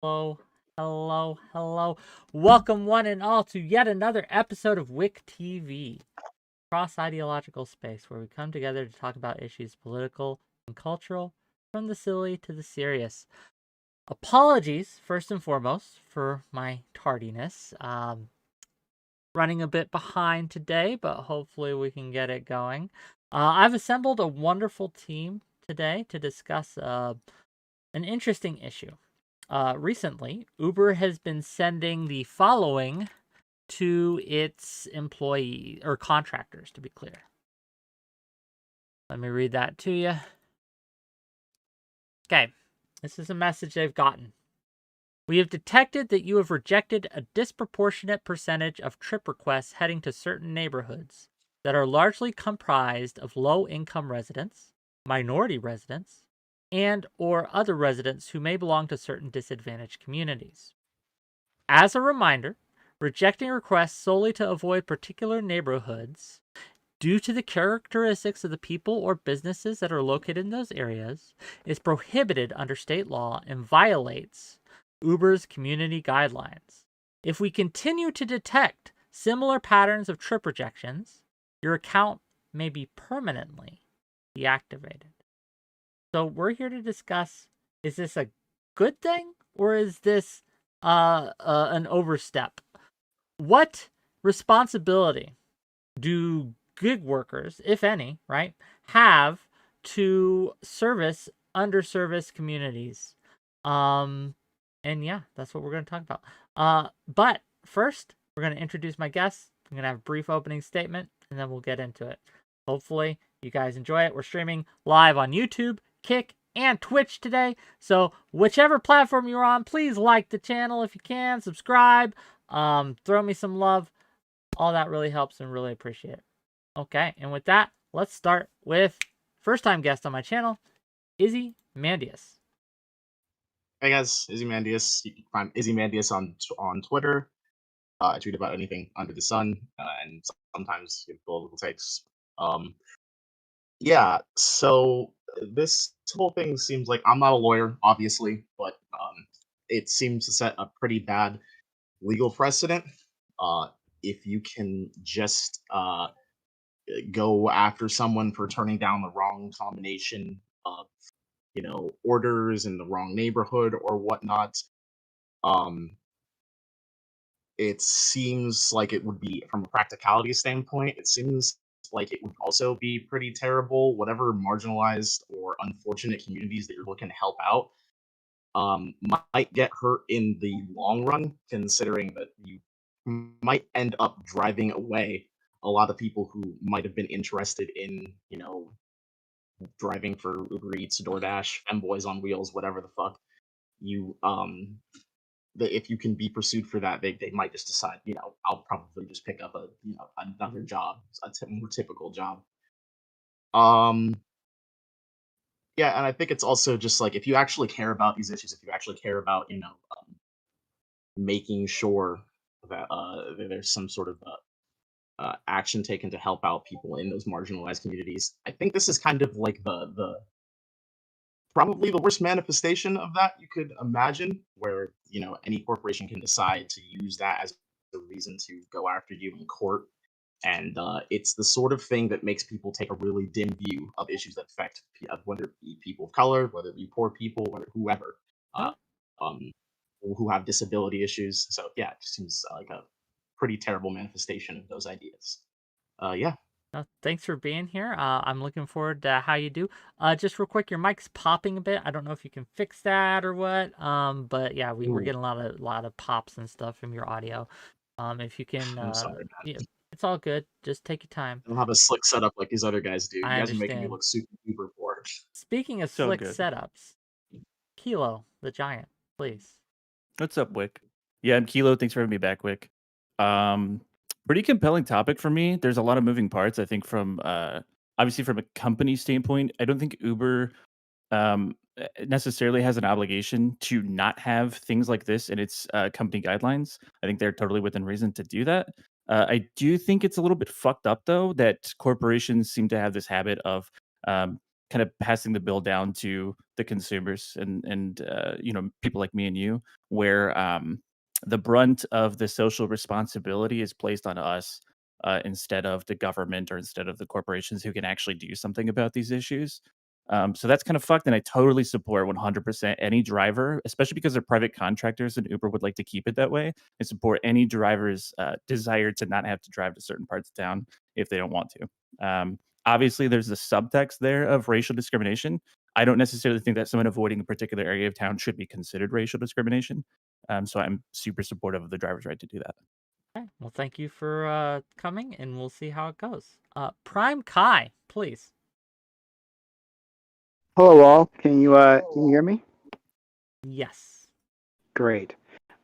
Hello, hello, hello. Welcome one and all to yet another episode of Wick TV, cross-ideological space where we come together to talk about issues political and cultural, from the silly to the serious. Apologies, first and foremost, for my tardiness. Running a bit behind today, but hopefully we can get it going. I've assembled a wonderful team today to discuss an interesting issue. Recently, Uber has been sending the following to its employees or contractors, to be clear. Let me read that to you. Okay, this is a message they've gotten. We have detected that you have rejected a disproportionate percentage of trip requests heading to certain neighborhoods that are largely comprised of low-income residents, minority residents, and or other residents who may belong to certain disadvantaged communities. As a reminder, rejecting requests solely to avoid particular neighborhoods due to the characteristics of the people or businesses that are located in those areas is prohibited under state law and violates Uber's community guidelines. If we continue to detect similar patterns of trip rejections, your account may be permanently deactivated. So we're here to discuss, is this a good thing or is this an overstep? What responsibility do gig workers, if any, right, have to service underserviced communities? And yeah, that's what we're going to talk about. But first, we're going to introduce my guests. I'm going to have a brief opening statement, and then we'll get into it. Hopefully, you guys enjoy it. We're streaming live on YouTube, Kick, and Twitch today. So whichever platform you're on, please like the channel if you can, subscribe, throw me some love. All that really helps and really appreciate it. Okay, and with that, let's start with first-time guest on my channel, 𝕾𝖍𝖎𝖙. Hey guys, 𝕾𝖍𝖎𝖙𝖘𝍍𝖔𝖜. You can find 𝕾𝖍𝖎𝖙𝖘𝍍𝖔𝖜 on Twitter. I tweet about anything under the sun, and sometimes give political takes. Yeah, so this whole thing seems like I'm not a lawyer, obviously, but it seems to set a pretty bad legal precedent. Uh, if you can just go after someone for turning down the wrong combination of, orders in the wrong neighborhood or whatnot, um, it seems like it would be, from a practicality standpoint, it seems like it would also be pretty terrible. Whatever marginalized or unfortunate communities that you're looking to help out might get hurt in the long run, considering that you might end up driving away a lot of people who might have been interested in, driving for Uber Eats, DoorDash, M Boys on Wheels, whatever the fuck. You that if you can be pursued for that, they might just decide, I'll probably just pick up another job, more typical job. Um, yeah, and I think it's also just like, if you actually care about these issues, if you actually care about making sure that there's some sort of action taken to help out people in those marginalized communities, I think this is kind of like the probably the worst manifestation of that you could imagine, where any corporation can decide to use that as a reason to go after you in court. And it's the sort of thing that makes people take a really dim view of issues that affect whether it be people of color, whether it be poor people, whether whoever, uh, Oh, um, who have disability issues. So yeah, it just seems like a pretty terrible manifestation of those ideas. Yeah. no, thanks for being here. I'm looking forward to how you do. Just real quick, your mic's popping a bit. I don't know if you can fix that or what. But yeah, we're Ooh, getting a lot of pops and stuff from your audio. If you can, I'm sorry, yeah, man. it's all good. Just take your time. I don't have a slick setup like these other guys do. You I guys are making me understand. look super duper poor. Speaking of So slick good. setups, Kilo the Giant, please. What's up, Wick? Yeah, I'm Kilo. Thanks for having me back, Wick. Um, Pretty compelling topic for me. There's a lot of moving parts. I think from obviously from a company standpoint, I don't think Uber necessarily has an obligation to not have things like this in its company guidelines. I think they're totally within reason to do that. I do think it's a little bit fucked up though that corporations seem to have this habit of um, kind of passing the bill down to the consumers and people like me and you, where the brunt of the social responsibility is placed on us instead of the government or instead of the corporations who can actually do something about these issues. So that's kind of fucked, and I totally support 100% any driver, especially because they're private contractors, and Uber would like to keep it that way. I support any driver's desire to not have to drive to certain parts of town if they don't want to. Obviously, there's the subtext there of racial discrimination. I don't necessarily think that someone avoiding a particular area of town should be considered racial discrimination. So I'm super supportive of the driver's right to do that. Okay. Well, thank you for coming, and we'll see how it goes. Prime Kai, please. Hello, all. Can you hear me? Yes. Great.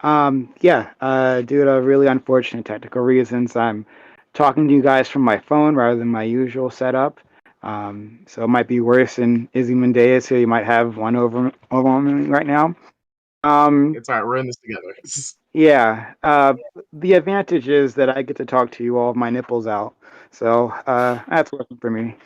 Due to really unfortunate technical reasons, I'm talking to you guys from my phone rather than my usual setup. So it might be worse than 𝕾𝖎𝖎𝖙, so you might have one over me right now. It's all right. We're in this together. Yeah. The advantage is that I get to talk to you all with my nipples out, so that's working for me.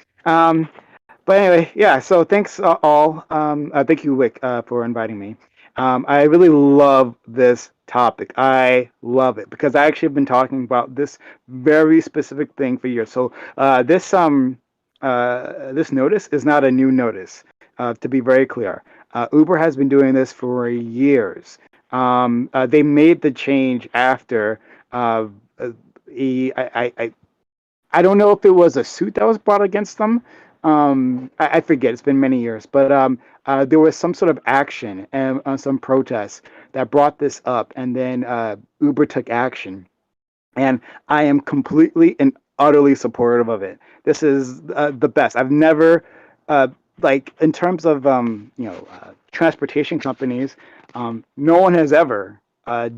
But anyway, yeah, so thanks all. Thank you, Wick, for inviting me. I really love this topic. I love it because I actually have been talking about this very specific thing for years. So this notice is not a new notice, to be very clear. Uber has been doing this for years. They made the change after I don't know if it was a suit that was brought against them. I forget. It's been many years, but there was some sort of action and some protests that brought this up, and then Uber took action. And I am completely and utterly supportive of it. This is the best. I've never, like, in terms of transportation companies, no one has ever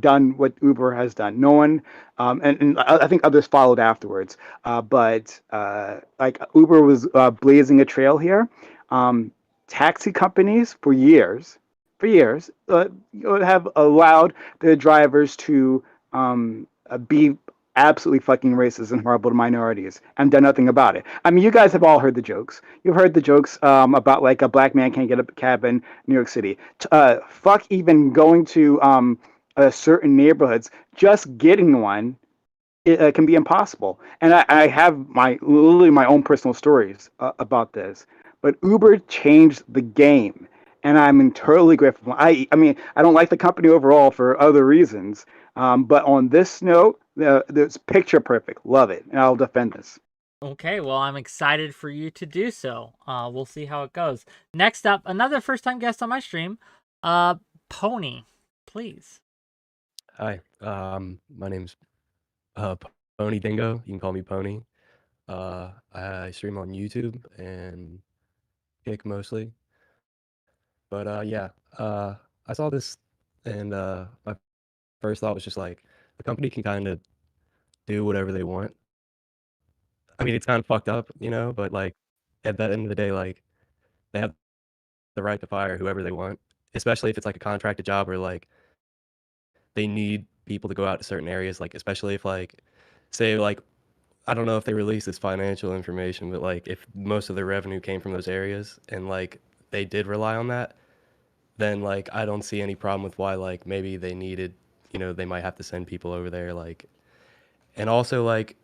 done what Uber has done. No one, and I think others followed afterwards. But like Uber was blazing a trail here. Taxi companies for years, have allowed their drivers to be absolutely fucking racist and horrible to minorities and done nothing about it. I mean, you guys have all heard the jokes. You've heard the jokes about like a black man can't get a cab in New York City. Fuck even going to certain neighborhoods, just getting one it can be impossible. And I have literally my own personal stories about this. But Uber changed the game, and I'm entirely grateful. I mean, I don't like the company overall for other reasons, but on this note, it's picture perfect. Love it, and I'll defend this. Okay, well, I'm excited for you to do so. We'll see how it goes. Next up, another first-time guest on my stream, Pony, please. Hi, my name's 𝕵𝖎𝖎𝖙𝖘𝖍𝖔𝖜. You can call me Pony. I stream on YouTube and Kick mostly. But yeah, I saw this and my first thought was just like the company can kind of do whatever they want. I mean, it's kind of fucked up, but like at the end of the day, like they have the right to fire whoever they want, especially if it's like a contracted job or like they need people to go out to certain areas, like especially if like say like I don't know if they release this financial information, but like if most of their revenue came from those areas and like they did rely on that, then like I don't see any problem with why like maybe they needed, they might have to send people over there like and also like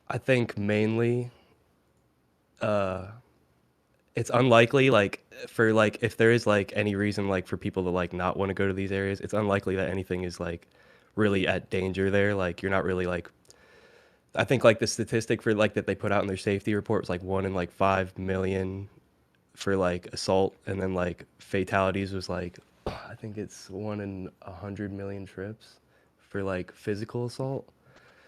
I think mainly it's unlikely like for like if there is like any reason like for people to like not want to go to these areas, it's unlikely that anything is like really at danger there. Like you're not really like I think like the statistic for like that they put out in their safety report was like 1 in like 5 million for like assault, and then like fatalities was like I think it's 1 in 100 million trips for like physical assault.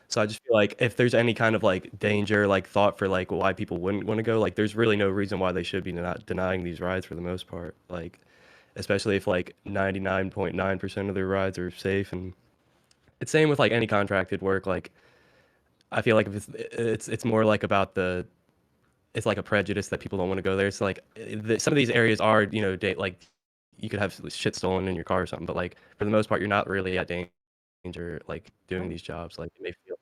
So I just feel like if there's any kind of like danger, like thought for like why people wouldn't want to go, like there's really no reason why they should be not denying these rides for the most part. Like especially if like 99.9% of their rides are safe, and it's same with like any contracted work. Like I feel like if it's more like about it's like a prejudice that people don't want to go there. It's like some of these areas are like you could have shit stolen in your car or something, but like for the most part you're not really at danger like doing these jobs like they feel.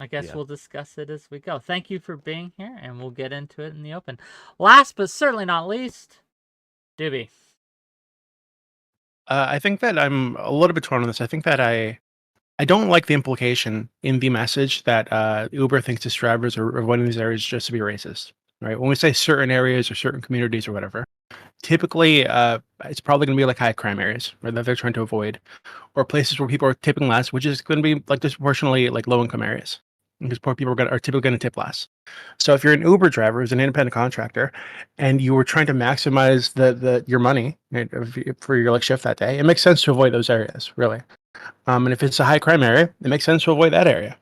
I guess Yeah. we'll discuss it as we go. Thank you for being here, and we'll get into it in the open. Last but certainly not least, 𝕵𝖎𝖎. I think that I'm a little bit torn on this. I think that I don't like the implication in the message that Uber thinks its drivers are avoiding these areas just to be racist, right? When we say certain areas or certain communities or whatever, typically it's probably going to be like high crime areas, right, that they're trying to avoid, or places where people are tipping less, which is going to be like disproportionately like low income areas, because poor people are typically going to tip less. So if you're an Uber driver, as an independent contractor, and you were trying to maximize your money, right, for your like shift that day, it makes sense to avoid those areas, really. And if it's a high crime area, it makes sense to avoid that area.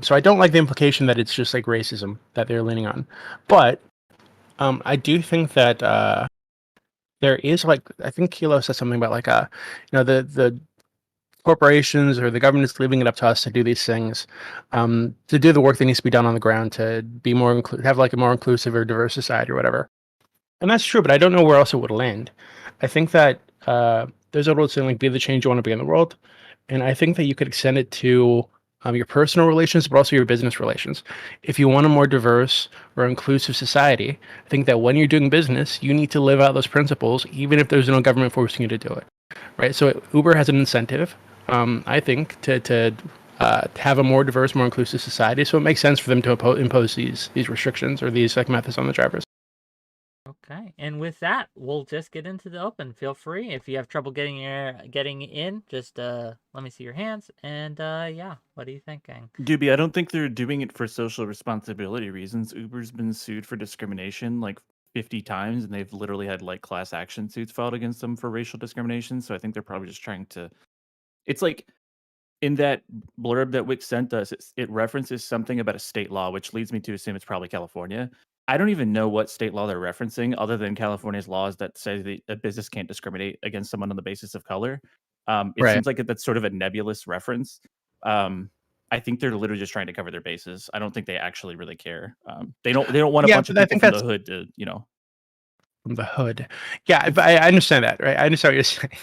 So I don't like the implication that it's just like racism that they're leaning on, but I do think that there is, like, I think 𝕬𝖎𝖏 said something about like the corporations or the government is leaving it up to us to do these things, to do the work that needs to be done on the ground, to be more have like a more inclusive or diverse society or whatever. And that's true, but I don't know where else it would land. I think that there's a rule saying like be the change you want to be in the world, and I think that you could extend it to your personal relations, but also your business relations. If you want a more diverse or inclusive society, I think that when you're doing business, you need to live out those principles, even if there's no government forcing you to do it, right? So Uber has an incentive, I think, to have a more diverse, more inclusive society. So it makes sense for them to impose these restrictions or these like methods on the drivers. Okay, and with that, we'll just get into the open. Feel free if you have trouble getting in. Just let me see your hands. And yeah, what are you thinking? 𝕵𝖎𝖏, I don't think they're doing it for social responsibility reasons. Uber's been sued for discrimination like 50 times, and they've literally had like class action suits filed against them for racial discrimination. So I think they're probably just trying to. It's like in that blurb that Wick sent us, it references something about a state law, which leads me to assume it's probably California. I don't even know what state law they're referencing, other than California's laws that say that a business can't discriminate against someone on the basis of color. It Right. seems like that's sort of a nebulous reference. I think they're literally just trying to cover their bases. I don't think they actually really care. They don't want a Yeah, bunch of but I people think from the hood to, from the hood. Yeah, but I understand that, right? I understand what you're saying.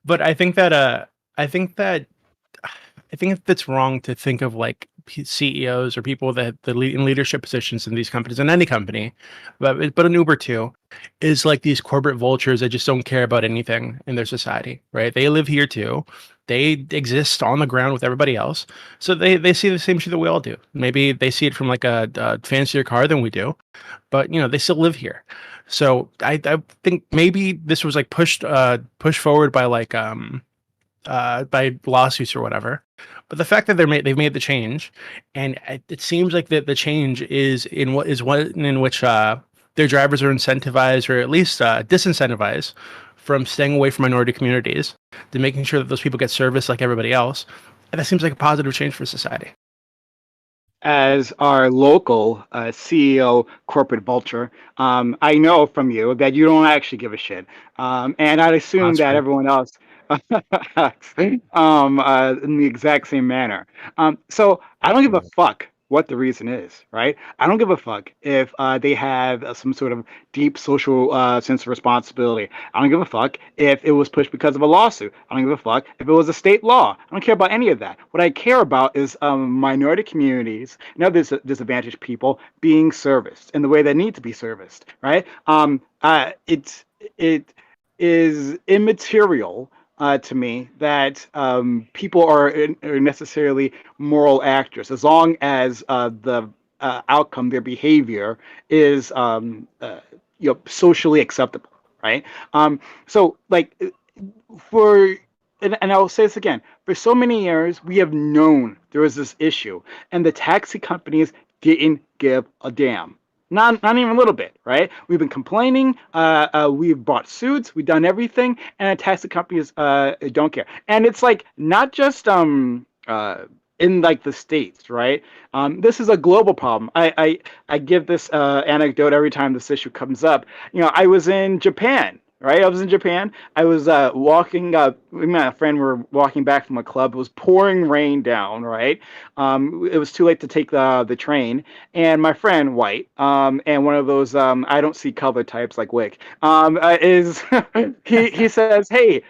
But I think that I think it's wrong to think of like CEOs or people that lead in leadership positions in these companies, in any company, but an Uber too, is like these corporate vultures that just don't care about anything in their society, right? They live here too. They exist on the ground with everybody else, so they see the same shit that we all do. Maybe they see it from like a fancier car than we do, but they still live here. So I think maybe this was like pushed forward by like by lawsuits or whatever. But the fact that they've made the change, and it seems like the change is in one in which their drivers are incentivized, or at least disincentivized, from staying away from minority communities to making sure that those people get service like everybody else. And that seems like a positive change for society. As our local CEO, corporate vulture, I know from you that you don't actually give a shit, and I'd assume That's that true. everyone else in the exact same manner. So I don't give a fuck what the reason is, right? I don't give a fuck if they have some sort of deep social sense of responsibility. I don't give a fuck if it was pushed because of a lawsuit. I don't give a fuck if it was a state law. I don't care about any of that. What I care about is minority communities and other disadvantaged people being serviced in the way they need to be serviced, right? It is immaterial to me that people are necessarily moral actors, as long as the outcome, their behavior, is socially acceptable, right? So like for and I'll say this again, for so many years we have known there was this issue, and the taxi companies didn't give a damn. Not even a little bit, right? We've been complaining. We've bought suits. We've done everything, and the taxi companies don't care. And it's like not just in like the States, right? This is a global problem. I give this anecdote every time this issue comes up. I was in Japan. Right, I was in Japan. I was walking. Me and my friend were walking back from a club. It was pouring rain down. Right, it was too late to take the train. And my friend, white, and one of those I don't see color types like Wick, is he says, hey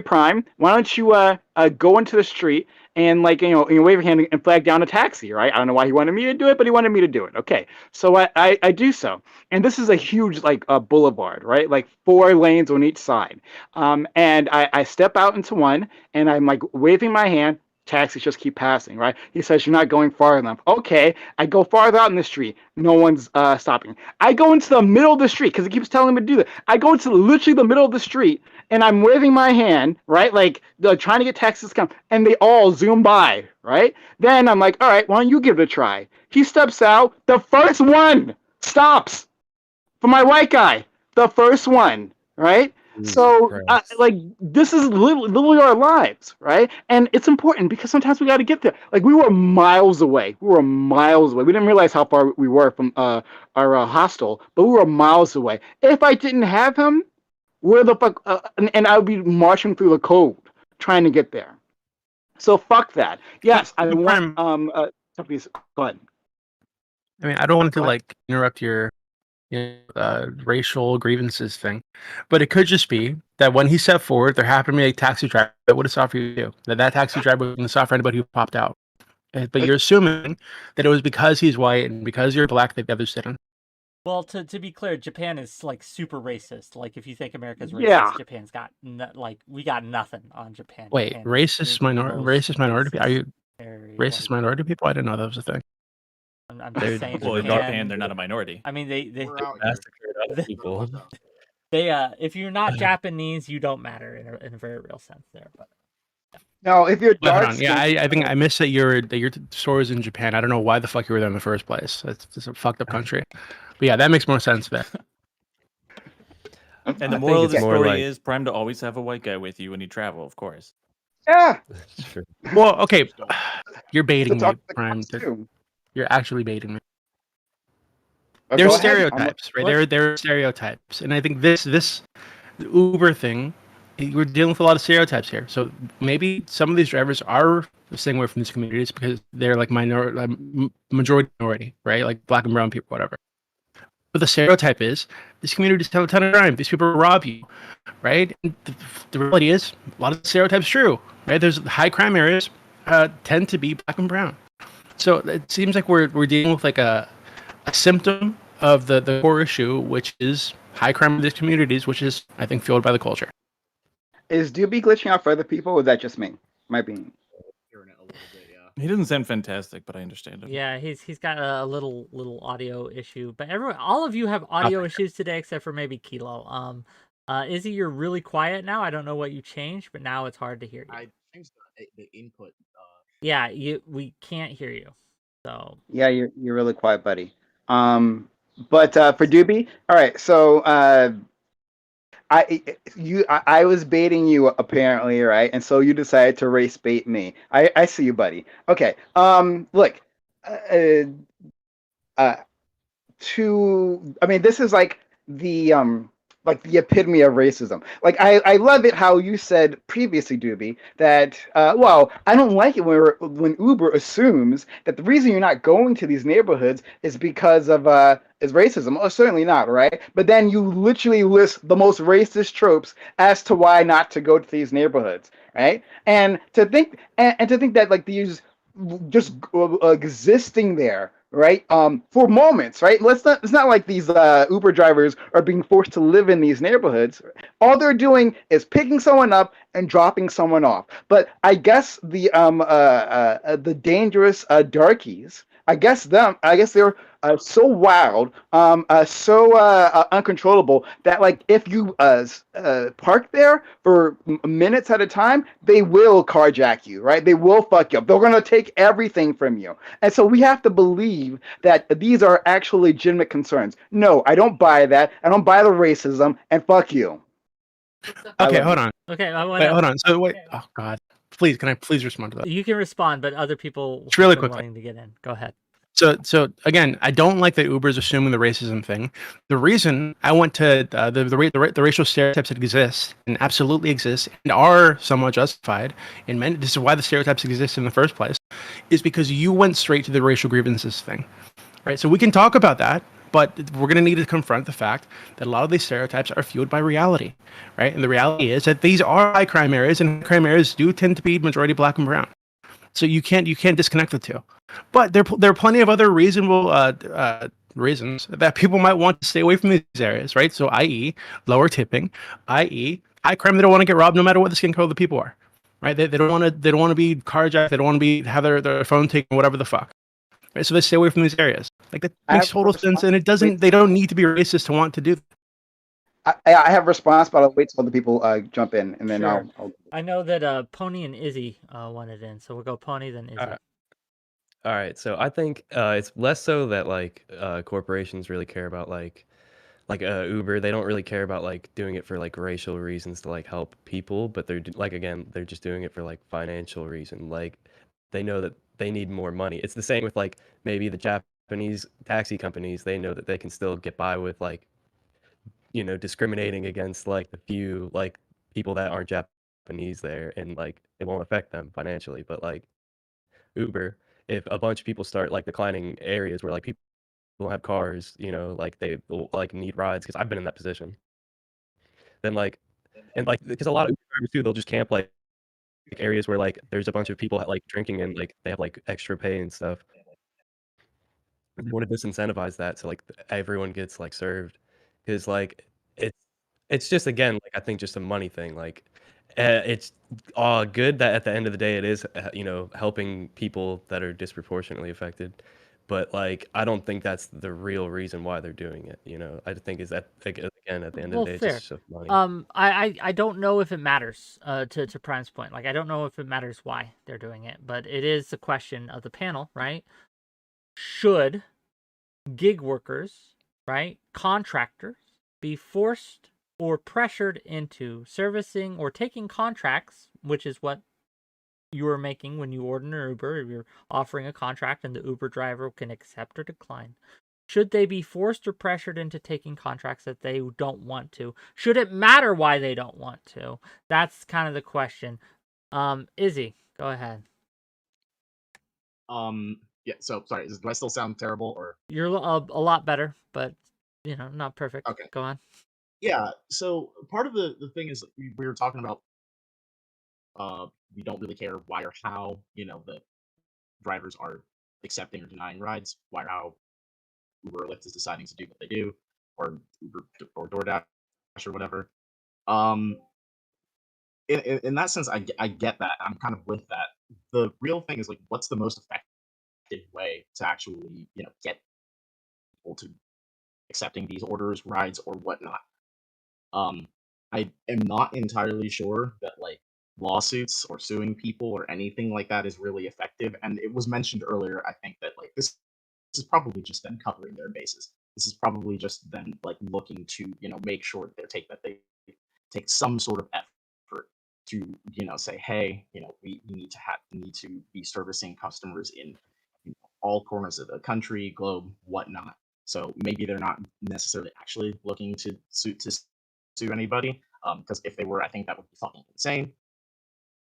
Prime, why don't you go into the street and like you wave your hand and flag down a taxi, right? I don't know why he wanted me to do it, but he wanted me to do it. Okay, so I do so, and this is a huge like boulevard, right? Like 4 lanes on each side, and I step out into one, and I'm like waving my hand. Taxis just keep passing, right? He says you're not going far enough. Okay, I go farther out in the street. No one's stopping. I go into the middle of the street because he keeps telling me to do that. I go into literally the middle of the street and I'm waving my hand, right? Like trying to get taxis to come, and they all zoom by, right? Then I'm like, all right, why don't you give it a try? He steps out. The first one stops for my white guy. The first one, right? So, like, this is literally our lives, right? And it's important because sometimes we got to get there. Like, we were miles away. We didn't realize how far we were from our hostel, but we were miles away. If I didn't have him, where the fuck? And I would be marching through the cold trying to get there. So fuck that. Yes, I want companies. Go ahead. I mean, I don't want to like interrupt your racial grievances thing, but it could just be that when he stepped forward, there happened to be a taxi driver that would have stopped for you too. That taxi driver wouldn't stop for anybody who popped out. But you're assuming that it was because he's white and because you're black that the others didn't. Well, to be clear, Japan is like super racist. Like, if you think America's racist, Japan's got we got nothing on Japan. Wait, Japan racist minority? Are you racist minority people? I didn't know that was a thing. I'm just saying. Well, in Japan, they're not a minority. I mean, they massacred other people. if you're not Japanese, you don't matter in a very real sense there. But no, if you're dark, I think I missed that your store is in Japan. I don't know why the fuck you were there in the first place. It's a fucked up country. But yeah, that makes more sense there. And the moral of the story is prime to always have a white guy with you when you travel, of course. Yeah. Well, okay, you're baiting me, Prime. You're actually baiting me. There's stereotypes, right? There are stereotypes, and I think the Uber thing, we're dealing with a lot of stereotypes here. So maybe some of these drivers are staying away from these communities because they're like majority minority, right? Like black and brown people, whatever. But the stereotype is these communities have a ton of crime. These people rob you, right? And the reality is a lot of the stereotypes true, right? There's high crime areas tend to be black and brown. So it seems like we're dealing with like a symptom of the core issue, which is high crime in these communities, which is, I think, fueled by the culture. Is Doobie glitching out for other people, or is that just me? My being. He doesn't sound fantastic, but I understand him. Yeah, he's got a little audio issue. But all of you have audio issues today, except for maybe Kilo. Izzy, you're really quiet now. I don't know what you changed, but now it's hard to hear you. I changed the input. Yeah, we can't hear you. So yeah, you're really quiet, buddy. But for Doobie, all right. So I was baiting you apparently, right? And so you decided to race bait me. I see you, buddy. Okay. Look. I mean, this is like the epitome of racism. Like I love it how you said previously, Doobie, that well, I don't like it when Uber assumes that the reason you're not going to these neighborhoods is because of is racism. Oh, certainly not, right? But then you literally list the most racist tropes as to why not to go to these neighborhoods, right? And to think that like these just existing there, right? For moments, right? It's not like these Uber drivers are being forced to live in these neighborhoods. All they're doing is picking someone up and dropping someone off. But I guess the dangerous darkies, I guess they're so wild, so uncontrollable that like if you park there for minutes at a time, they will carjack you, right? They will fuck you up. They're gonna take everything from you, and so we have to believe that these are actually legitimate concerns. No, I don't buy that. I don't buy the racism, and fuck you. Okay, hold on. Okay, hold on. So wait. Oh God, please, can I please respond to that? You can respond, but other people it's really quickly wanting to get in. Go ahead. So again, I don't like that Uber is assuming the racism thing. The reason I went to the racial stereotypes that exist and absolutely exist and are somewhat justified in many. This is why the stereotypes exist in the first place, is because you went straight to the racial grievances thing, right? So we can talk about that, but we're going to need to confront the fact that a lot of these stereotypes are fueled by reality, right? And the reality is that these are high crime areas, and crime areas do tend to be majority black and brown. So you can't disconnect the two. But there are plenty of other reasonable reasons that people might want to stay away from these areas, right? So, i.e., lower tipping, i.e., high crime. They don't want to get robbed no matter what the skin color of the people are, right? They don't want to be carjacked. They don't want to have their phone taken, whatever the fuck. Right? So they stay away from these areas. Like that I makes have a total sense, and response. they don't need to be racist to want to do that. I have a response, but I'll wait till the people jump in, and then Sure. I'll. I know that Pony and Izzy wanted in, so we'll go Pony then Izzy. All right, so I think it's less so that like corporations really care about like Uber. They don't really care about like doing it for like racial reasons to like help people, but like again, they're just doing it for like financial reason. Like they know that they need more money. It's the same with like maybe the Japanese taxi companies. They know that they can still get by with like discriminating against like the few like people that aren't Japanese there, and like it won't affect them financially. But like Uber, if a bunch of people start like declining areas where like people don't have cars, like they will like need rides, because I've been in that position. Then like and like because a lot of Uber drivers too, they'll just camp like areas where like there's a bunch of people like drinking and like they have like extra pay and stuff. They want to disincentivize that so like everyone gets like served, because like it's just again like I think just a money thing. Like it's good that at the end of the day it is helping people that are disproportionately affected, but like I don't think that's the real reason why they're doing it. I think is that again at the end of Well, the day it's fair. just so money. I don't know if it matters. To Prime's point, like I don't know if it matters why they're doing it, but it is a question of the panel, right? Should gig workers, right, contractors, be forced or pressured into servicing or taking contracts, which is what you are making when you order an Uber? If you're offering a contract and the Uber driver can accept or decline. Should they be forced or pressured into taking contracts that they don't want to? Should it matter why they don't want to? That's kind of the question. Izzy, go ahead. Yeah. So sorry. Do I still sound terrible or? You're a lot better, but not perfect. Okay. Go on. Yeah. So part of the thing is we were talking about. We don't really care why or how the drivers are accepting or denying rides. Why or how Uber or Lyft is deciding to do what they do, or Uber or DoorDash or whatever. In that sense, I get that. I'm kind of with that. The real thing is like, what's the most effective way to actually get people to accepting these orders, rides, or whatnot? I am not entirely sure that like lawsuits or suing people or anything like that is really effective. And it was mentioned earlier, I think, that like this is probably just them covering their bases. This is probably just them like looking to make sure that they take some sort of effort to say, hey, we need to be servicing customers in all corners of the country, globe, whatnot. So maybe they're not necessarily actually looking to sue anybody. Because if they were, I think that would be fucking insane.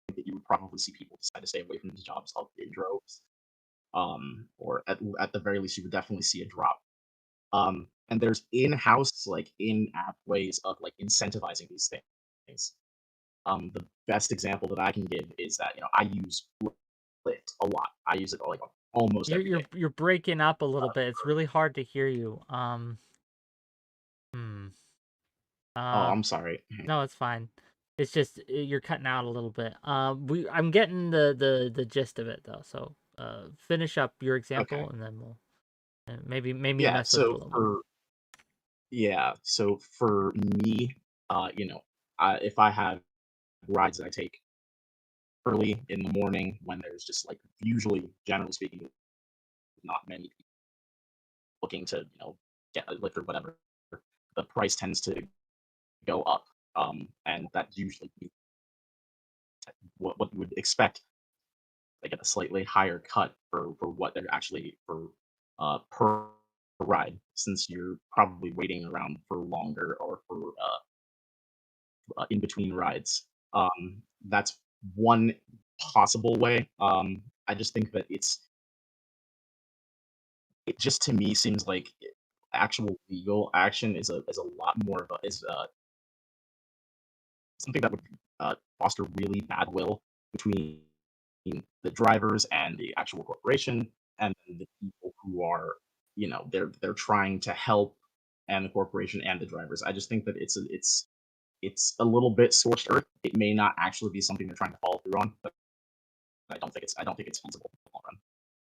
I think that you would probably see people decide to stay away from these jobs in droves. Or at the very least, you would definitely see a drop. And there's in-house, like in-app ways of like incentivizing these things. The best example that I can give is that I use Lyft a lot. I use it like almost every day. You're breaking up a little bit. It's really hard to hear you. I'm sorry. No, it's fine. It's just you're cutting out a little bit. I'm getting the gist of it though. So finish up your example Okay. and then we'll maybe Yeah. mess with it a little more. So for me, if I have rides that I take early in the morning when there's just like usually, generally speaking, not many people looking to get a Lyft or whatever, the price tends to go up, and that usually what you would expect. They get a slightly higher cut for what they're actually for per ride, since you're probably waiting around for longer or for in between rides. That's one possible way. I just think that it just to me seems like actual legal action is a lot more of something that would foster really bad will between the drivers and the actual corporation, and then the people who are, they're trying to help, and the corporation and the drivers. I just think that it's a little bit scorched earth. It may not actually be something they're trying to follow through on, but I don't think it's feasible in the long run.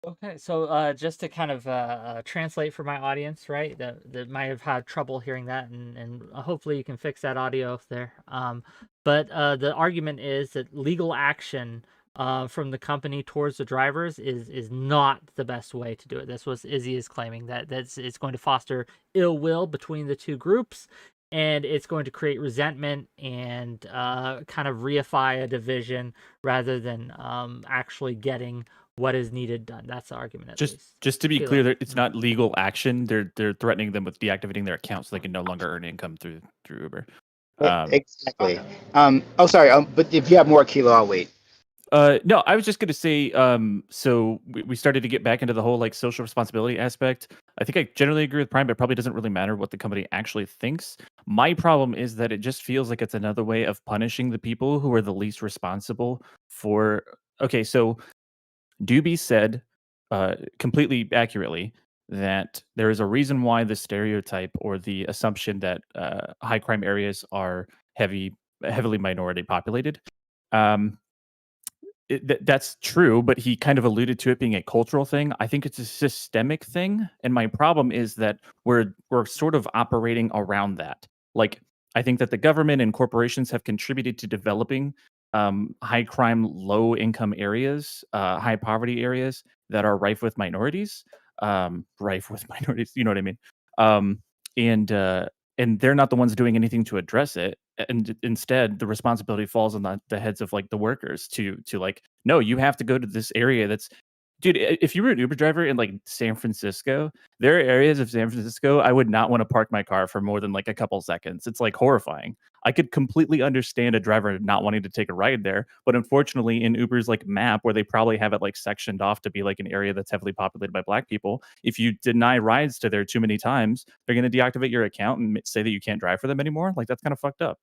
Okay, so just to kind of translate for my audience, right, that might have had trouble hearing that, and hopefully you can fix that audio up there. But the argument is that legal action from the company towards the drivers is not the best way to do it. That's what Izzy is claiming, that it's going to foster ill will between the two groups, and it's going to create resentment and kind of reify a division rather than actually getting what is needed done. That's the argument, at least. Just to be clear, that it's not legal action. They're threatening them with deactivating their account so they can no longer earn income through Uber. Exactly. Sorry. But if you have more, Kilo, I'll wait. No, I was just going to say, so we started to get back into the whole like social responsibility aspect. I think I generally agree with Prime, but it probably doesn't really matter what the company actually thinks. My problem is that it just feels like it's another way of punishing the people who are the least responsible for. Okay, so 𝕵𝖎 said completely accurately that there is a reason why the stereotype or the assumption that high crime areas are heavily minority populated. That's true, but he kind of alluded to it being a cultural thing. I think it's a systemic thing, and my problem is that we're sort of operating around that. Like, I think that the government and corporations have contributed to developing high crime, low income areas, high poverty areas that are rife with minorities. You know what I mean? And they're not the ones doing anything to address it, and instead the responsibility falls on the heads of like the workers to like, no, you have to go to this area that's, dude, if you were an Uber driver in like San Francisco, there are areas of San Francisco I would not want to park my car for more than like a couple seconds. It's like horrifying. I could completely understand a driver not wanting to take a ride there, but unfortunately in Uber's like map, where they probably have it like sectioned off to be like an area that's heavily populated by Black people, if you deny rides to there too many times, they're going to deactivate your account and say that you can't drive for them anymore. Like, that's kind of fucked up.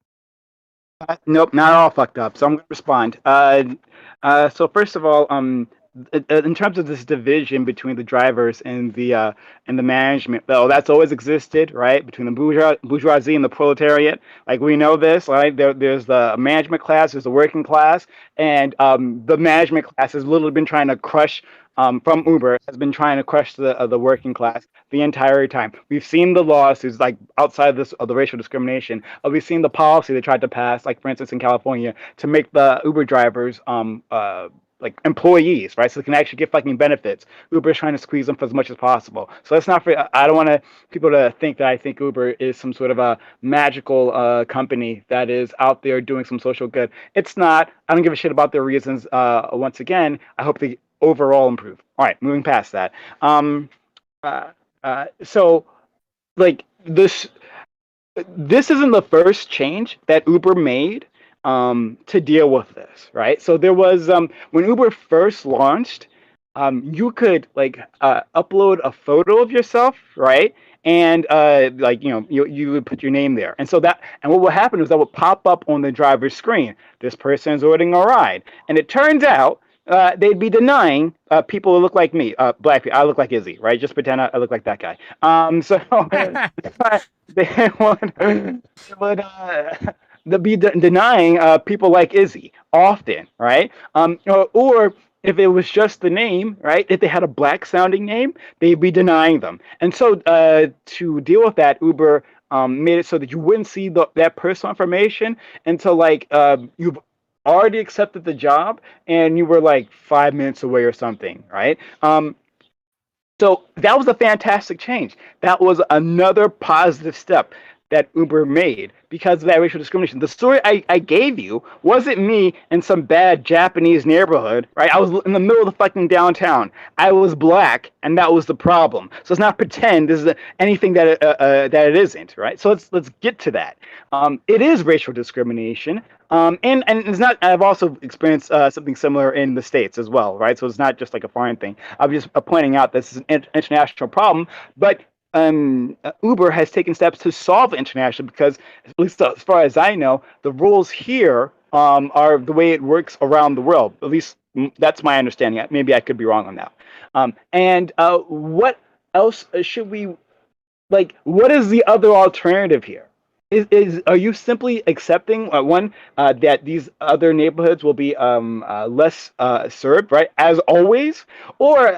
Nope, not all fucked up. So I'm going to respond. So first of all, in terms of this division between the drivers and the management, though, that's always existed, right? Between the bourgeoisie and the proletariat. Like, we know this, right? There's the management class, there's the working class, and the management class has literally been trying to crush. From Uber has been trying to crush the working class the entire time. We've seen the lawsuits, like outside of the racial discrimination. We've seen the policy they tried to pass, like for instance in California, to make the Uber drivers like employees, right? So they can actually get fucking benefits. Uber is trying to squeeze them for as much as possible. So let's not. I don't want people to think that I think Uber is some sort of a magical company that is out there doing some social good. It's not. I don't give a shit about their reasons. Once again, I hope they overall improve. All right, moving past that. So like this isn't the first change that Uber made to deal with this, right? So there was when Uber first launched, you could like upload a photo of yourself, right? And like you would put your name there, and what would happen is that would pop up on the driver's screen. This person is ordering a ride, and it turns out they'd be denying people who look like me, Black people. I look like Izzy, right? Just pretend I look like that guy. So they would they'd be denying people like Izzy often, right? Or if it was just the name, right? If they had a Black sounding name, they'd be denying them. And so to deal with that, Uber made it so that you wouldn't see that personal information until like you've already accepted the job and you were like 5 minutes away or something, right? So that was a fantastic change. That was another positive step that Uber made because of that racial discrimination. The story I gave you wasn't me in some bad Japanese neighborhood, right? I was in the middle of the fucking downtown. I was Black, and that was the problem. So let's not pretend this is anything that it isn't, right? So let's get to that. It is racial discrimination. And it's not. I've also experienced something similar in the States as well, right? So it's not just like a foreign thing. I'm just pointing out this is an international problem, but Uber has taken steps to solve it internationally because, at least as far as I know, the rules here are the way it works around the world. At least that's my understanding. Maybe I could be wrong on that. And what else should we like? What is the other alternative here? Are you simply accepting that these other neighborhoods will be less served, right? As always, or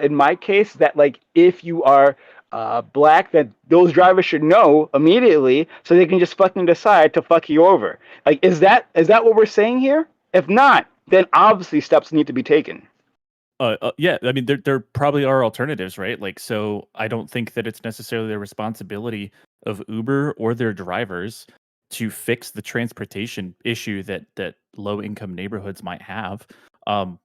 in my case, that like if you are black, that those drivers should know immediately so they can just fucking decide to fuck you over. Like, is that what we're saying here? If not, then obviously steps need to be taken. Yeah, I mean, there probably are alternatives, right? Like, so I don't think that it's necessarily the responsibility of Uber or their drivers to fix the transportation issue that low income neighborhoods might have.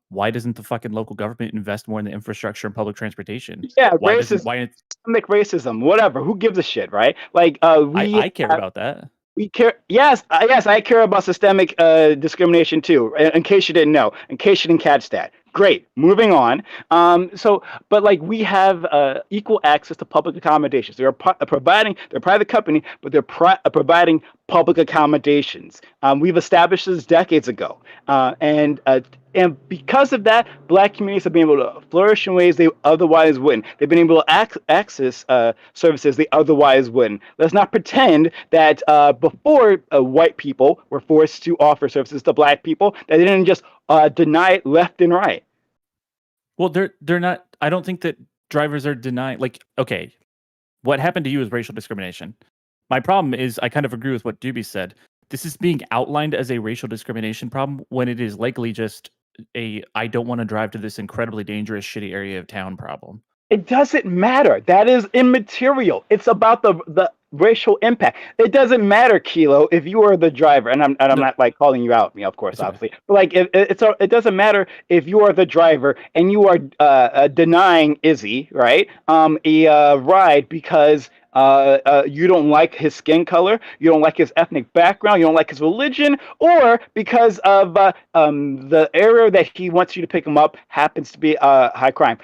Why doesn't the fucking local government invest more in the infrastructure and public transportation? Yeah, Why racism, doesn't why systemic racism, whatever. Who gives a shit, right? Like, I care about that. we care. Yes, yes, I care about systemic discrimination too. In case you didn't know, in case you didn't catch that. Great. Moving on. But like we have equal access to public accommodations. They're providing. They're a private company, but they're providing public accommodations. We've established this decades ago, and because of that, black communities have been able to flourish in ways they otherwise wouldn't. They've been able to access services they otherwise wouldn't. Let's not pretend that before white people were forced to offer services to black people, that they didn't just deny it left and right. Well, they're not. I don't think that drivers are denying. Like, okay, what happened to you is racial discrimination. My problem is I kind of agree with what 𝕵𝖎 said. This is being outlined as a racial discrimination problem when it is likely just I don't want to drive to this incredibly dangerous, shitty area of town problem. It doesn't matter. That is immaterial. It's about the racial impact. It doesn't matter, Kilo, if you are the driver, and I'm not like calling you out, of course, obviously. But like, it doesn't matter if you are the driver and you are denying Izzy, right, a ride because you don't like his skin color, you don't like his ethnic background, you don't like his religion, or because of the area that he wants you to pick him up happens to be high crime.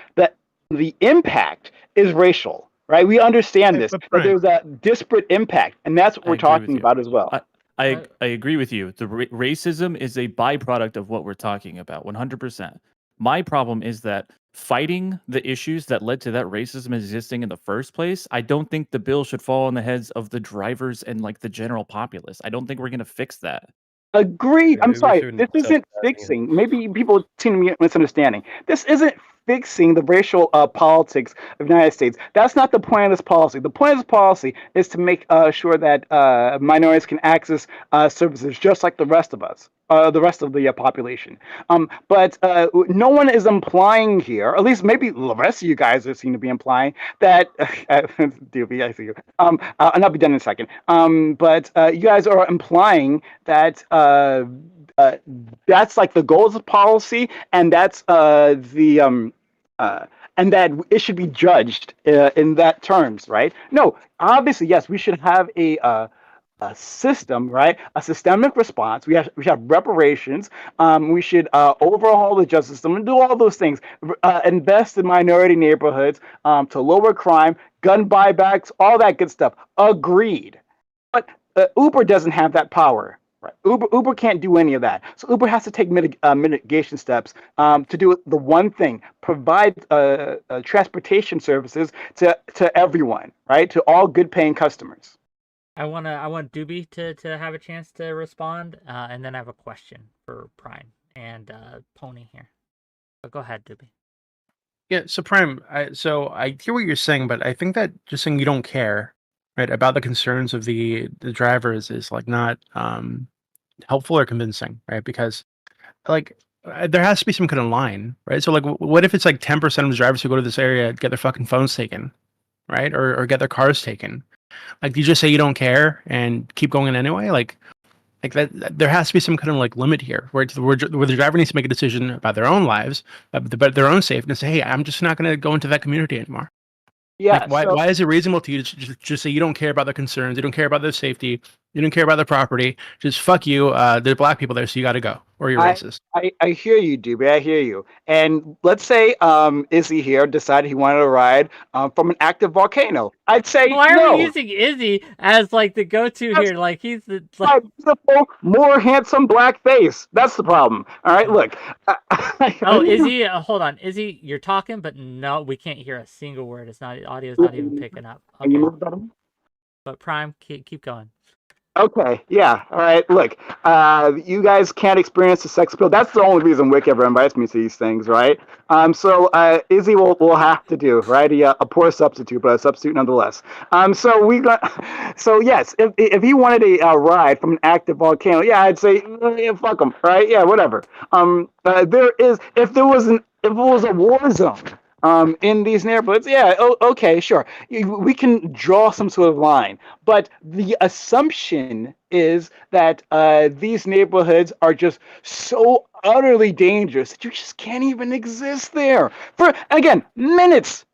The impact is racial, right? We understand this, but there's a disparate impact, and that's what we're talking about as well. I agree with you. The racism is a byproduct of what we're talking about, 100%. My problem is that fighting the issues that led to that racism existing in the first place, I don't think the bill should fall on the heads of the drivers and like the general populace. I don't think we're going to fix that. Agreed. I'm sorry. This isn't fixing. Maybe people seem to be misunderstanding. This isn't fixing the racial politics of the United States. That's not the point of this policy. The point of this policy is to make sure that minorities can access services just like the rest of us, the rest of the population. But no one is implying here, at least maybe the rest of you guys seem to be implying that. 𝕵𝖎, I see you. And I'll be done in a second. But you guys are implying that. That's like the goals of policy, and that's and that it should be judged in that terms, right? No, obviously, yes, we should have a system, right? A systemic response. We should have reparations. We should overhaul the justice system and do all those things. Invest in minority neighborhoods to lower crime, gun buybacks, all that good stuff. Agreed. But Uber doesn't have that power. Right. Uber can't do any of that. So Uber has to take mitigation steps to do the one thing: provide transportation services to everyone, right? To all good-paying customers. I want 𝕵𝖎 to have a chance to respond, and then I have a question for Prime and Pony here. But go ahead, 𝕵𝖎. Yeah. So Prime, I hear what you're saying, but I think that just saying you don't care, right, about the concerns of the drivers is like not helpful or convincing, right? Because like there has to be some kind of line, right? So like what if it's like 10% of the drivers who go to this area get their fucking phones taken, right? Or get their cars taken? Like, do you just say you don't care and keep going anyway? Like that there has to be some kind of like limit here where the driver needs to make a decision about their own lives, about their own safety, and say, hey, I'm just not going to go into that community anymore. Yeah. Like, why is it reasonable to you to just say you don't care about their concerns, you don't care about their safety, you don't care about their property, just fuck you, there's black people there, so you got to go? or you're racist. I hear you, Doobie. I hear you. And let's say Izzy here decided he wanted to ride from an active volcano. I'd say Why are we no. using Izzy as like the go-to here? Like he's the My beautiful, more handsome black face. That's the problem. All right, look. Oh, Izzy, hold on. Izzy, you're talking, but no, we can't hear a single word. It's not audio's not even picking up. Can you Okay, move that? but Prime, keep going. Okay, yeah. All right, look. You guys can't experience the sex appeal. That's the only reason Wick ever invites me to these things, right? So Izzy will have to do, right? A poor substitute, but a substitute nonetheless. So yes, if he wanted a ride from an active volcano, yeah, I'd say yeah, fuck him, right? Yeah, whatever. If it was a war zone in these neighborhoods, yeah, okay, sure. We can draw some sort of line. But the assumption is that these neighborhoods are just so utterly dangerous that you just can't even exist there. For, again, minutes,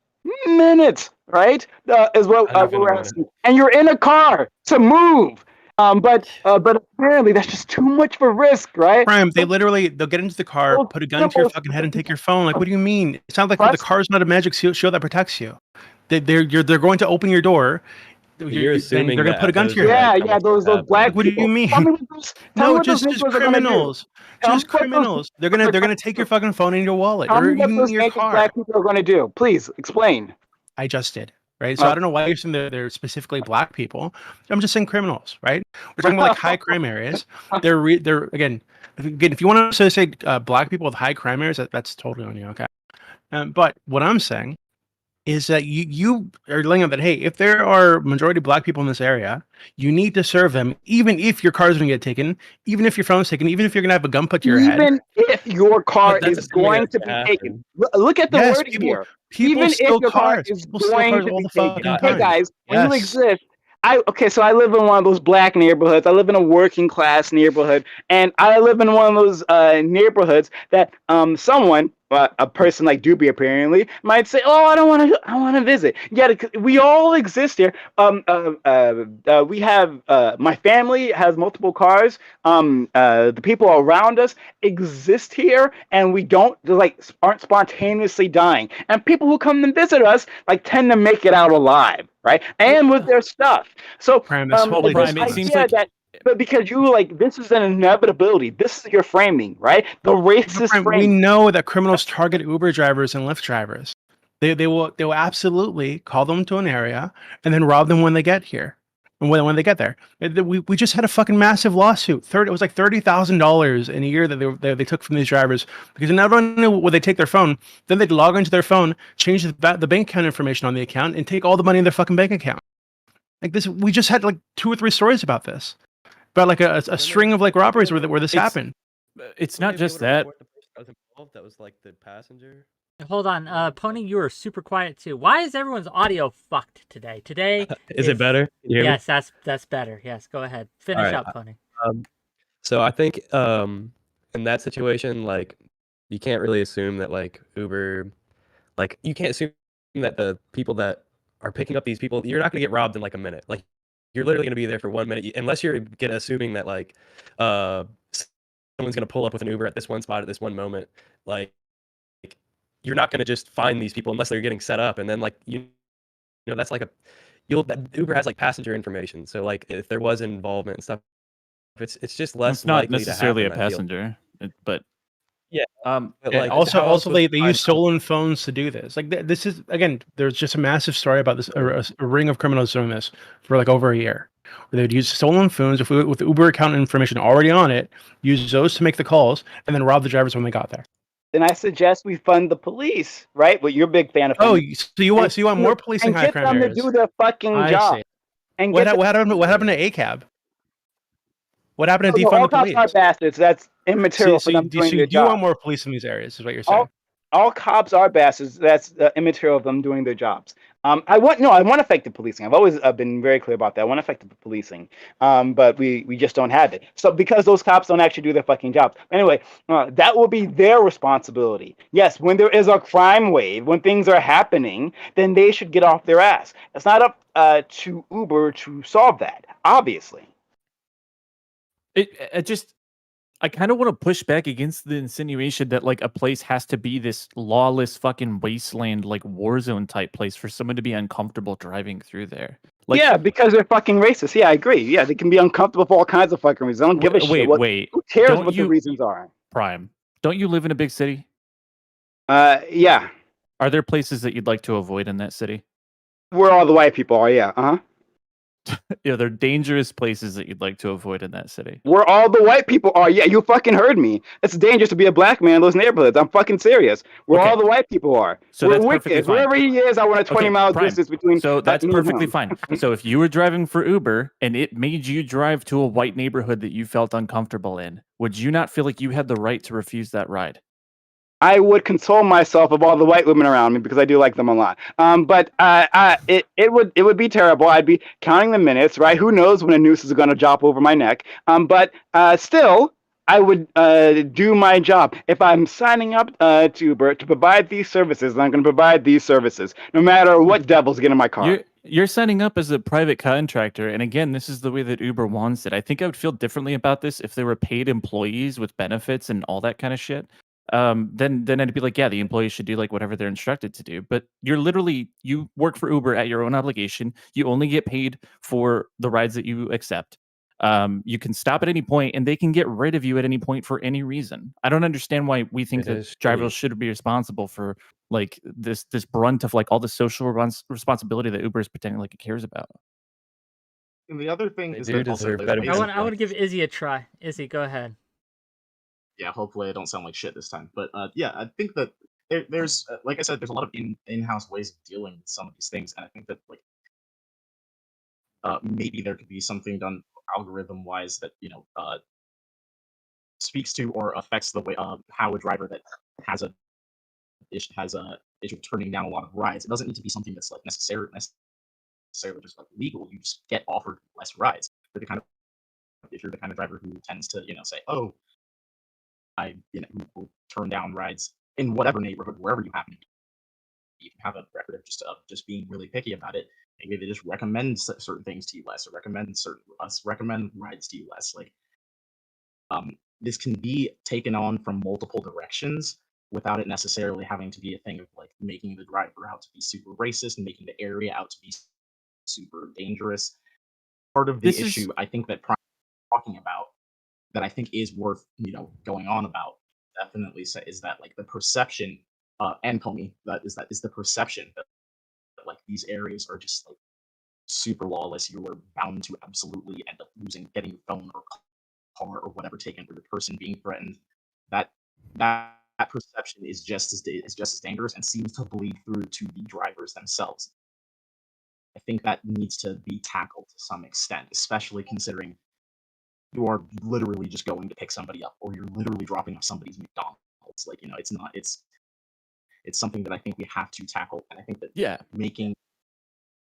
right? Is what we're asking. And you're in a car to move. But apparently that's just too much for risk, right? Prime, they'll get into the car, put a gun to your fucking head, and take your phone. Like, what do you mean? It sounds like the car's not a magic shield that protects you. They're going to open your door. You're assuming they're going to put a gun to your head. head. Those black. Like, what do you mean? No, just criminals. Just criminals. They're gonna take your fucking phone and your wallet, or even your car. Black people are going to do? Please explain. I just did. Right, so I don't know why you're saying they're specifically black people. I'm just saying criminals, right? We're talking about like high crime areas. They're again, if you want to associate black people with high crime areas, that's totally on you, okay? But what I'm saying is that you are laying out that, hey, if there are majority black people in this area, you need to serve them, even if your car is going to get taken, even if your phone's taken, even if you're going to have a gun put to your head. Even if your car is going to be taken. Look at the wording here. Even if your car is going to be taken. Hey, guys, when you exist, so I live in one of those black neighborhoods. I live in a working class neighborhood, and I live in one of those neighborhoods that someone, a person like Doobie apparently, might say, "Oh, I want to visit." Yeah, we all exist here. We have my family has multiple cars. The people around us exist here, and we aren't spontaneously dying. And people who come and visit us tend to make it out alive, right? And with their stuff. So Prime, it seems like but because this is an inevitability. This is your framing, right? The racist framing. We know that criminals target Uber drivers and Lyft drivers. They will absolutely call them to an area and then rob them when they get here. And when they get there, we just had a fucking massive lawsuit. It was like $30,000 in a year that they took from these drivers because not only would they take their phone, then they'd log into their phone, change the bank account information on the account, and take all the money in their fucking bank account. Like this, we just had like 2 or 3 stories about this. About like a string of like robberies where this happened. It's not just that. That was like the passenger. Hold on, Pony, you are super quiet too. Why is everyone's audio fucked today? Today is it better? Yes, that's better. Yes, go ahead. Finish up, Pony. So I think in that situation, like you can't really assume that like Uber, like you can't assume that the people that are picking up these people, you're not gonna get robbed in like a minute. Like you're literally gonna be there for 1 minute, unless you're assuming that like someone's gonna pull up with an Uber at this one spot at this one moment. Like you're not gonna just find these people unless they're getting set up, and then like you know that's like Uber has like passenger information, so like if there was involvement and stuff, it's just less. It's not likely necessarily to a happen, passenger, but yeah. But like also they use stolen phones to do this. Like this is again, there's just a massive story about this. A ring of criminals doing this for like over a year. Where they'd use stolen phones with Uber account information already on it, use those to make the calls, and then rob the drivers when they got there. Then I suggest we fund the police, right? Well, you're a big fan of. Oh, so you want more police in high crime areas? And get them to do their fucking job. And what happened to ACAB? What happened to defund the police? All cops are bastards. That's immaterial for them doing their job. You want more police in these areas, is what you're saying. All cops are bastards. That's immaterial of them doing their jobs. I want effective policing. I've always been very clear about that. I want effective policing, but we just don't have it. So because those cops don't actually do their fucking jobs. Anyway, that will be their responsibility. Yes, when there is a crime wave, when things are happening, then they should get off their ass. It's not up to Uber to solve that, obviously. I I kind of want to push back against the insinuation that like a place has to be this lawless fucking wasteland, like war zone type place for someone to be uncomfortable driving through there. Like, yeah, because they're fucking racist. Yeah, I agree. Yeah, they can be uncomfortable for all kinds of fucking reasons. I don't give a shit. wait. Who cares Don't what the you- reasons are? Prime, don't you live in a big city? Yeah. Are there places that you'd like to avoid in that city? Where all the white people are, yeah. Yeah, they're dangerous places that you'd like to avoid in that city. Where all the white people are, yeah, you fucking heard me. It's dangerous to be a black man in those neighborhoods. I'm fucking serious. Where Okay. all the white people are. So Where that's Wick perfectly is. fine. Wherever he is, I want a 20-mile Prime. distance between. So that's me and perfectly him. fine. So if you were driving for Uber and it made you drive to a white neighborhood that you felt uncomfortable in, would you not feel like you had the right to refuse that ride? I would console myself of all the white women around me because I do like them a lot. But it would be terrible. I'd be counting the minutes, right? Who knows when a noose is going to drop over my neck? But still, I would do my job. If I'm signing up to Uber to provide these services, then I'm going to provide these services, no matter what devils get in my car. You're signing up as a private contractor, and again, this is the way that Uber wants it. I think I would feel differently about this if they were paid employees with benefits and all that kind of shit. Then I'd be like, yeah, the employees should do like whatever they're instructed to do. But you work for Uber at your own obligation. You only get paid for the rides that you accept. You can stop at any point, and they can get rid of you at any point for any reason. I don't understand why we think that drivers should be responsible for like this brunt of like all the social responsibility that Uber is pretending like it cares about. And the other thing They is do that also deserve there's better ways I of, want to give Izzy a try. Izzy, go ahead. yeah, hopefully I don't sound like shit this time. But yeah, I think that there's like I said, there's a lot of in-house ways of dealing with some of these things, and I think that like maybe there could be something done algorithm-wise that speaks to or affects the way how a driver that has a issue turning down a lot of rides. It doesn't need to be something that's like necessarily just like legal. You just get offered less rides. If you're the kind of driver who tends to say, oh, I will turn down rides in whatever neighborhood, wherever you happen to be. You can have a record of just being really picky about it. Maybe they just recommend certain things to you less, or recommend rides to you less. Like, this can be taken on from multiple directions without it necessarily having to be a thing of like making the driver out to be super racist and making the area out to be super dangerous. Part of the issue, I think, that Prime is talking about, that I think is worth going on about, definitely is that like the perception, and Comey, is the perception that like these areas are just like super lawless. You are bound to absolutely end up getting your phone or car or whatever taken, or the person being threatened. That perception is just as dangerous and seems to bleed through to the drivers themselves. I think that needs to be tackled to some extent, especially considering you are literally just going to pick somebody up, or you're literally dropping off somebody's McDonald's. Like, it's something that I think we have to tackle, and I think that making it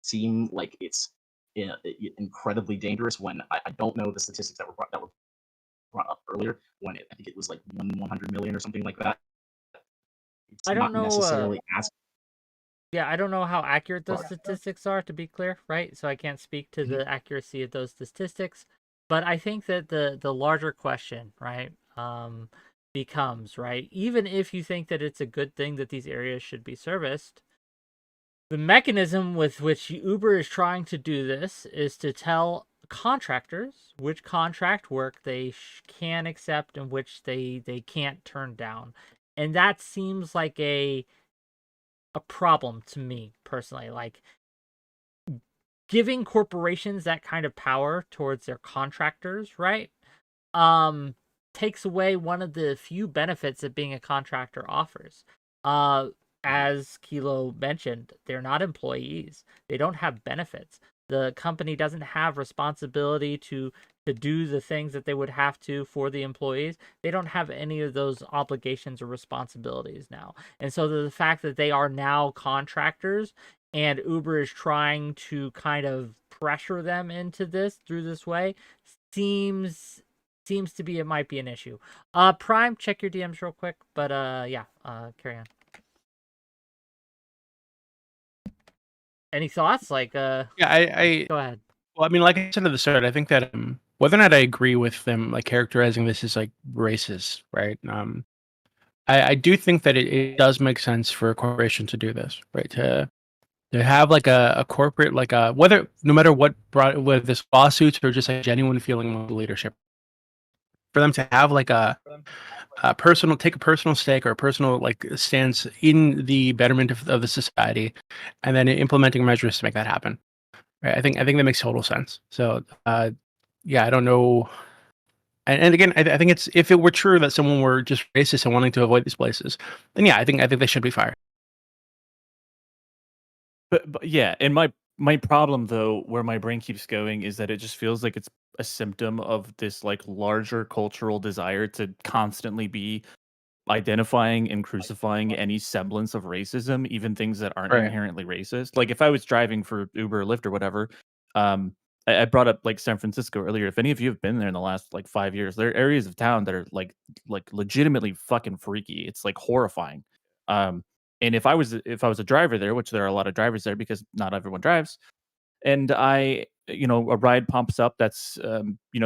seem like it's incredibly dangerous when I don't know the statistics that were brought up earlier, when I think it was like 100 million or something like that. It's I don't know. Necessarily Yeah, I don't know how accurate those statistics are, to be clear, right? So I can't speak to the accuracy of those statistics. But I think that the larger question, right, becomes, right, even if you think that it's a good thing that these areas should be serviced, the mechanism with which Uber is trying to do this is to tell contractors which contract work they can accept and which they can't turn down. And that seems like a problem to me personally. Like, giving corporations that kind of power towards their contractors, right, takes away one of the few benefits that being a contractor offers. As 𝕾𝖍 mentioned, they're not employees. They don't have benefits. The company doesn't have responsibility to do the things that they would have to for the employees. They don't have any of those obligations or responsibilities now. And so the fact that they are now contractors and Uber is trying to kind of pressure them into this through this way seems to be, it might be an issue. Prime, check your DMs real quick, but carry on. Any thoughts? Like, I go ahead. Well, I mean, like I said at the start, I think that whether or not I agree with them like characterizing this as like racist, right? I do think that it does make sense for a corporation to do this, right? To have like a corporate like a whether no matter what brought whether this lawsuits or just a genuine feeling of leadership, for them to have like a personal take a personal stake or a personal like stance in the betterment of the society, and then implementing measures to make that happen. Right? I think that makes total sense. So yeah, I don't know. And again, I think it's if it were true that someone were just racist and wanting to avoid these places, then yeah, I think they should be fired. But yeah, and my problem though, where my brain keeps going, is that it just feels like it's a symptom of this like larger cultural desire to constantly be identifying and crucifying any semblance of racism, even things that aren't Right. inherently racist. Like if I was driving for Uber or Lyft or whatever, I brought up like San Francisco earlier. If any of you have been there in the last like 5 years, there are areas of town that are like legitimately fucking freaky. It's like horrifying. Um, and if I was a driver there, which there are a lot of drivers there because not everyone drives, and a ride pops up that's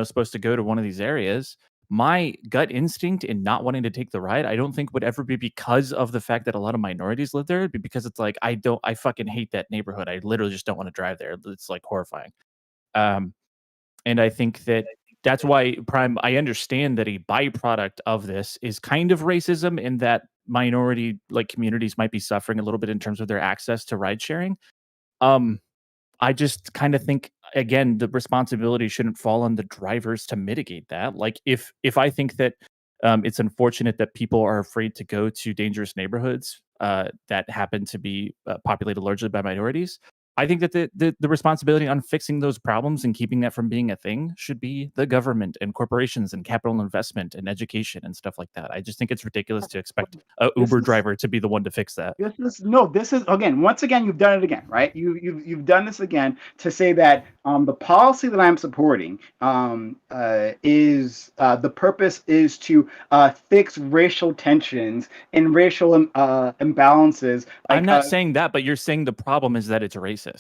supposed to go to one of these areas, my gut instinct in not wanting to take the ride, I don't think would ever be because of the fact that a lot of minorities live there. It'd be because it's like I fucking hate that neighborhood. I literally just don't want to drive there. It's like horrifying. um and I think that that's why Prime, I understand that a byproduct of this is kind of racism, in that minority like communities might be suffering a little bit in terms of their access to ride sharing. um I just kind of think, again, the responsibility shouldn't fall on the drivers to mitigate that. Like if I think that it's unfortunate that people are afraid to go to dangerous neighborhoods that happen to be populated largely by minorities, I think that the responsibility on fixing those problems and keeping that from being a thing should be the government and corporations and capital investment and education and stuff like that. I just think it's ridiculous to expect a This Uber is driver to be the one to fix that. this is again, once again, you've done it again, right? You've done this again to say that the policy that I'm supporting is the purpose is to fix racial tensions and racial imbalances. I'm Like not saying that, but you're saying the problem is that it's racist.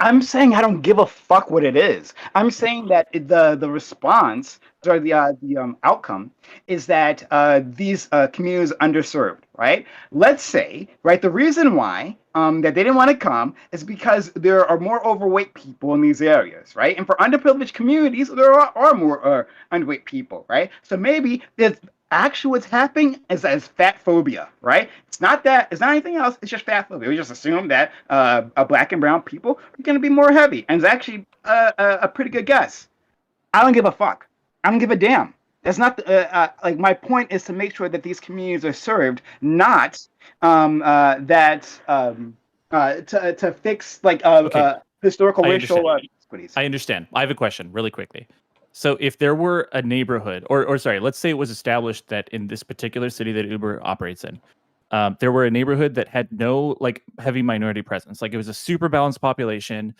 I'm saying I don't give a fuck what it is. I'm saying that the response or the outcome is that these communities are underserved, right? Let's say, right, the reason why that they didn't want to come is because there are more overweight people in these areas, right? And for underprivileged communities, there are more underweight people, right? So maybe there's actually what's happening is fat phobia, right? It's not anything else. It's just fat phobia. We just assume that black and brown people are going to be more heavy, and it's actually a pretty good guess. I don't give a fuck. I don't give a damn. That's not like my point is to make sure that these communities are served, not to fix like Okay, historical I racial understand. equities. I understand. I have a question really quickly. So if there were a neighborhood, or sorry, let's say it was established that in this particular city that Uber operates in, there were a neighborhood that had no like heavy minority presence, like it was a super balanced population.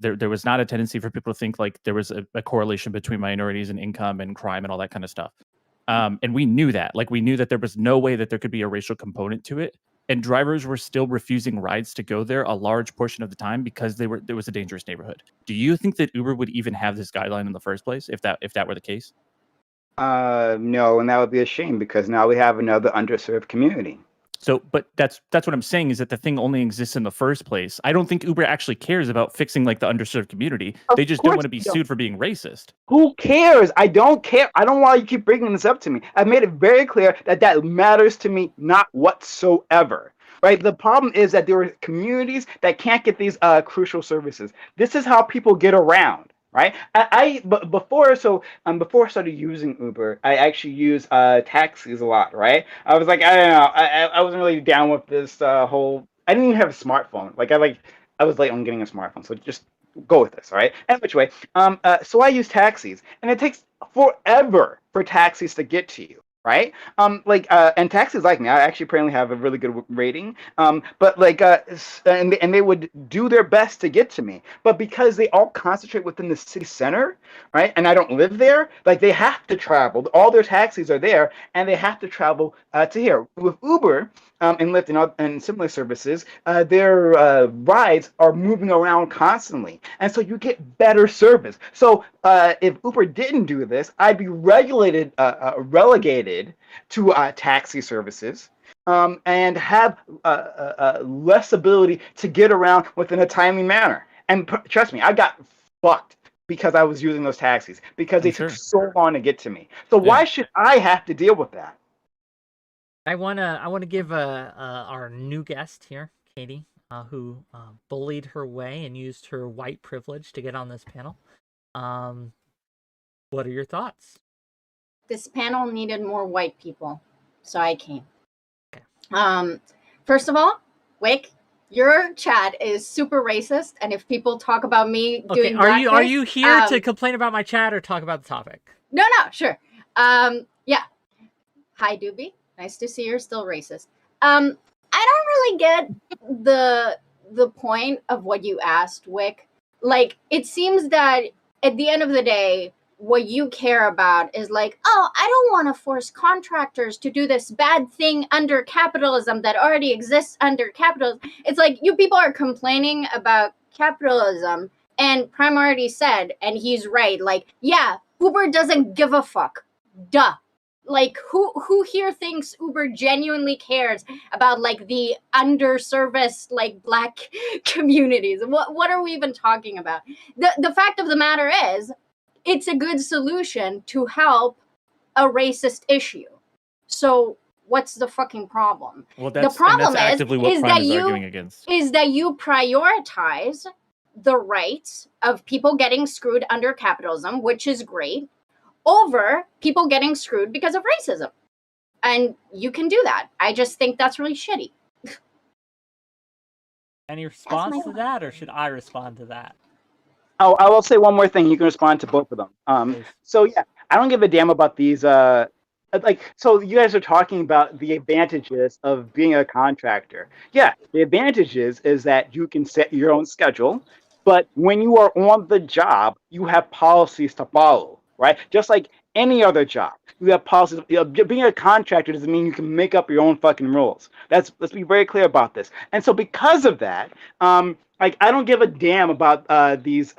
There was not a tendency for people to think like there was a correlation between minorities and income and crime and all that kind of stuff. And we knew that, like we knew that there was no way that there could be a racial component to it. And drivers were still refusing rides to go there a large portion of the time because there was a dangerous neighborhood. Do you think that Uber would even have this guideline in the first place if that were the case? No, and that would be a shame because now we have another underserved community. So, but that's what I'm saying, is that the thing only exists in the first place. I don't think Uber actually cares about fixing like the underserved community. They just don't want to be sued for being racist. Who cares? I don't care. I don't know why you keep bringing this up to me. I've made it very clear that matters to me not whatsoever. Right? The problem is that there are communities that can't get these crucial services. This is how people get around. Right? Before I started using Uber, I actually used taxis a lot. Right? I was like, I don't know, I wasn't really down with this whole. I didn't even have a smartphone. I was late on getting a smartphone, so just go with this. All right. And which way? So I use taxis, and it takes forever for taxis to get to you. right? And taxis like me, I actually apparently have a really good rating. But and they would do their best to get to me, but because they all concentrate within the city center, right? And I don't live there, like they have to travel. All their taxis are there, and they have to travel to here. With Uber, and Lyft and similar services, their rides are moving around constantly, and so you get better service. So if Uber didn't do this, I'd be relegated to taxi services, and have less ability to get around within a timely manner. And trust me, I got fucked because I was using those taxis because they took so long to get to me. So why should I have to deal with that? I wanna give our new guest here, Katie, who bullied her way and used her white privilege to get on this panel. What are your thoughts? This panel needed more white people, so I came. Okay. First of all, Wick, your chat is super racist, and if people talk about me doing blackface, are you here to complain about my chat or talk about the topic? No, sure. Yeah. Hi, Doobie. Nice to see you're still racist. I don't really get the point of what you asked, Wick. Like, it seems that at the end of the day, what you care about is like, oh, I don't want to force contractors to do this bad thing under capitalism that already exists under capitalism. It's like you people are complaining about capitalism, and Prime already said, and he's right, like, yeah, Uber doesn't give a fuck. Duh. Like, who here thinks Uber genuinely cares about, like, the underserviced, like, black communities? What are we even talking about? The fact of the matter is, it's a good solution to help a racist issue. So what's the fucking problem? Well, the problem that's actively what Prime is arguing against. Is that you prioritize the rights of people getting screwed under capitalism, which is great, over people getting screwed because of racism. And you can do that. I just think that's really shitty. Any response to that, or should I respond to that? Oh, I will say one more thing. You can respond to both of them. So yeah, I don't give a damn about these. So you guys are talking about the advantages of being a contractor. Yeah, the advantages is that you can set your own schedule, but when you are on the job, you have policies to follow, right? Just like any other job, you have policies. Being a contractor doesn't mean you can make up your own fucking rules. Let's be very clear about this. And so because of that, like, I don't give a damn about these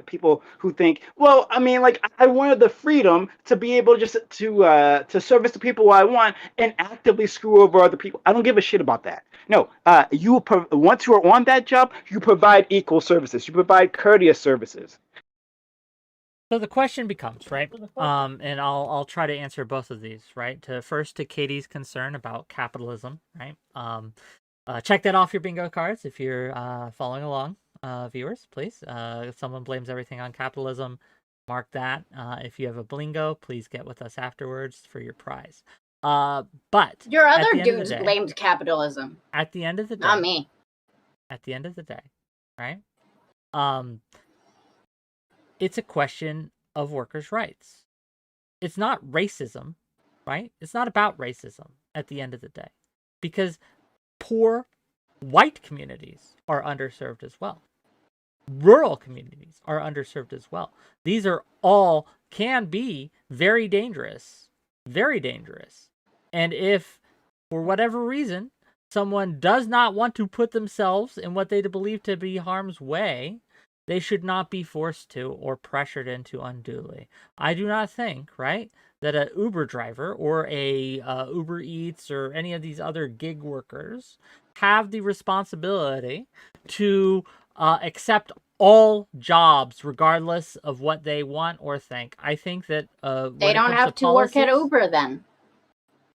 people who think, well, I mean, like, I wanted the freedom to be able just to service the people I want and actively screw over other people. I don't give a shit about that. No, once you are on that job, you provide equal services. You provide courteous services. So the question becomes, right? And I'll try to answer both of these, right? To Katie's concern about capitalism, right? Check that off your bingo cards if you're following along, viewers, please. If someone blames everything on capitalism, mark that. If you have a blingo, please get with us afterwards for your prize. But your other dudes blamed capitalism. At the end of the day, not me. At the end of the day, right? It's a question of workers' rights. It's not racism, right? It's not about racism at the end of the day, because poor white communities are underserved as well. Rural communities are underserved as well. These are all can be very dangerous, very dangerous. And if, for whatever reason, someone does not want to put themselves in what they believe to be harm's way, they should not be forced to or pressured into unduly. I do not think, right, that an Uber driver or a Uber Eats or any of these other gig workers have the responsibility to accept all jobs regardless of what they want or think. I think that they don't have to work at Uber then.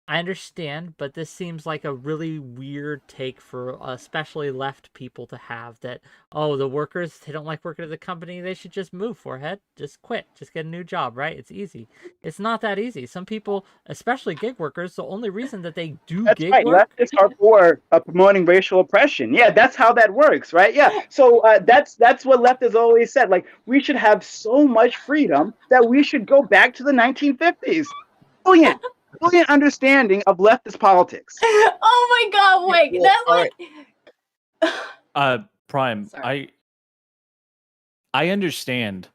I understand, but this seems like a really weird take for especially left people to have, that, oh, the workers, they don't like working at the company, they should just move, forehead. Just quit. Just get a new job, right? It's easy. It's not that easy. Some people, especially gig workers, the only reason that they do gig work... Leftists are for promoting racial oppression. Yeah, that's how that works, right? Yeah. So that's what leftists always said. Like, we should have so much freedom that we should go back to the 1950s. Brilliant. brilliant understanding of leftist politics. Oh my God, Wick, Well, that's all like. Prime, Sorry. I understand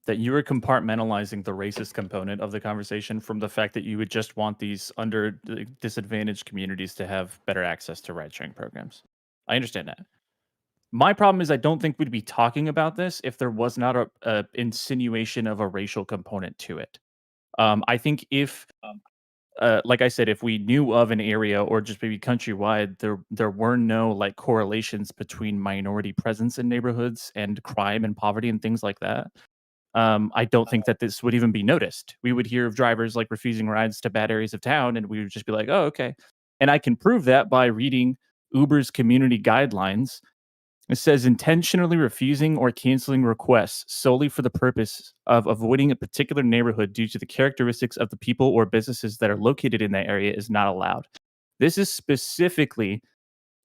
that you are compartmentalizing the racist component of the conversation from the fact that you would just want these disadvantaged communities to have better access to ride-sharing programs. I understand that. My problem is I don't think we'd be talking about this if there was not a insinuation of a racial component to it. I think if, like I said, if we knew of an area or just maybe countrywide, there were no like correlations between minority presence in neighborhoods and crime and poverty and things like that. I don't think that this would even be noticed. We would hear of drivers like refusing rides to bad areas of town, and we would just be like, "Oh, okay." And I can prove that by reading Uber's community guidelines. It says intentionally refusing or canceling requests solely for the purpose of avoiding a particular neighborhood due to the characteristics of the people or businesses that are located in that area is not allowed. This is specifically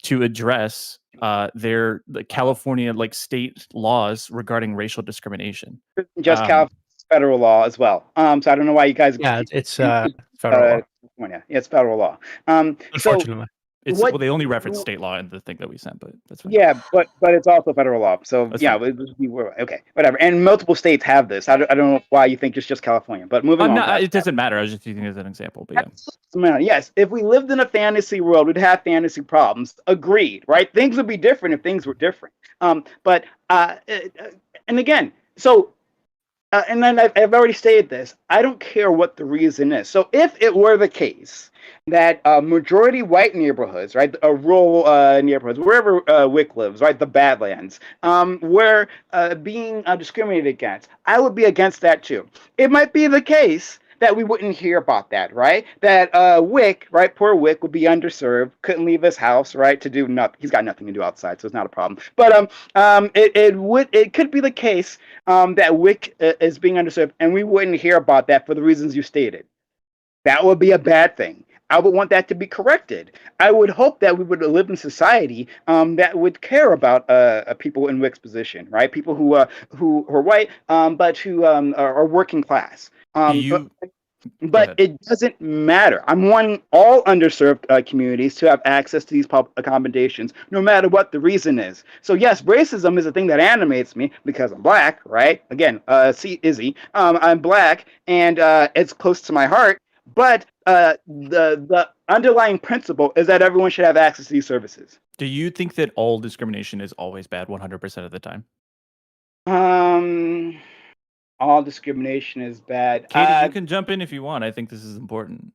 to address the California like state laws regarding racial discrimination. Just California federal law as well. So I don't know why you guys. Yeah, it's federal law. California. Yeah, it's federal law. Unfortunately. Well, they only reference state law in the thing that we sent, but that's fine. Yeah, but it's also federal law. So That's yeah, okay, whatever. And multiple states have this. I don't know why you think it's just California, but moving on. No, it doesn't matter. I was just using it as an example. But yeah. Yes, if we lived in a fantasy world, we'd have fantasy problems. Agreed, right? Things would be different if things were different. And again, so. And then I've already stated this. I don't care what the reason is. So if it were the case that majority white neighborhoods, right, rural neighborhoods, wherever Wick lives, right, the Badlands, were being discriminated against, I would be against that too. It might be the case that we wouldn't hear about that, right? That Wick, right, poor Wick would be underserved, couldn't leave his house, right, to do nothing. He's got nothing to do outside, so it's not a problem. But it could be the case that Wick is being underserved, and we wouldn't hear about that for the reasons you stated. That would be a bad thing. I would want that to be corrected. I would hope that we would live in society that would care about people in Wick's position, right? People who are white, but who are working class. But it doesn't matter. I'm wanting all underserved communities to have access to these public accommodations, no matter what the reason is. So yes, racism is a thing that animates me because I'm black, right? Again, see Izzy, I'm black, and it's close to my heart. But the underlying principle is that everyone should have access to these services. Do you think that all discrimination is always bad 100% of the time? All discrimination is bad. Katie, you can jump in if you want. I think this is important.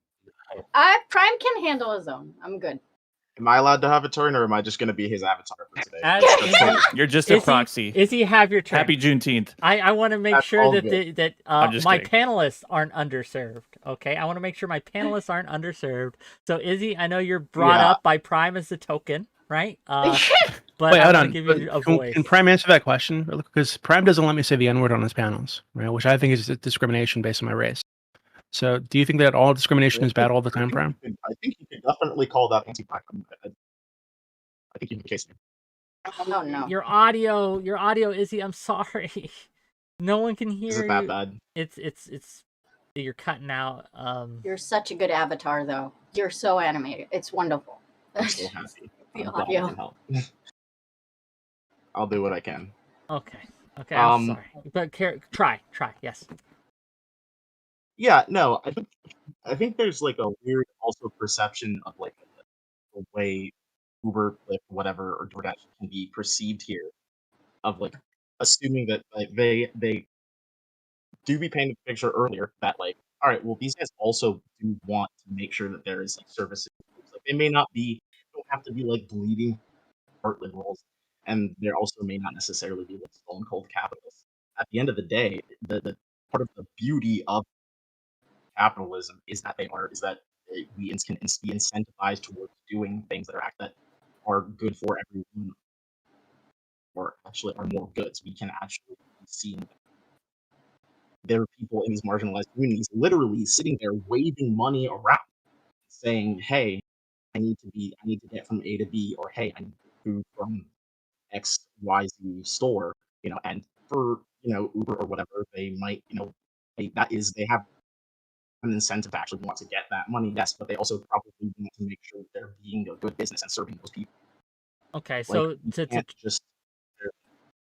Prime can handle his own. I'm good. Am I allowed to have a turn, or am I just going to be his avatar for today? You're just a proxy. Izzy, have your turn. Happy Juneteenth. I want to make sure that my kidding. panelists aren't underserved. Okay, I want to make sure my panelists aren't underserved. So Izzy, I know you're brought up by Prime as a token, right? But wait, I hold want to on. give you a voice. Can Prime answer that question? Because Prime doesn't let me say the N-word on his panels, right? Which I think is discrimination based on my race. So, do you think that all discrimination is bad all the time, Prime? I think you can definitely call that anti-black. I think you can case it. Oh no. Your audio, Izzy. I'm sorry. No one can hear Is it that bad? It's. You're cutting out. You're such a good avatar, though. You're so animated. It's wonderful. I'm so happy. The I'm glad I audio. can help. I'll do what I can. Okay. I'm sorry, but try. Yes. Yeah, no, I think there's like a weird also perception of like the way Uber, Lyft, whatever, or DoorDash can be perceived here, of like assuming that like they do be painting the picture earlier that like, all right, well these guys also do want to make sure that there is like services. Like they may not be, don't have to be like bleeding heart liberals, and there also may not necessarily be like stone cold capitalists. At the end of the day, the part of the beauty of capitalism is that we can be incentivized towards doing things that are good for everyone, or actually are more goods. We can actually see there are people in these marginalized communities literally sitting there waving money around, saying, "Hey, I need to get from A to B," or "Hey, I need food from XYZ store," and for Uber or whatever, they might, they have an incentive to actually want to get that money, yes, but they also probably want to make sure that they're being a good business and serving those people. Okay, Like, so you can't just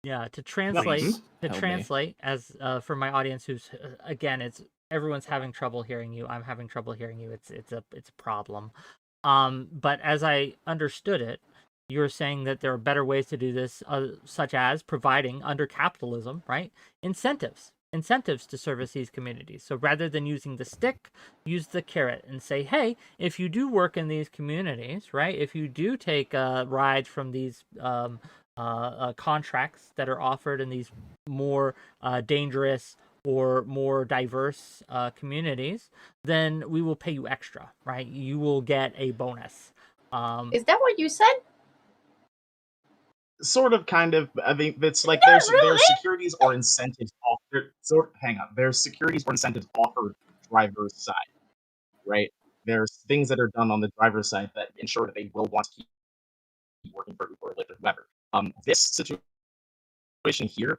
to translate Please to help me. translate as for my audience who's again, it's everyone's having trouble hearing you. I'm having trouble hearing you. It's a problem. But as I understood it, you're saying that there are better ways to do this, such as providing under capitalism, right? Incentives to service these communities. So rather than using the stick, use the carrot and say, hey, if you do work in these communities, right? If you do take rides from these contracts that are offered in these more dangerous or more diverse communities, then we will pay you extra, right? You will get a bonus. Is that what you said? sort of, kind of. I mean, it's like Not there's really. securities or incentives offered. Hang on, there's securities or incentives offered driver's side, right? There's things that are done on the driver's side that ensure that they will want to keep working for Uber or Lyft or whoever. This situation here,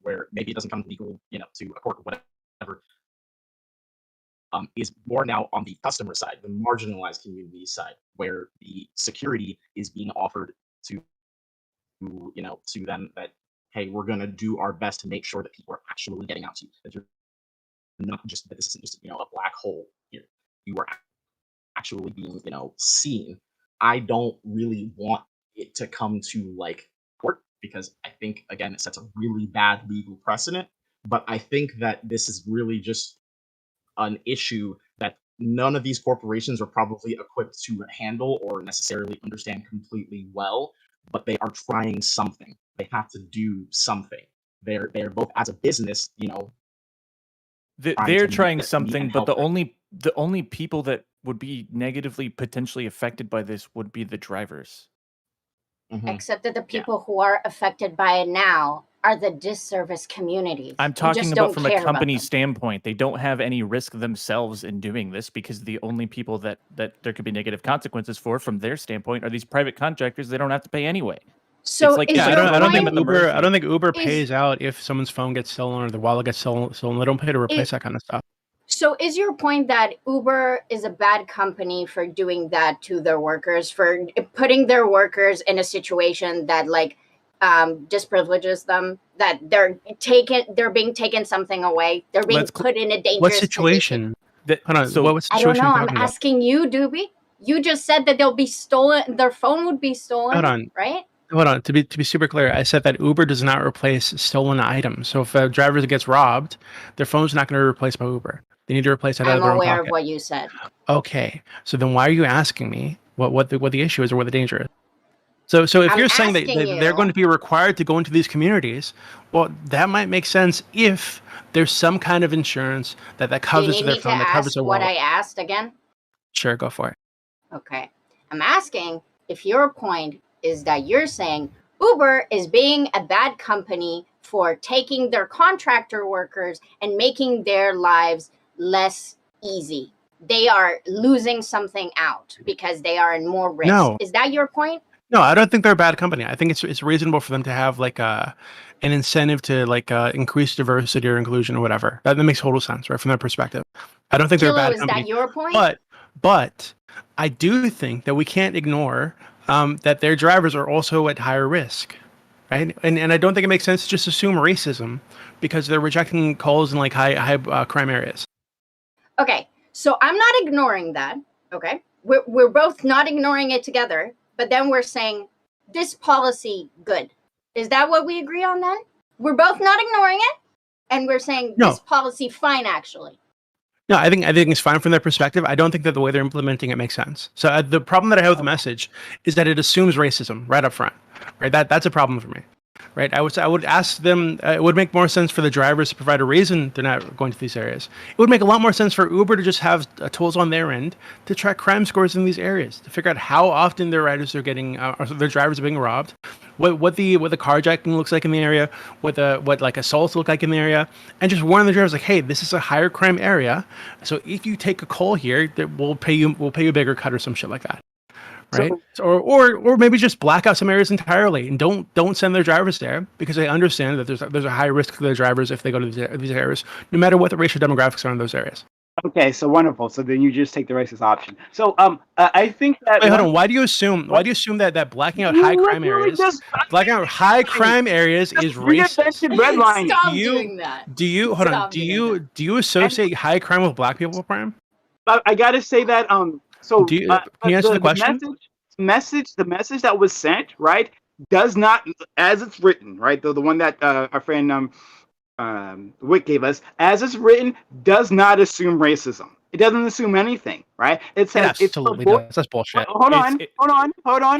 where maybe it doesn't come legal, to a court or whatever, is more now on the customer side, the marginalized community side, where the security is being offered to to them that, hey, we're gonna do our best to make sure that people are actually getting out to you, that you're not just that this isn't just a black hole here. You are actually being seen. I don't really want it to come to like court because I think again it sets a really bad legal precedent. But I think that this is really just an issue that none of these corporations are probably equipped to handle or necessarily understand completely well, but they are trying something. They have to do something. They're both as a business, They're trying meet something, and but help the only people that would be negatively potentially affected by this would be the drivers. Except that the people who are affected by it now are the disservice communities. I'm You talking just about don't from a care about company them. standpoint. They don't have any risk themselves in doing this because the only people that there could be negative consequences for, from their standpoint, are these private contractors. They don't have to pay anyway. So it's like is yeah, your I don't think point- Uber. I don't think Uber Is- pays out if someone's phone gets stolen or the wallet gets stolen. They don't pay to replace that kind of stuff. So is your point that Uber is a bad company for doing that to their workers, for putting their workers in a situation that disprivileges them, that they're being taken something away, they're being put in a dangerous What situation? Hold on. What I don't situation know. are you I'm talking about? asking you, Doobie. You just said that they'll be stolen. Their phone would be stolen. Hold on. Right? Hold on. To be super clear, I said that Uber does not replace stolen items. So if a driver gets robbed, their phone's not going to be replaced by Uber. They need to replace it out I'm of their own aware pocket. of what you said. Okay. So then why are you asking me what the issue is or what the danger is? So if you're saying that they're going to be required to go into these communities, well, that might make sense if there's some kind of insurance that covers their phone, that covers their wallet. What I asked again? Sure, go for it. Okay. I'm asking if your point is that you're saying Uber is being a bad company for taking their contractor workers and making their lives less easy. They are losing something out because they are in more risk. No. Is that your point? No, I don't think they're a bad company. I think it's reasonable for them to have like an incentive to increase diversity or inclusion or whatever. That makes total sense, right, from their perspective. I don't think they're a bad company. Is that your point? But I do think that we can't ignore that their drivers are also at higher risk, right? And I don't think it makes sense to just assume racism because they're rejecting calls in high crime areas. Okay, so I'm not ignoring that. Okay, we're both not ignoring it together. But then we're saying this policy good. Is that what we agree on then? We're both not ignoring it, and we're saying this policy fine actually. No, I think it's fine from their perspective. I don't think that the way they're implementing it makes sense. So the problem that I have with the message is that it assumes racism right up front. Right, that's a problem for me. Right, I would ask them. It would make more sense for the drivers to provide a reason they're not going to these areas. It would make a lot more sense for Uber to just have tools on their end to track crime scores in these areas, to figure out how often their riders are getting, or their drivers are being robbed, what the carjacking looks like in the area, what assaults look like in the area, and just warn the drivers like, hey, this is a higher crime area, so if you take a call here, we'll pay you a bigger cut or some shit like that. Right, or maybe just black out some areas entirely and don't send their drivers there because they understand that there's a high risk to their drivers if they go to these areas, no matter what the racial demographics are in those areas. Okay, so wonderful. So then you just take the racist option. So I think that Wait, hold one on. Why do you assume? Why do you assume that blacking out you high crime literally areas, just blacking out high crime areas is racist? reinvented redlining. Stop doing that. Do you hold on? Stop doing that. Do you associate high crime with black people, Prime? I got to say that so Do you, can you answer the question? the message that was sent, right, does not, as it's written, right, the one that our friend Wick gave us, as it's written, does not assume racism. It doesn't assume anything, right? It It says it's absolutely does. That's bullshit. hold on.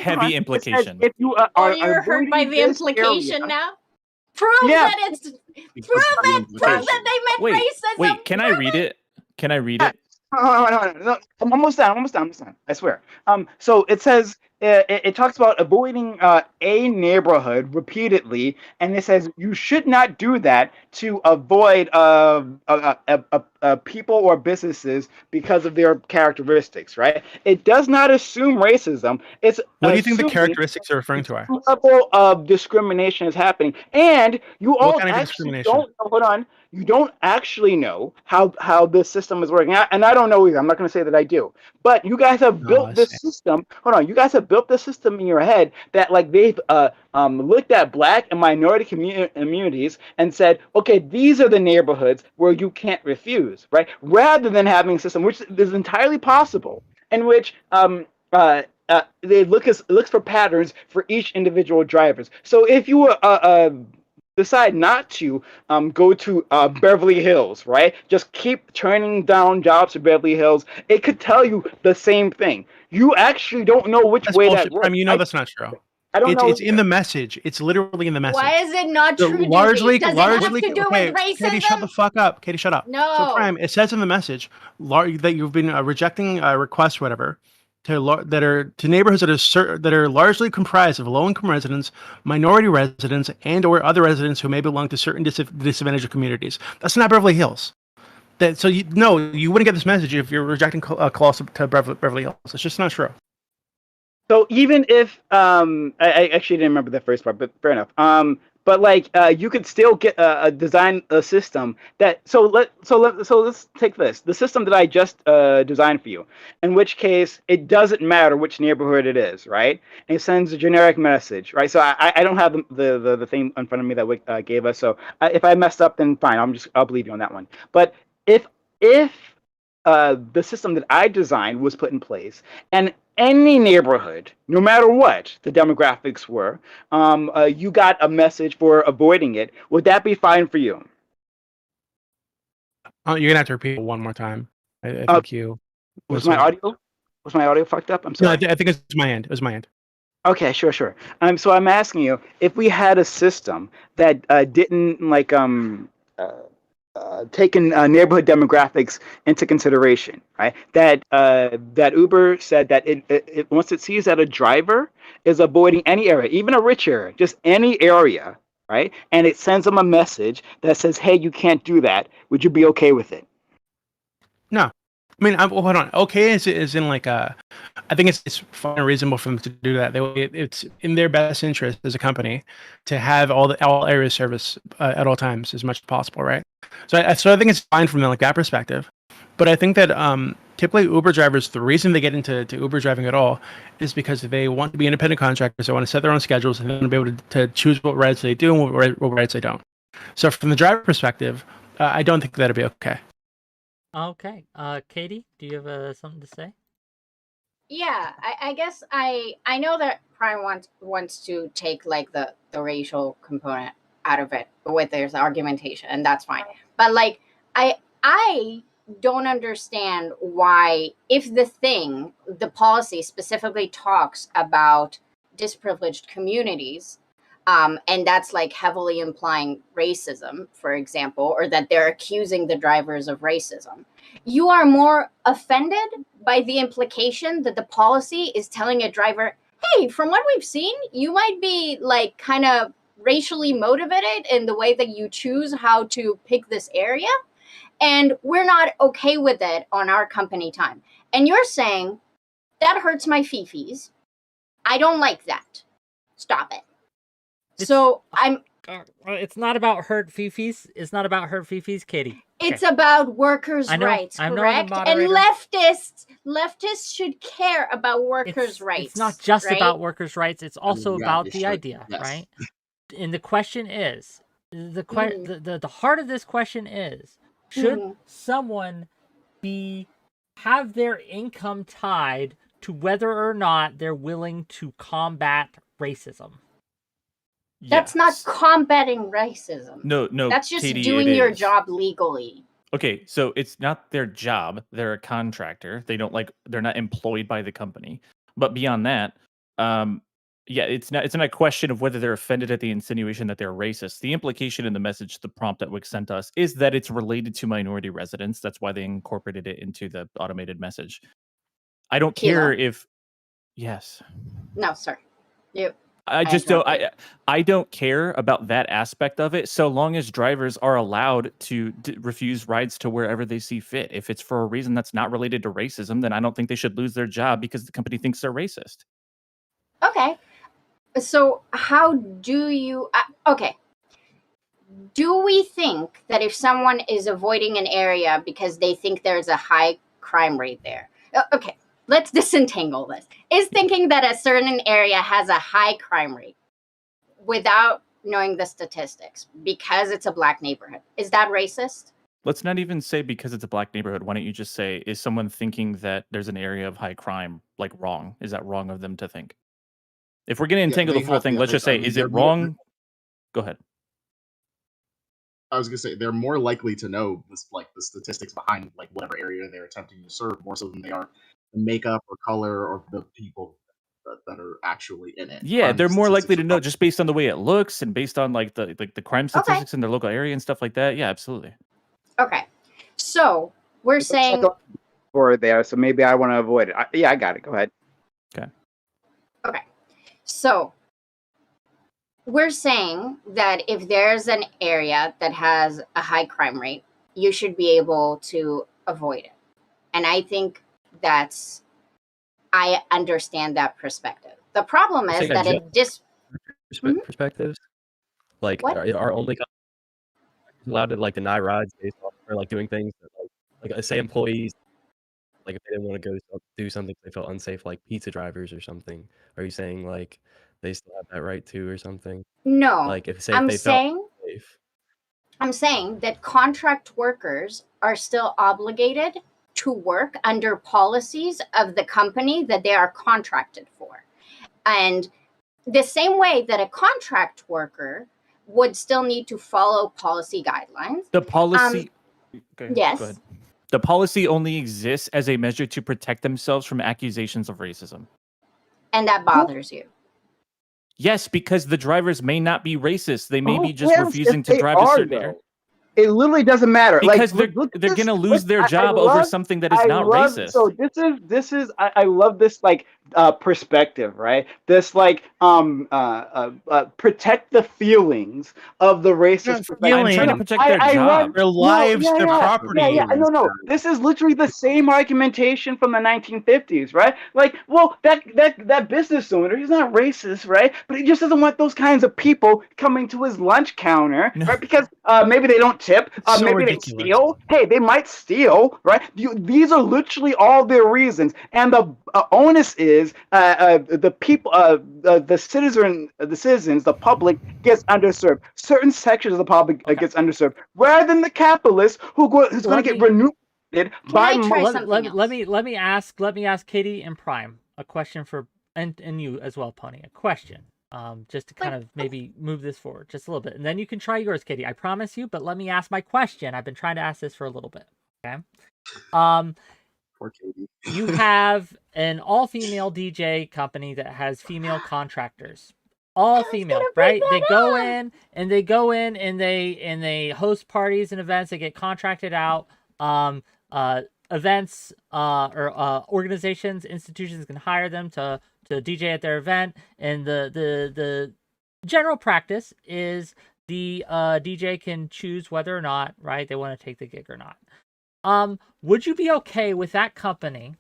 Heavy It says implication. if you Oh, are you're hurt by avoiding the this implication area, now? Prove yeah, that it's Because prove of the it. Prove implication. that they meant Wait, racism. wait. Can I Prove read it? Can I read yeah. it? No, I'm almost done. I swear. So it says it talks about avoiding a neighborhood repeatedly, and it says you should not do that to avoid people or businesses because of their characteristics, right? It does not assume racism. It's What do you think the assuming characteristics are referring to are? some level of discrimination is happening, and you What all kind of actually discrimination? don't. Hold on. You don't actually know how this system is working, and I don't know either. I'm not going to say that I do, but you guys have Oh, built I this see. system. Hold on, you guys have built this system in your head that like they've looked at black and minority communities and said, okay, these are the neighborhoods where you can't refuse, right? Rather than having a system, which is entirely possible, in which they looks for patterns for each individual drivers. So if you decide not to go to Beverly Hills, right? Just keep turning down jobs to Beverly Hills. It could tell you the same thing. You actually don't know which That's way that bullshit, works. Prime. You know that's not true. I don't know. It's in the message. It's literally in the message. Why is it not So true, largely, Doobie? Does it have largely, to do okay, with racism? Katie, shut the fuck up. Katie, shut up. No. So, Prime, it says in the message that you've been rejecting requests, whatever, to neighborhoods that are largely comprised of low-income residents, minority residents, and/or other residents who may belong to certain disadvantaged communities. That's not Beverly Hills. So you wouldn't get this message if you're rejecting calls to Beverly Hills. It's just not true. So even if I actually didn't remember the first part, but fair enough. But like you could still get design a system that so let's take the system that I just designed for you. In which case it doesn't matter which neighborhood it is, right? And it sends a generic message, right? So I don't have the thing in front of me that Wick gave us. So if I messed up, then fine. I'll believe you on that one. But if the system that I designed was put in place, and any neighborhood, no matter what the demographics were, you got a message for avoiding it, would that be fine for you? You're gonna have to repeat it one more time. I think you. Was my audio fucked up? I'm No, sorry. I think it's my end. It was my end. Okay, sure. So I'm asking you if we had a system that didn't like taken neighborhood demographics into consideration, right? That Uber said that it once it sees that a driver is avoiding any area, even a rich area, just any area, right? And it sends them a message that says, "Hey, you can't do that." Would you be okay with it? No, I mean, hold on. Okay, is in like I think it's fine and reasonable for them to do that. It's in their best interest as a company to have all areas service at all times as much as possible, right? So I think it's fine from like that perspective. But I think that typically Uber drivers, the reason they get into Uber driving at all is because they want to be independent contractors. They want to set their own schedules and they want to be able to choose what rides they do and what rides they don't. So from the driver perspective, I don't think that'd be okay. Okay. Katie, do you have something to say? Yeah, I guess I know that Prime wants to take like the racial component out of it with his argumentation, and that's fine. But like I don't understand why, if the policy specifically talks about disprivileged communities, and that's like heavily implying racism, for example, or that they're accusing the drivers of racism, you are more offended by the implication that the policy is telling a driver, hey, from what we've seen, you might be like kind of racially motivated in the way that you choose how to pick this area, and we're not okay with it on our company time. And you're saying that hurts my fifis. I don't like that. Stop it. So It's not about hurt fifis. It's not about hurt fifis, Katie. It's about workers' I know- rights, I know the correct? And moderator- leftists should care about workers' rights. It's not just right? about workers' rights. It's also yeah, about they the should, idea, yes. right? And the question is, the heart of this question is, should someone have their income tied to whether or not they're willing to combat racism? That's not Yes. combating racism. No, That's just Katie, doing it your is. job legally. Okay, so it's not their job. They're a contractor. They're not employed by the company. But beyond that, yeah, it's not a question of whether they're offended at the insinuation that they're racist. The implication in the message, the prompt that Wick sent us, is that it's related to minority residents. That's why they incorporated it into the automated message. I don't care if yes. No, sorry. I just don't. I don't care about that aspect of it. So long as drivers are allowed to refuse rides to wherever they see fit. If it's for a reason that's not related to racism, then I don't think they should lose their job because the company thinks they're racist. Okay. So how do you? Okay. Do we think that if someone is avoiding an area because they think there's a high crime rate there? Okay. Let's disentangle this. Is thinking that a certain area has a high crime rate without knowing the statistics because it's a black neighborhood, is that racist? Let's not even say because it's a black neighborhood. Why don't you just say, is someone thinking that there's an area of high crime like wrong? Is that wrong of them to think? If we're going to entangle the full thing, let's just say, is it wrong? Go ahead. I was gonna say they're more likely to know this, like the statistics behind like whatever area they're attempting to serve, more so than they are the makeup or color or the people that are actually in it. Yeah, Crime they're more likely statistics to are know just based on the way it looks and based on like the crime statistics in their local area and stuff like that. Yeah, absolutely. Okay. So we're saying or there, so maybe I want to avoid it. Yeah, I got it. Go ahead. Okay. So we're saying that if there's an area that has a high crime rate, you should be able to avoid it. And I think I understand that perspective. The problem is that perspectives. Like, What? are only companies allowed to like deny rides based off or like doing things that, like say employees, like if they didn't want to go do something they felt unsafe, like pizza drivers or something. Are you saying like they still have that right too or something? No. Like if I'm they saying felt unsafe. I'm saying that contract workers are still obligated to work under policies of the company that they are contracted for. And the same way that a contract worker would still need to follow policy guidelines. The policy. Yes. Go ahead. The policy only exists as a measure to protect themselves from accusations of racism. And that bothers you. Yes, because the drivers may not be racist. They may Who be just cares refusing if to they drive a are, certain though? area. It literally doesn't matter. Because like, they're going to lose their job over something that is not racist. So this is I love this like perspective, right? This like protect the feelings of the racist. I'm trying to protect their job. Their lives, their property. Yeah. No. This is literally the same argumentation from the 1950s, right? Like, well, that business owner, he's not racist, right? But he just doesn't want those kinds of people coming to his lunch counter, right? Because maybe they don't tip, It's so maybe ridiculous. they steal. Hey, they might steal, right? These are literally all their reasons, and the onus is the people, the citizens, the public gets underserved. Certain sections of the public gets underserved, rather than the capitalists who's going to get renewed by. Let me ask Katie and Prime a question and you as well, Pony, a question. Just to kind of maybe move this forward just a little bit. And then you can try yours, Katie. I promise you, but let me ask my question. I've been trying to ask this for a little bit. Okay. Poor Katie. You have an all-female DJ company that has female contractors. All female, right? They go in and they host parties and events. They get contracted out. Events or organizations, institutions can hire them to DJ at their event, and the general practice is the DJ can choose whether or not, right, they want to take the gig or not. Would you be okay with that company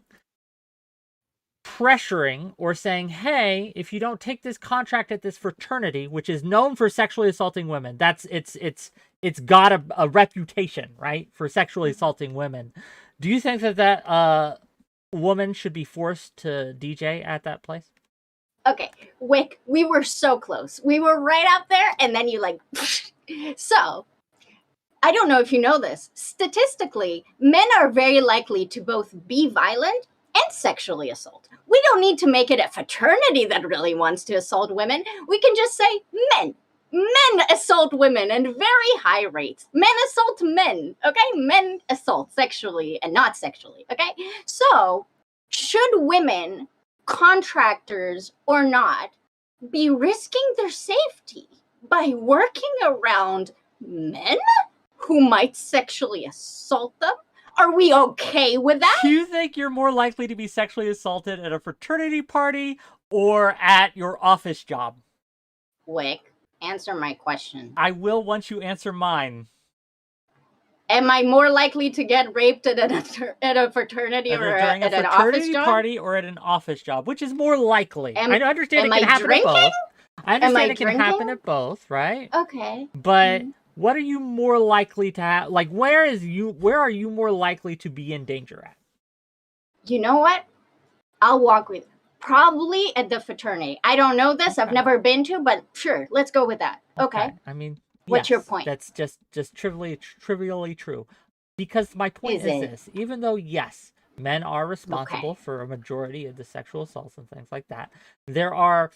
pressuring or saying, hey, if you don't take this contract at this fraternity, which is known for sexually assaulting women, it's got a reputation, right, for sexually assaulting women. Do you think that woman should be forced to DJ at that place? Okay, Wick, we were so close. We were right up there, and then you like... So, I don't know if you know this. Statistically, men are very likely to both be violent and sexually assault. We don't need to make it a fraternity that really wants to assault women. We can just say men. Men assault women in very high rates. Men assault men, okay? Men assault sexually and not sexually, okay? So, should women, contractors or not, be risking their safety by working around men who might sexually assault them? Are we okay with that? Do you think you're more likely to be sexually assaulted at a fraternity party or at your office job? Wick, answer my question. I will once you answer mine. Am I more likely to get raped at a fraternity or during at a an office fraternity job? party or at an office job? Which is more likely? I understand it am can I happen drinking? at both. I understand I it can happen drinking? at both, right? Okay. But what are you more likely to have? Like, where are you more likely to be in danger at? You know what? I'll walk with you. Probably at the fraternity. I don't know this. I've never been to, but sure, let's go with that. Okay. I mean, what's your yes, point? That's just trivially true. Because my point is this: even though yes, men are responsible for a majority of the sexual assaults and things like that, there are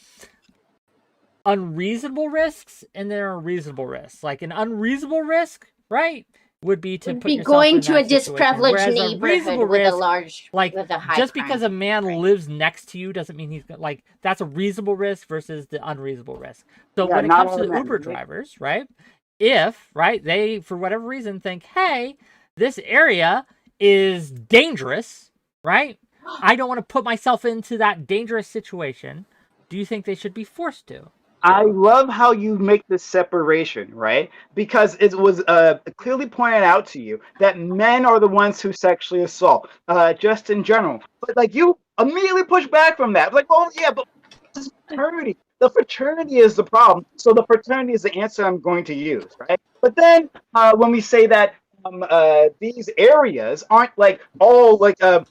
unreasonable risks and there are reasonable risks. Like an unreasonable risk, right, would be to put yourself going in to that a situation. disprivileged Whereas a neighborhood reasonable with risk, a large, like with a high just crime because a man rate. lives next to you doesn't mean he's gonna, like, that's a reasonable risk versus the unreasonable risk. So Yeah, when it not comes all to the men, Uber right? drivers, right, if they for whatever reason think, hey, this area is dangerous, right, I don't want to put myself into that dangerous situation, do you think they should be forced to? I love how you make this separation, right? Because it was clearly pointed out to you that men are the ones who sexually assault, just in general. But like you immediately push back from that. Like, oh yeah, but it's fraternity. The fraternity is the problem. So the fraternity is the answer I'm going to use, right? But then when we say that these areas aren't like all like a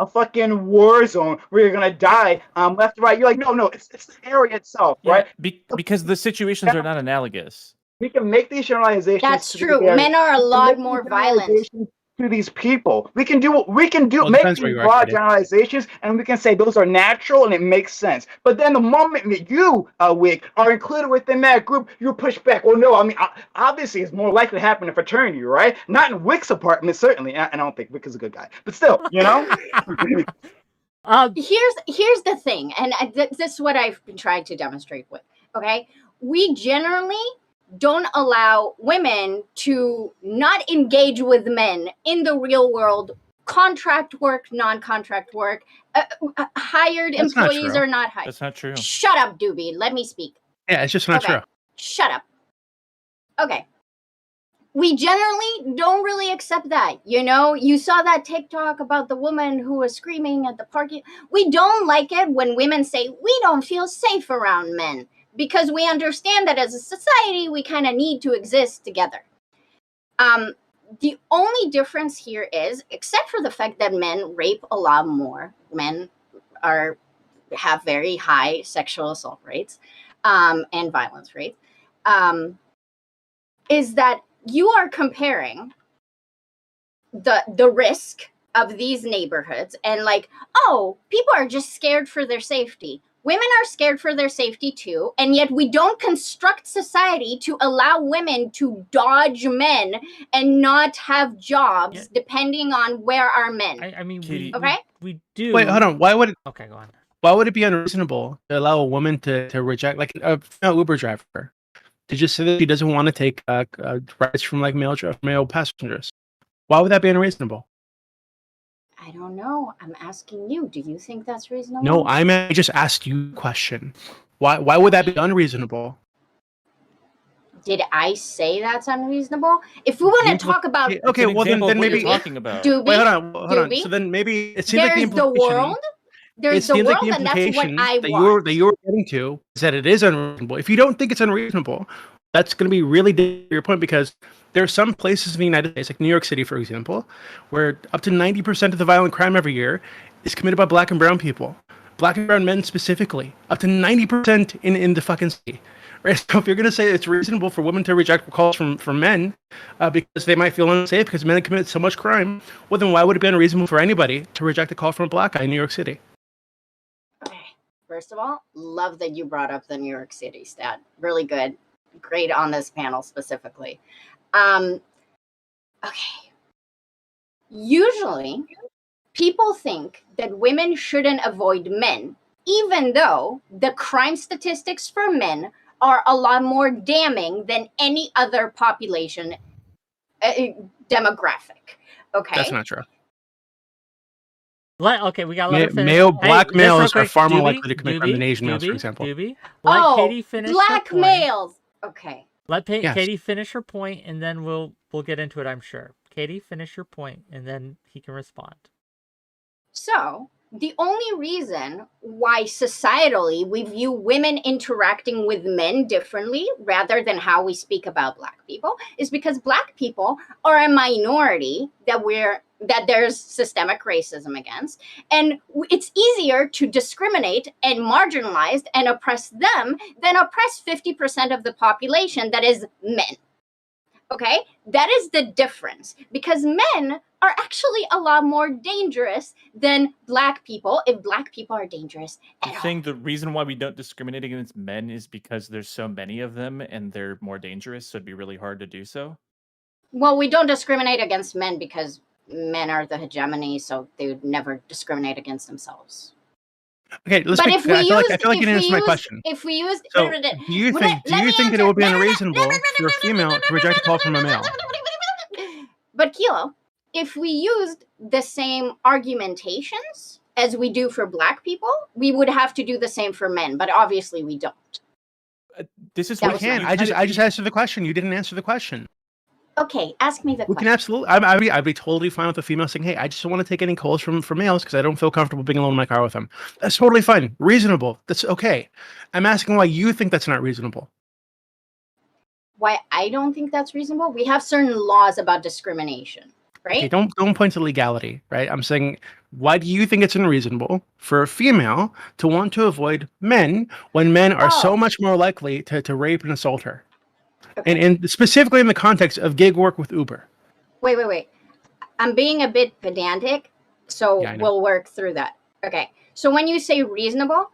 fucking war zone where you're gonna die left and right. You're like, no, it's the area itself, right? Because the situations are not analogous. We can make these generalizations. That's to true. these areas. Men are a We can lot make more these violent. generalizations to these people. We can do what we can do. Well, it make depends where these you are, broad Katie. generalizations, and we can say those are natural and it makes sense. But then the moment that you, Wick, are included within that group, you push back. Well, no, I mean, obviously, it's more likely to happen in a fraternity, right? Not in Wick's apartment, certainly. And I don't think Wick is a good guy, but still, you know. Here's the thing, and this is what I've been trying to demonstrate with. Okay, we generally don't allow women to not engage with men in the real world, contract work, non-contract work, hired That's not employees true. or not hired. That's not true. Shut up, Doobie. Let me speak. Yeah, it's just not true. Shut up. Okay. We generally don't really accept that. You know, you saw that TikTok about the woman who was screaming at the parking. We don't like it when women say, we don't feel safe around men, because we understand that as a society, we kind of need to exist together. The only difference here is, except for the fact that men rape a lot more, men have very high sexual assault rates and violence rates, is that you are comparing the risk of these neighborhoods and like, oh, people are just scared for their safety. Women are scared for their safety too, and yet we don't construct society to allow women to dodge men and not have jobs depending on where are men. I mean, Katie, we do. Wait, hold on. Why would Okay, go on. Why would it be unreasonable to allow a woman to reject, like a Uber driver, to just say that she doesn't want to take rides from like male passengers? Why would that be unreasonable? I don't know. I'm asking you. Do you think that's reasonable? No, I just asked you a question. Why would that be unreasonable? Did I say that's unreasonable? If we want to talk about okay, well then maybe talking about. Doobie, wait, hold on. So then maybe it seems like there's the world There's It the seems like world, the and that's what implication I that want. you were getting to is that it is unreasonable. If you don't think it's unreasonable, that's going to be really your point, because there are some places in the United States, like New York City, for example, where up to 90% of the violent crime every year is committed by black and brown people, black and brown men specifically, up to 90% in the fucking city. Right? So if you're going to say it's reasonable for women to reject calls from men because they might feel unsafe because men commit so much crime, well, then why would it be unreasonable for anybody to reject a call from a black guy in New York City? Okay. First of all, love that you brought up the New York City stat. Really good. Great on this panel specifically. Okay. Usually, people think that women shouldn't avoid men, even though the crime statistics for men are a lot more damning than any other population demographic. Okay. That's not true. Okay, we got to let her finish. Black just real males are quick, far more Doobie, likely to commit crime than Asian males, for Doobie, example. Doobie, let Katie finish black her point. males. Okay. Let Yes. Katie finish her point, and then we'll get into it, I'm sure. Katie, finish your point, and then he can respond. So, the only reason why societally we view women interacting with men differently rather than how we speak about black people is because black people are a minority that there's systemic racism against, and it's easier to discriminate and marginalize and oppress them than oppress 50% of the population that is men. Okay, that is the difference, because men are actually a lot more dangerous than black people, if black people are dangerous at You're all. saying the reason why we don't discriminate against men is because there's so many of them and they're more dangerous, so it'd be really hard to do so? Well, we don't discriminate against men because men are the hegemony, so they would never discriminate against themselves. Okay, let's But make, if we I feel used, like you didn't answer my question. If we used, So, do you think that it would be unreasonable for a female to reject a call from a male? But Kilo, if we used the same argumentations as we do for black people, we would have to do the same for men, but obviously we don't. This is That what was you my Can't. kind I just answered the question. You didn't answer the question. Okay, ask me the We question. can absolutely. I'd be totally fine with a female saying, "Hey, I just don't want to take any calls from males because I don't feel comfortable being alone in my car with them." That's totally fine. Reasonable. That's okay. I'm asking why you think that's not reasonable. Why I don't think that's reasonable? We have certain laws about discrimination, right? Okay, don't point to legality, right? I'm saying, why do you think it's unreasonable for a female to want to avoid men when men are so much more likely to rape and assault her? Okay. And specifically in the context of gig work with Uber. Wait. I'm being a bit pedantic, so Yeah, I know. we'll work through that. Okay. So when you say reasonable,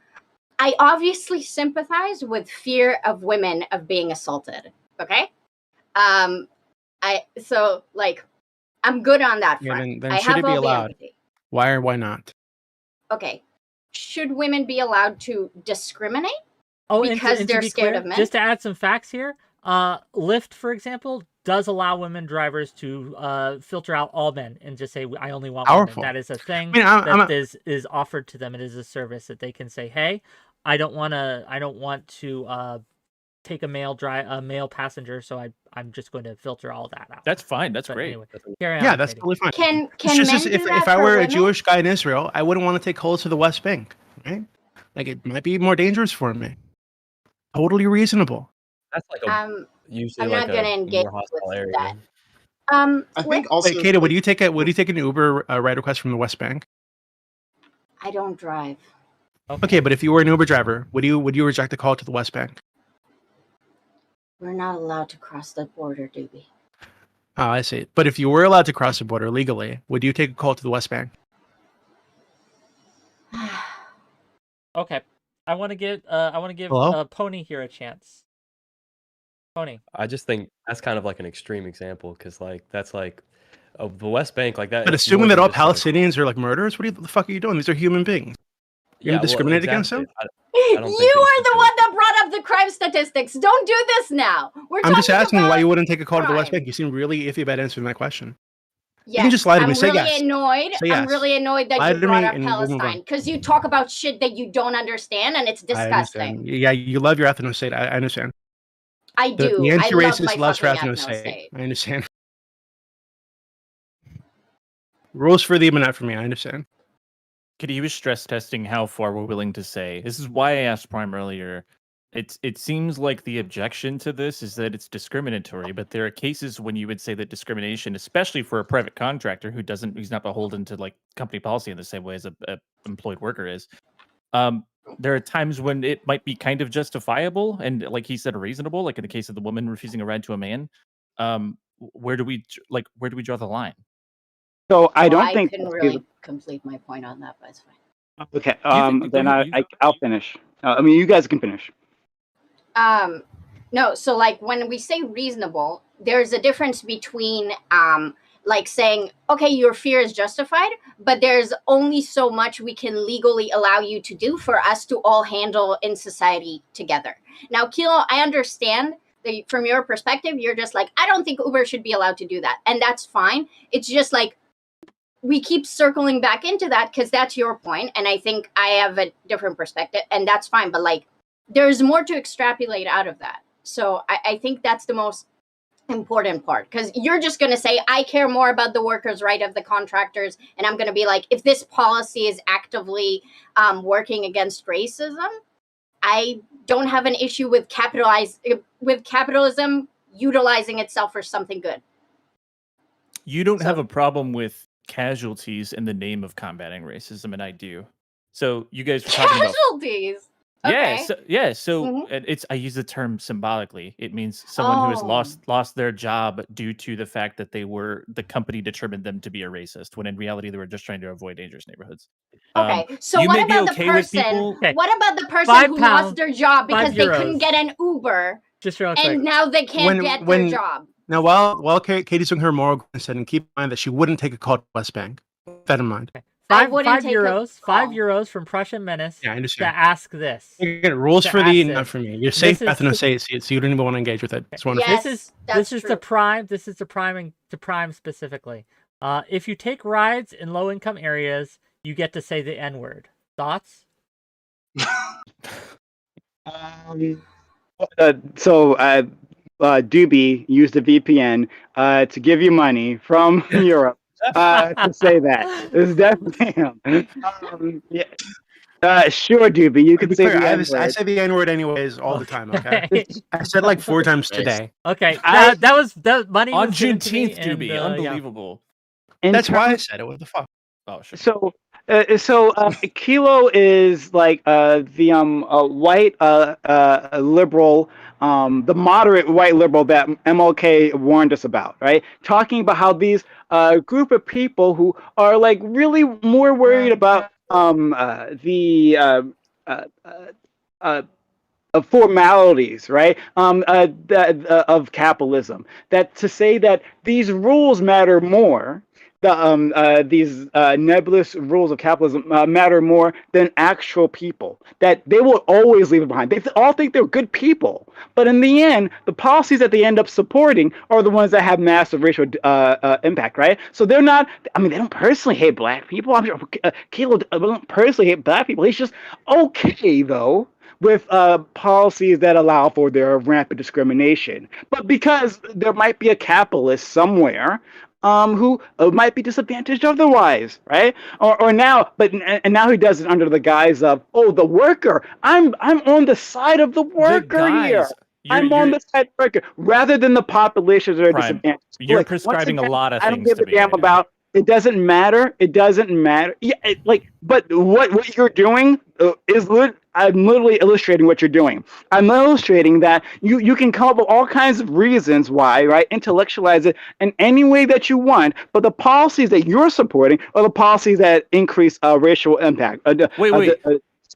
I obviously sympathize with fear of women of being assaulted. Okay. I'm good on that Yeah, front. then I should have it be all the allowed? empathy. Why or why not? Okay. Should women be allowed to discriminate? Oh, Because and they're to be scared clear, of men? just to add some facts here, Lyft, for example, does allow women drivers to filter out all men and just say, I only want Powerful. women. That is a thing I mean, is offered to them. It is a service that they can say, hey, I don't want to take a male passenger, so I'm just going to filter all that out. That's fine. That's But great. anyway, carry on, yeah, that's Katie. totally fine. Can It's just men do if that I for were a women? Jewish guy in Israel, I wouldn't want to take calls to the West Bank, right? Like, it might be more dangerous for me. Totally reasonable. That's like usually I'm like not gonna a engage more hostile with area. that. I Lyft, think also. Wait, Katie, would you take an Uber ride request from the West Bank? I don't drive. Okay, but if you were an Uber driver, would you reject a call to the West Bank? We're not allowed to cross the border, Doobie. Oh, I see. But if you were allowed to cross the border legally, would you take a call to the West Bank? Okay, I want to give Hello? Pony here a chance. Pony. I just think that's kind of like an extreme example because like that's like the West Bank like that. But it's assuming more that than all just, like- Palestinians are like murderers, the fuck are you doing? These are human beings. You're gonna discriminate against them? I don't think You that are the should one that brought up the crime statistics. Don't do this now. I'm just asking why you would. wouldn't take a call to the West crime. Bank. You seem really iffy about answering that question. Yes, can just lie to me. I'm Say really yes. annoyed. Say I'm yes. really annoyed that Lie you to brought me up and we'll move on. Palestine because you talk about shit that you don't understand and it's I disgusting. understand. Yeah, you love your ethno state. I understand. I do. The I love anti-racist my loves her fucking ethno ethno state. state. I understand. Rules for thee, but not for me. I understand. He was stress testing how far we're willing to say. This is why I asked Prime earlier. It seems like the objection to this is that it's discriminatory, but there are cases when you would say that discrimination, especially for a private contractor who's not beholden to like company policy in the same way as a employed worker is. There are times when it might be kind of justifiable and, like he said, reasonable. Like in the case of the woman refusing a ride to a man. Where do we draw the line? So I don't I think. couldn't really complete my point on that, but it's fine. Okay. Go Then ahead, I'll finish. I mean, you guys can finish. No, so like when we say reasonable, there's a difference between like saying, okay, your fear is justified, but there's only so much we can legally allow you to do for us to all handle in society together. Now, Kilo, I understand that from your perspective, you're just like, I don't think Uber should be allowed to do that. And that's fine. It's just like, we keep circling back into that because that's your point, and I think I have a different perspective, and that's fine. But like, there's more to extrapolate out of that. So I think that's the most important part, because you're just going to say, I care more about the workers' right of the contractors, and I'm going to be like, if this policy is actively working against racism, I don't have an issue with capitalism utilizing itself for something good. You don't have a problem with casualties in the name of combating racism, and I do. So you guys were talking about casualties. Okay. So it's I use the term symbolically. It means someone who has lost their job due to the fact that the company determined them to be a racist, when in reality they were just trying to avoid dangerous neighborhoods. Okay, so you what may be about the okay with person? people. Okay. What about the person £5, who lost their job because they couldn't €5. get an Uber, Just real quick. and now they can't get their job? Now, while Katie's doing her moral said, and keep in mind that she wouldn't take a call to West Bank. Keep that in mind. €5 from Prussian Menace. Yeah, I to understand. ask this. Again, rules To for ask thee, this. not for me. You're safe path and say it, so you don't even want to engage with it. It's wonderful. Yes, This is true. the prime. This is the prime to prime specifically. If you take rides in low-income areas, you get to say the N-word. Thoughts? Doobie used a VPN to give you money from Europe to say that. It's definitely him. Sure, Doobie, you can say the N-word. I say the N-word anyways all the time, okay? I said like 4 times today. Okay, that was money on was given to me, Juneteenth, Doobie. and, Unbelievable. That's why I said it. What the fuck? Oh, sure. So Kilo is like the white liberal, the moderate white liberal that MLK warned us about, right? Talking about how these group of people who are like really more worried about formalities, right? Of capitalism. That to say that these rules matter more, these nebulous rules of capitalism matter more than actual people. That they will always leave it behind. They all think they're good people, but in the end, the policies that they end up supporting are the ones that have massive racial impact, right? So they're not. I mean, they don't personally hate black people. I'm sure Kilo don't personally hate black people. He's just okay though with policies that allow for their rampant discrimination. But because there might be a capitalist somewhere who might be disadvantaged otherwise, right? Or now, and now he does it under the guise of, oh, the worker. I'm on the side of the worker here. I'm on the side of the worker rather than the populations that are disadvantaged. You're prescribing a lot of things. I don't give a damn about. It doesn't matter. It doesn't matter. Yeah, but what you're doing is I'm literally illustrating what you're doing. I'm illustrating that you can come up with all kinds of reasons why, right? Intellectualize it in any way that you want, but the policies that you're supporting are the policies that increase racial impact.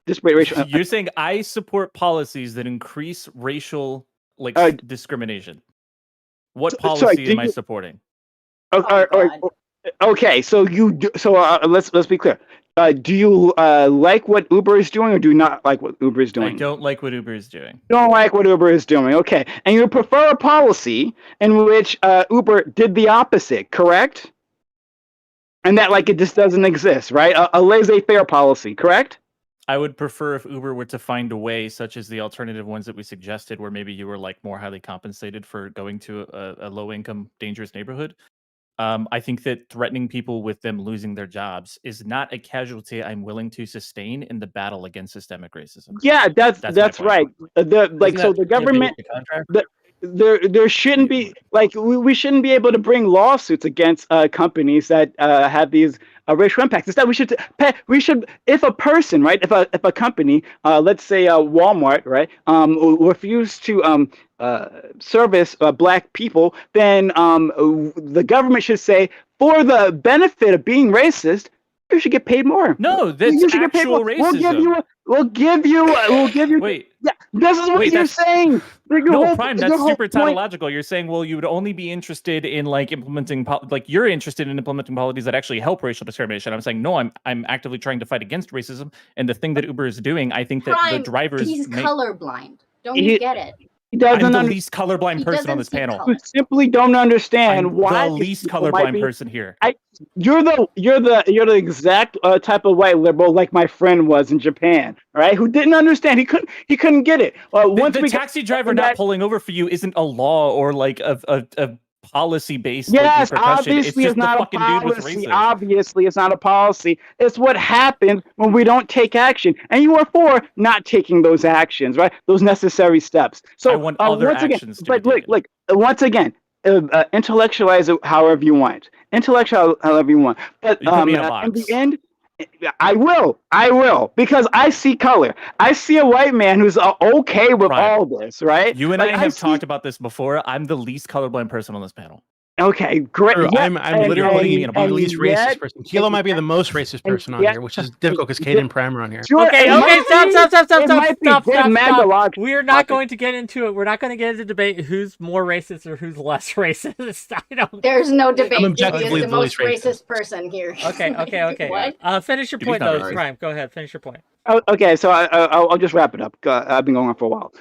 Disparate racial impact. You're saying I support policies that increase racial discrimination. What policy am I supporting? Okay, so let's be clear. Do you like what Uber is doing, or do you not like what Uber is doing? I don't like what Uber is doing. Don't like what Uber is doing. Okay, and you prefer a policy in which Uber did the opposite, correct? And that it just doesn't exist, right? A laissez-faire policy, correct? I would prefer if Uber were to find a way, such as the alternative ones that we suggested, where maybe you were more highly compensated for going to a low-income, dangerous neighborhood. I think that threatening people with them losing their jobs is not a casualty I'm willing to sustain in the battle against systemic racism. Yeah, that's my point. right. The government. There shouldn't be we shouldn't be able to bring lawsuits against companies that have these racial impacts. Instead, we should if a person, right, if a company, let's say Walmart, right, refuse to service black people, then the government should say, for the benefit of being racist, you should get paid more. No, that's you should get paid actual more. racism. We'll give you. Wait. Yeah, this is what you're saying. No, Prime, that's super tautological. You're saying, well, you would only be interested in implementing, you're interested in implementing policies that actually help racial discrimination. I'm saying, no, I'm actively trying to fight against racism. And the thing that Uber is doing, I think that the drivers. He's colorblind. Don't you get it? I'm the least colorblind person on this panel. You simply don't understand why the least colorblind person here. You're the exact type of white liberal like my friend was in Japan, right? Who didn't understand. He couldn't get it. The taxi driver not pulling over for you isn't a law or a policy based. Yes, obviously it's just not a policy. Obviously, it's not a policy. It's what happens when we don't take action, and you are for not taking those actions, right? Those necessary steps. So I want other actions to be taken. Look, once again, intellectualize it however you want. Intellectualize however you want. But you put me in a box. In the end, I will, because I see color. I see a white man who's okay with all this, right? You and I have talked about this before. I'm the least colorblind person on this panel. Okay, great. Yeah, I'm literally the least racist person. Kilo might be the most racist person on here, which is difficult because Kate and Prime are on here. Okay, stop. We're not going to get into it. We're not going to get into debate who's more racist or who's less racist. There's no debate. I'm objectively the most racist person here. Okay. What? Finish your point, though, Prime. Go ahead, finish your point. Okay, so I'll just wrap it up. I've been going on for a while.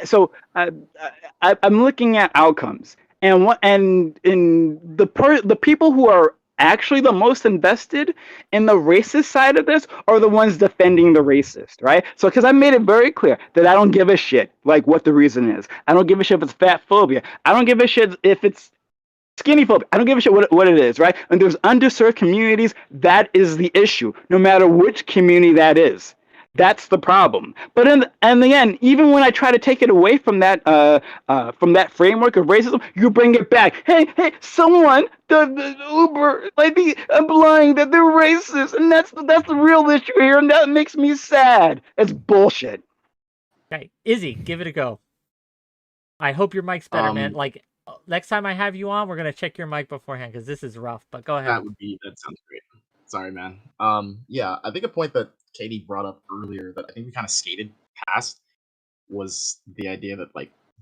So I'm looking at outcomes. And the people who are actually the most invested in the racist side of this are the ones defending the racist, right? So, because I made it very clear that I don't give a shit what the reason is. I don't give a shit if it's fat phobia. I don't give a shit if it's skinny phobia. I don't give a shit what it is, right? And there's underserved communities. That is the issue, no matter which community that is. That's the problem. But in the end, even when I try to take it away from that framework of racism, you bring it back. Hey, someone, the Uber, I'm lying that they're racist, and that's the real issue here, and that makes me sad. It's bullshit. Okay, Izzy, give it a go. I hope your mic's better, man. Next time I have you on, we're gonna check your mic beforehand because this is rough. But go ahead. That sounds great. Sorry, man. Yeah, I think a point that Katie brought up earlier that I think we kind of skated past was the idea that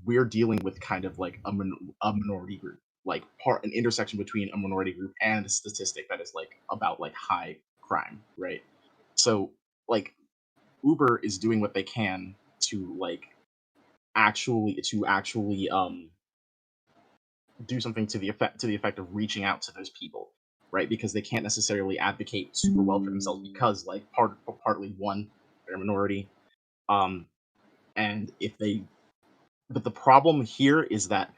we're dealing with kind of a minority group, an intersection between a minority group and a statistic that is about high crime, right? So Uber is doing what they can to actually do something to the effect of reaching out to those people. Right, because they can't necessarily advocate super well for themselves because, partly one, they're a minority, and but the problem here is that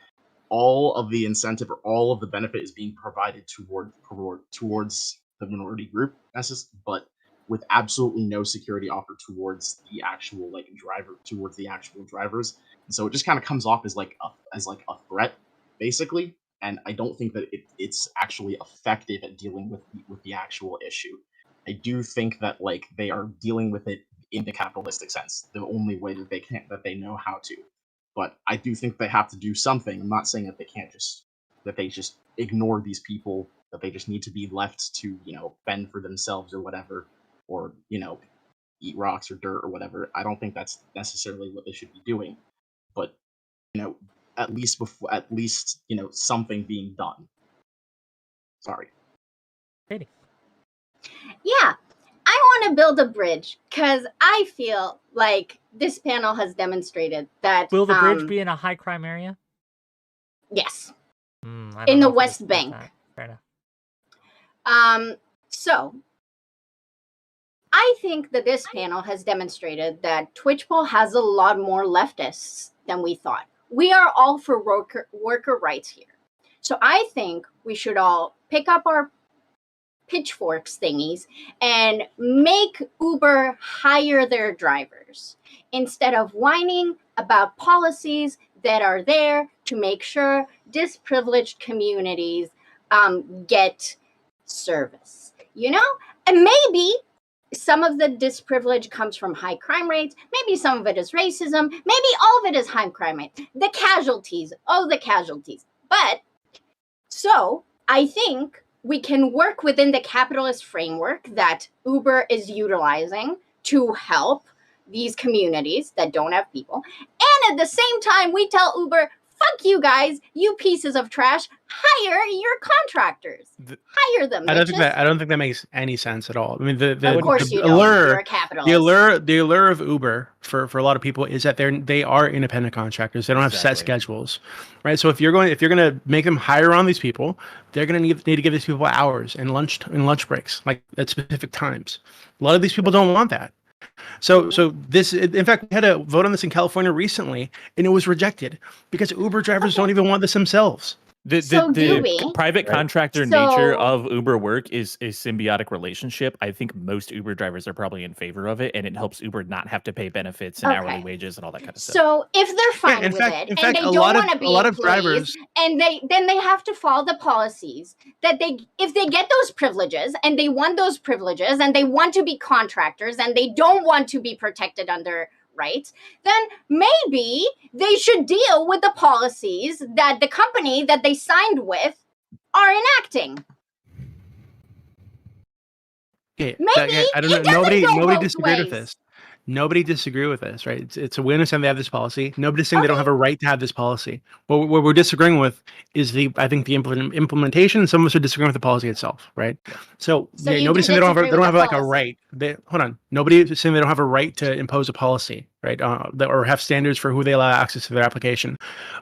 all of the incentive or all of the benefit is being provided towards the minority group, but with absolutely no security offered towards the actual drivers, and so it just kind of comes off as a threat, basically. And I don't think that it's actually effective at dealing with the actual issue. I do think that they are dealing with it in the capitalistic sense, the only way that they know how to. But I do think they have to do something. I'm not saying that they just ignore these people, that they just need to be left to fend for themselves or whatever, or eat rocks or dirt or whatever. I don't think that's necessarily what they should be doing. But at least something being done. Sorry. Katie. Yeah, I want to build a bridge because I feel like this panel has demonstrated that. Will the bridge be in a high crime area? Yes. In the West Bank. Fair enough. So I think that this panel has demonstrated that Twitch poll has a lot more leftists than we thought. We are all for worker rights here. So I think we should all pick up our pitchforks thingies and make Uber hire their drivers instead of whining about policies that are there to make sure disprivileged communities get service, you know? And maybe some of the disprivilege comes from high crime rates. Maybe some of it is racism. Maybe all of it is high crime rates. The casualties. But so I think we can work within the capitalist framework that Uber is utilizing to help these communities that don't have people. And at the same time, we tell Uber, fuck you guys, you pieces of trash, hire your contractors. Hire them. I don't think that makes any sense at all. I mean, of course the you don't. You're a capitalist. The allure of Uber for a lot of people is that they are independent contractors. They don't have set schedules, right? So if you're going to make them hire on these people, they're going to need to give these people hours and lunch breaks, like at specific times. A lot of these people don't want that. So this, in fact, we had a vote on this in California recently, and it was rejected because Uber drivers don't even want this themselves. The private contractor nature of Uber work is a symbiotic relationship. I think most Uber drivers are probably in favor of it, and it helps Uber not have to pay benefits and hourly wages and all that kind of stuff. So if they're fine with it and they don't want to be employees, and then they have to follow the policies that if they get those privileges and they want those privileges and they want to be contractors and they don't want to be protected under rights, then maybe they should deal with the policies that the company that they signed with are enacting. Okay, maybe I don't know. Nobody disagreed with this. Nobody disagree with this, right? It's a win and they have this policy. Nobody's saying they don't have a right to have this policy. What we're disagreeing with is the implementation. Some of us are disagreeing with the policy itself, right? So nobody's saying they don't have like a right. Hold on. Nobody's saying they don't have a right to impose a policy, right? Or have standards for who they allow access to their application.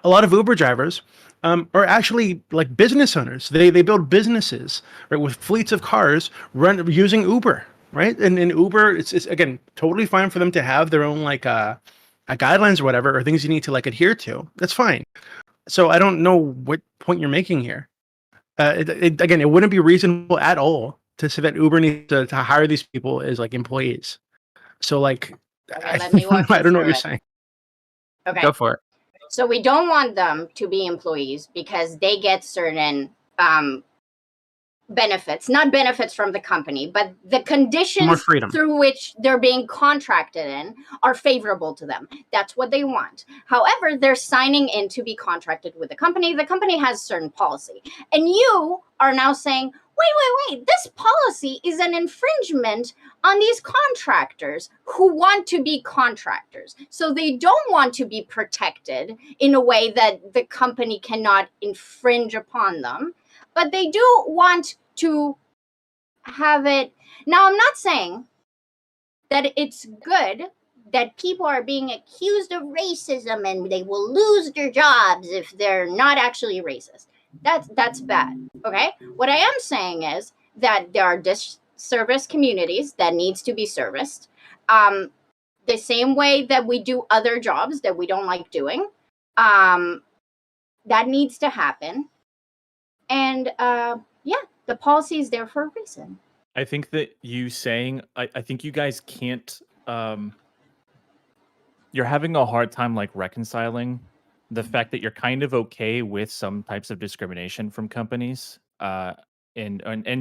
A lot of Uber drivers are actually like business owners. They build businesses, right, with fleets of cars using Uber. Right. And in Uber, it's again totally fine for them to have their own like guidelines or whatever, or things you need to like adhere to. That's fine. So I don't know what point you're making here. Again, it wouldn't be reasonable at all to say that Uber needs to hire these people as like employees. So like, I don't know what you're saying. Okay. Go for it. So we don't want them to be employees because they get certain benefits, not benefits from the company, but the conditions through which they're being contracted in are favorable to them. That's what they want. However, they're signing in to be contracted with the company. The company has certain policy. And you are now saying, wait, this policy is an infringement on these contractors who want to be contractors. So they don't want to be protected in a way that the company cannot infringe upon them. But they do want to have it. Now, I'm not saying that it's good that people are being accused of racism and they will lose their jobs if they're not actually racist. That's bad, okay? What I am saying is that there are disserviced communities that needs to be serviced. The same way that we do other jobs that we don't like doing. That needs to happen. And the policy is there for a reason. I think that I think you guys can't, you're having a hard time like reconciling the fact that you're kind of okay with some types of discrimination from companies and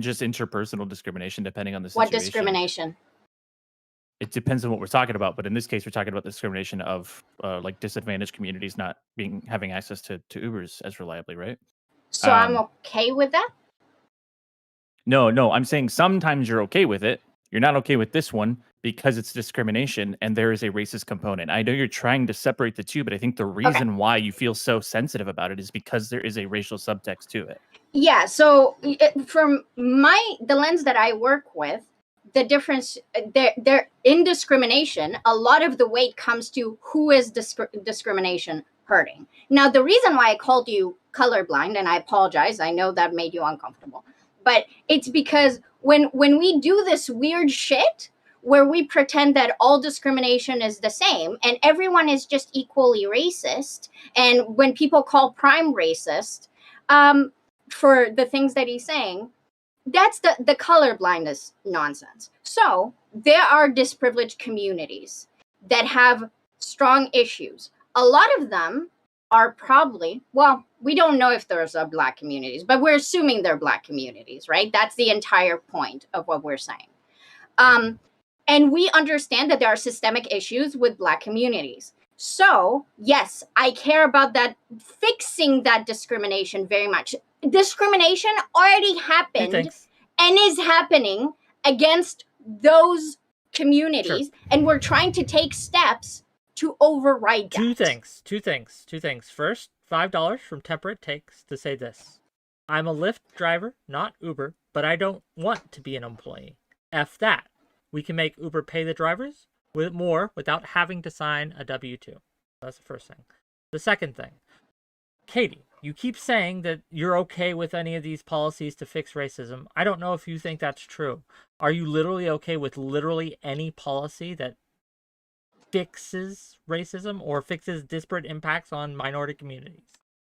just interpersonal discrimination depending on the situation. What discrimination? It depends on what we're talking about, but in this case, we're talking about discrimination of like disadvantaged communities not having access to Ubers as reliably, right? So I'm okay with that? No, I'm saying sometimes you're okay with it. You're not okay with this one because it's discrimination and there is a racist component. I know you're trying to separate the two, but I think the reason why you feel so sensitive about it is because there is a racial subtext to it. Yeah, so from the lens that I work with, the difference there in discrimination, a lot of the weight comes to who is discrimination hurting. Now, the reason why I called you colorblind, and I apologize, I know that made you uncomfortable, but it's because when we do this weird shit where we pretend that all discrimination is the same and everyone is just equally racist, and when people call Prime racist, for the things that he's saying, that's the color blindness nonsense. So there are disprivileged communities that have strong issues. A lot of them are probably, well, we don't know if there's Black communities, but we're assuming they're Black communities, right? That's the entire point of what we're saying. And we understand that there are systemic issues with Black communities. So, yes, I care about that, fixing that discrimination very much. Discrimination already happened and is happening against those communities, and we're trying to take steps to override that. Two things. First, $5 from Temperate Takes to say this. I'm a Lyft driver, not Uber, but I don't want to be an employee. F that. We can make Uber pay the drivers with more without having to sign a W-2. That's the first thing. The second thing, Katie, you keep saying that you're okay with any of these policies to fix racism. I don't know if you think that's true. Are you literally okay with literally any policy that fixes racism or fixes disparate impacts on minority communities?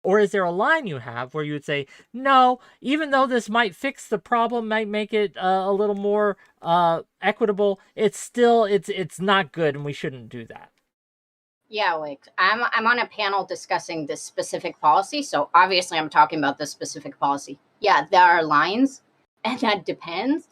Or is there a line you have where you would say, no, even though this might fix the problem, might make it a little more equitable, it's still, it's not good and we shouldn't do that? Yeah, like I'm on a panel discussing this specific policy, so obviously I'm talking about this specific policy. Yeah, there are lines, and that depends.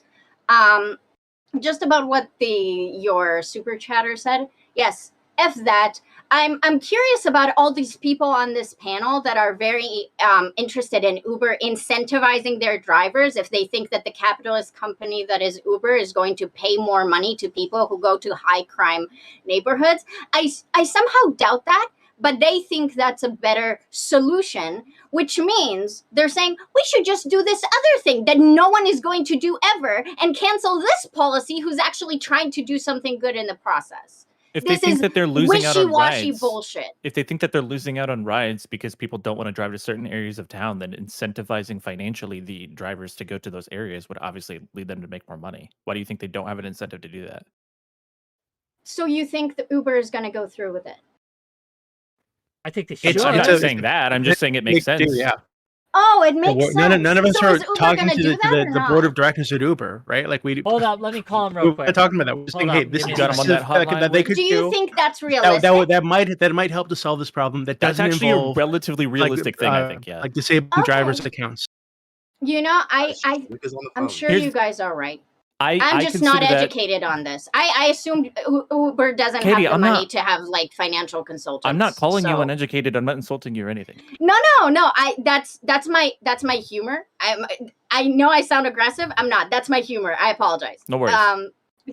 Just about what your super chatter said. Yes, F that. I'm curious about all these people on this panel that are very interested in Uber incentivizing their drivers if they think that the capitalist company that is Uber is going to pay more money to people who go to high crime neighborhoods. I somehow doubt that, but they think that's a better solution, which means they're saying we should just do this other thing that no one is going to do ever and cancel this policy who's actually trying to do something good in the process. If they think that they're losing out on rides, bullshit. If they think that they're losing out on rides because people don't want to drive to certain areas of town, then incentivizing financially the drivers to go to those areas would obviously lead them to make more money. Why do you think they don't have an incentive to do that? So you think that Uber is going to go through with it? I think they should. I'm not saying that. I'm just saying it makes sense. Yeah. Oh, it makes sense. None of us So are is Uber talking gonna to do that or the not? board of directors at Uber, right? Like we Hold up, let me call him real quick. We're talking about that. We're just saying, hey, this is got him on that hotline, that they could Do you think that's realistic? that might help to solve this problem. That That's doesn't actually involve a relatively realistic thing, I think. Yeah. like disabling drivers' accounts. You know, Wick is on the I'm phone. sure you guys are right. I'm I just not consider that- educated on this. I assumed Uber doesn't Katie, have the I'm money not- to have like financial consultants. I'm not calling you so- uneducated. I'm not insulting you or anything. No. That's my humor. I know I sound aggressive. I'm not. That's my humor. I apologize. No worries.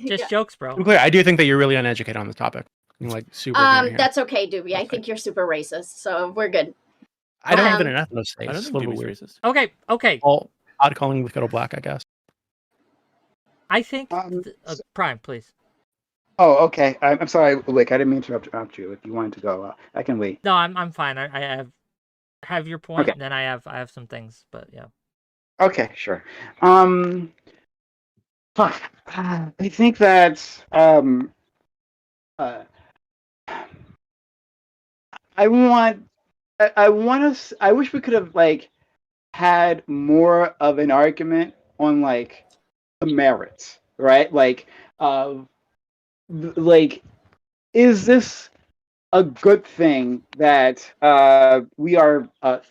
Just jokes, bro. To be clear, I do think that you're really uneducated on the topic. You're, like super. ignorant here. That's okay, Doobie. I think you're super racist, so we're good. I don't have an ethno space. I don't It's a think little Doobie's bit weird. racist. Okay. All odd calling with Kettle Black, I guess. I think Prime, please. Oh, okay. I'm sorry, Wick. I didn't mean to interrupt you. If you wanted to go, I can wait. No, I'm fine. I have your point, Okay. and then I have some things, but yeah. Okay, sure. I think that I wish we could have like had more of an argument on like the merits, right? Like is this a good thing that we are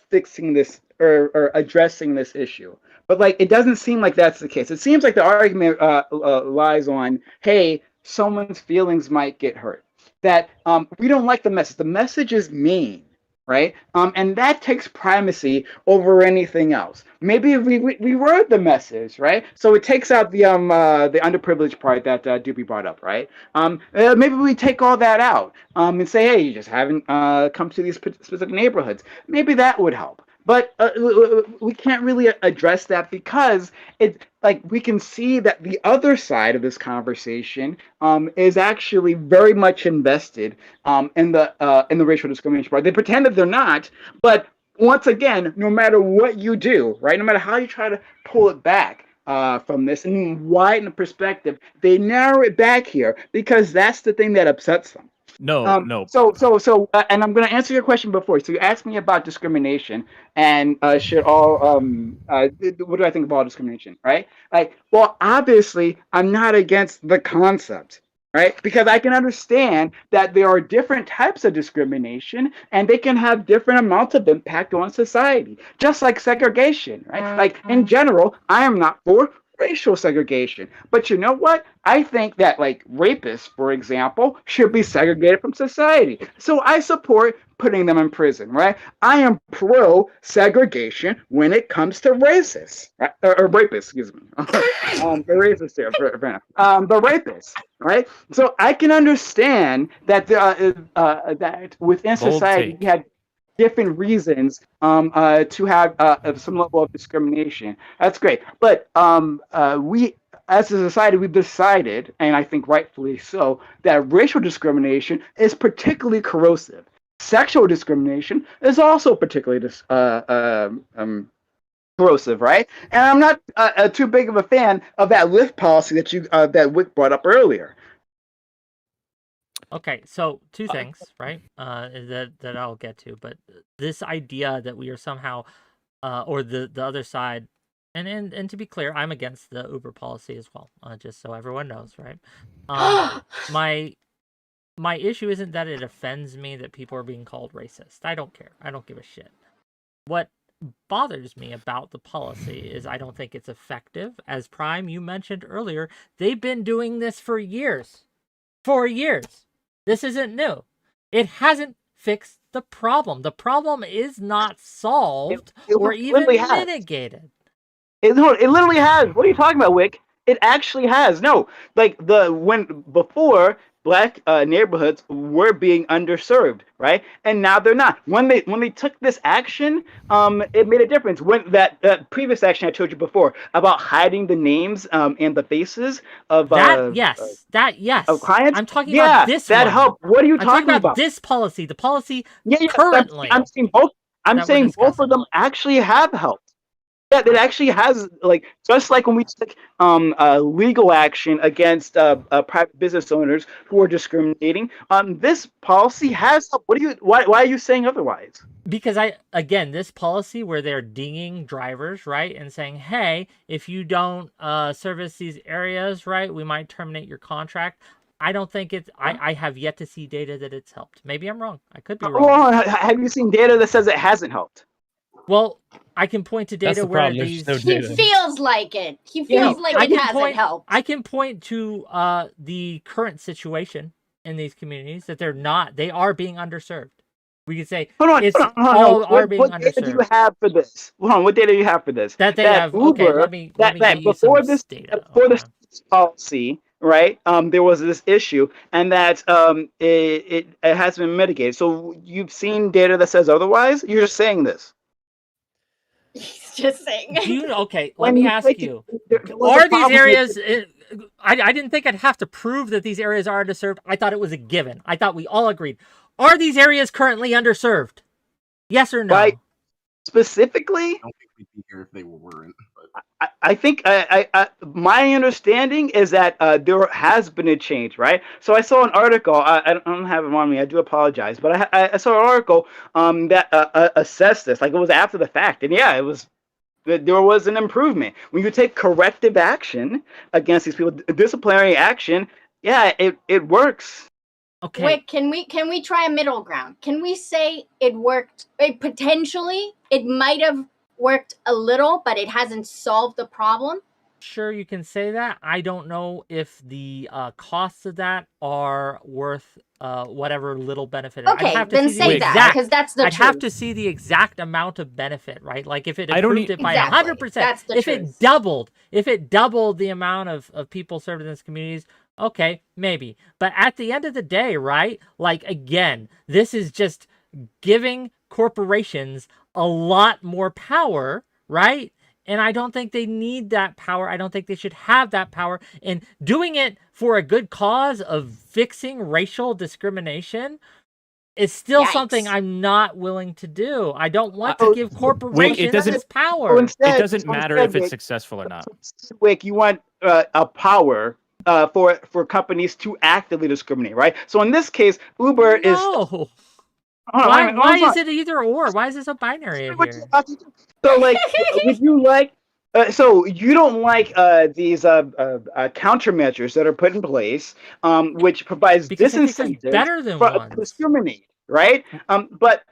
fixing this or addressing this issue? But like, it doesn't seem like that's the case. It seems like the argument lies on, hey, someone's feelings might get hurt. That we don't like the message. The message is mean, right? And that takes primacy over anything else. Maybe we word the message, right? So it takes out the underprivileged part that Doobie brought up, right? Maybe we take all that out and say, hey, you just haven't come to these specific neighborhoods. Maybe that would help. But we can't really address that because we can see that the other side of this conversation is actually very much invested in the racial discrimination part. They pretend that they're not, but once again, no matter what you do, right, no matter how you try to pull it back from this and widen the perspective, they narrow it back here because that's the thing that upsets them. No, no. And I'm going to answer your question before. So you asked me about discrimination and should all what do I think of all discrimination, right? Like, well, obviously, I'm not against the concept, right? Because I can understand that there are different types of discrimination, and they can have different amounts of impact on society, just like segregation, right? Like in general, I am not for racial segregation. But you know what? I think that like rapists, for example, should be segregated from society. So I support putting them in prison, right? I am pro segregation when it comes to racists, right? Or rapists, excuse me. The racists there, the rapists, right? So I can understand that that within Bold society take. we had different reasons to have some level of discrimination. That's great. But we, as a society, we've decided, and I think rightfully so, that racial discrimination is particularly corrosive. Sexual discrimination is also particularly corrosive, right? And I'm not too big of a fan of that lift policy that Wick brought up earlier. Okay, so two things, right? That I'll get to, but this idea that we are somehow, or the other side, and to be clear, I'm against the Uber policy as well. Just so everyone knows, right? My issue isn't that it offends me that people are being called racist. I don't care. I don't give a shit. What bothers me about the policy is I don't think it's effective. As Prime, you mentioned earlier, they've been doing this for years. For years. This isn't new. It hasn't fixed the problem. The problem is not solved or even mitigated. It literally has. What are you talking about, Wick? It actually has. No, like before black neighborhoods were being underserved, right? And now they're not. When they took this action, it made a difference. When that previous action I told you before about hiding the names and the faces of yes. of clients. I'm talking about this that one. helped. What are you talking about? This policy. The policy Yeah, currently. I'm saying both. I'm saying both of them actually have helped. Yeah, it actually has, like, just like when we took legal action against private business owners who are discriminating. This policy has helped. Why are you saying otherwise? Because this policy where they're dinging drivers, right, and saying, hey, if you don't service these areas, right, we might terminate your contract. I don't think it's. I have yet to see data that it's helped. Maybe I'm wrong. I could be wrong. Well, have you seen data that says it hasn't helped? Well, I can point to data where these. No data. He feels like it. He feels like it hasn't helped. I can point to the current situation in these communities that they're not. They are being underserved. We could say hold on. What data do you have for this? Hold on. What data do you have for this? That they have. Uber, okay, let me get you before some this data. Before this policy, right? There was this issue, and that it has been mitigated. So you've seen data that says otherwise. You're just saying this. He's just saying. Let me ask you. Are these areas... I didn't think I'd have to prove that these areas are underserved. I thought it was a given. I thought we all agreed. Are these areas currently underserved? Yes or no? Specifically? I don't think we'd be here if they weren't. I think my understanding is that there has been a change, right? So I saw an article. I don't have it on me. I do apologize, but I saw an article that assessed this. Like, it was after the fact, and yeah, it was. There was an improvement when you take corrective action against these people, disciplinary action. Yeah, it works. Okay. Wait, can we try a middle ground? Can we say it worked? Potentially, it might have worked a little, but it hasn't solved the problem. Sure, you can say that. I don't know if the costs of that are worth whatever little benefit. Okay, then say that, because that's the truth. I'd have to see the exact amount of benefit, right? Like if it improved it by 100%, if it doubled the amount of people served in these communities, okay, maybe. But at the end of the day, right? Like, again, this is just giving corporations a lot more power, right? And I don't think they need that power. I don't think they should have that power. And doing it for a good cause of fixing racial discrimination is still something I'm not willing to do. I don't want to give corporations this power. It doesn't matter if it's successful or not. Wick, you want a power for companies to actively discriminate, right? So in this case, Uber is. No. Hold on, wait a minute, Why hold on. is it either or? Why is it so binary What you here? about to do. So like, would you like? So you don't like these countermeasures that are put in place, which provides Because I think there's disincentives better than for ones. discriminate, right? But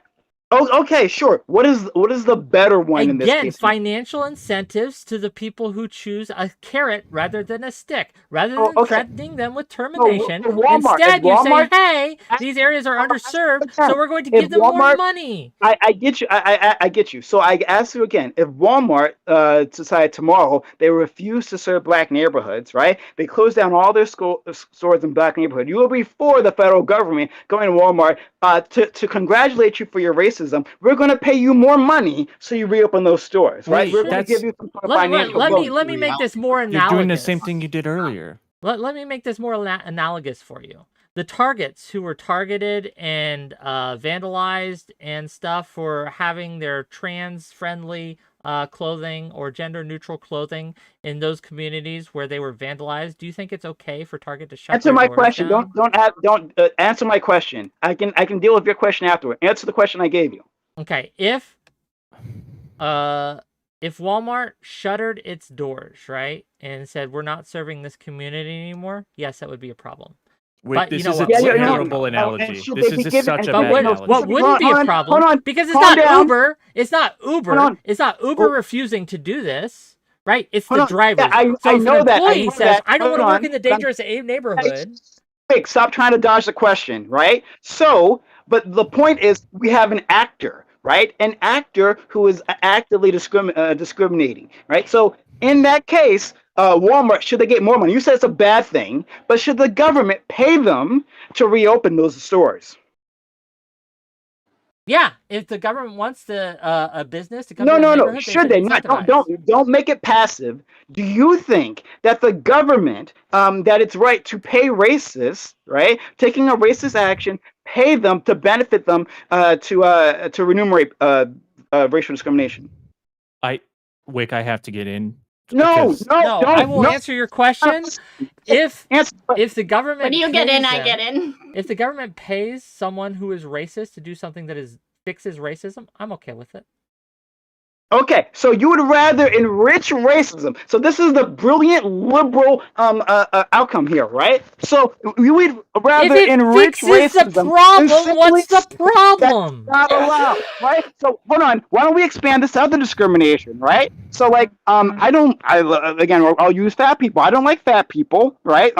okay, sure. What is the better one in this Again, case? financial incentives to the people who choose a carrot rather than a stick, rather Oh, than okay. threatening them with termination. for Walmart, Instead, if you say, Walmart- "Hey, these areas are underserved, so we're going to If give them more Walmart- money." I get you. I get you. So I ask you again: if Walmart decided tomorrow they refuse to serve black neighborhoods, right? They close down all their stores in black neighborhood. You will be for the federal government going to Walmart to congratulate you for your racism. We're going to pay you more money so you reopen those stores, right? Wait, We're going to give you some sort of financial bonus. Let me make this more analogous. You're doing the same thing you did earlier. Let me make this more analogous for you. The targets who were targeted and vandalized and stuff for having their trans-friendly clothing or gender-neutral clothing in those communities where they were vandalized, do you think it's okay for Target to shut Answer their my doors question. down? Don't answer my question. I can deal with your question afterward. Answer the question I gave you. Okay, if Walmart shuttered its doors, right, and said we're not serving this community anymore, yes, that would be a problem. Wait, But this you know is a what? terrible analogy. should This they be is given- such a but bad But analogy. what wouldn't be a problem? Hold on, because it's calm not down. Uber. It's not Uber. Hold on. It's not Uber Oh. refusing to do this, right? It's Hold the on. drivers. Yeah, So I if know an that. I employee know says, that. "I don't want to Hold work on. in the dangerous neighborhood," Quick, stop trying to dodge the question, right? So, but the point is, we have an actor, right? An actor who is actively discriminating, right? So, in that case, Walmart, should they get more money? You said it's a bad thing, but should the government pay them to reopen those stores? yeah, if the government wants a business to come No, to the no, no. neighborhood, Should they not? Don't make it passive. Do you think that the government, that it's right to pay racists, right, taking a racist action, pay them to benefit them to remunerate racial discrimination? Wick, I have to get in. No, because- no, No, don't. I will no. answer your question. If the government When you get in, pays I them- get in. If the government pays someone who is racist to do something that fixes racism, I'm okay with it. Okay, so you would rather enrich racism. So this is the brilliant liberal outcome here, right? So you would rather If it enrich fixes racism. the than problem, simply what's the say problem? That's not allowed, right? So hold on. Why don't we expand this to other discrimination, right? So like, again, I'll use fat people. I don't like fat people, right?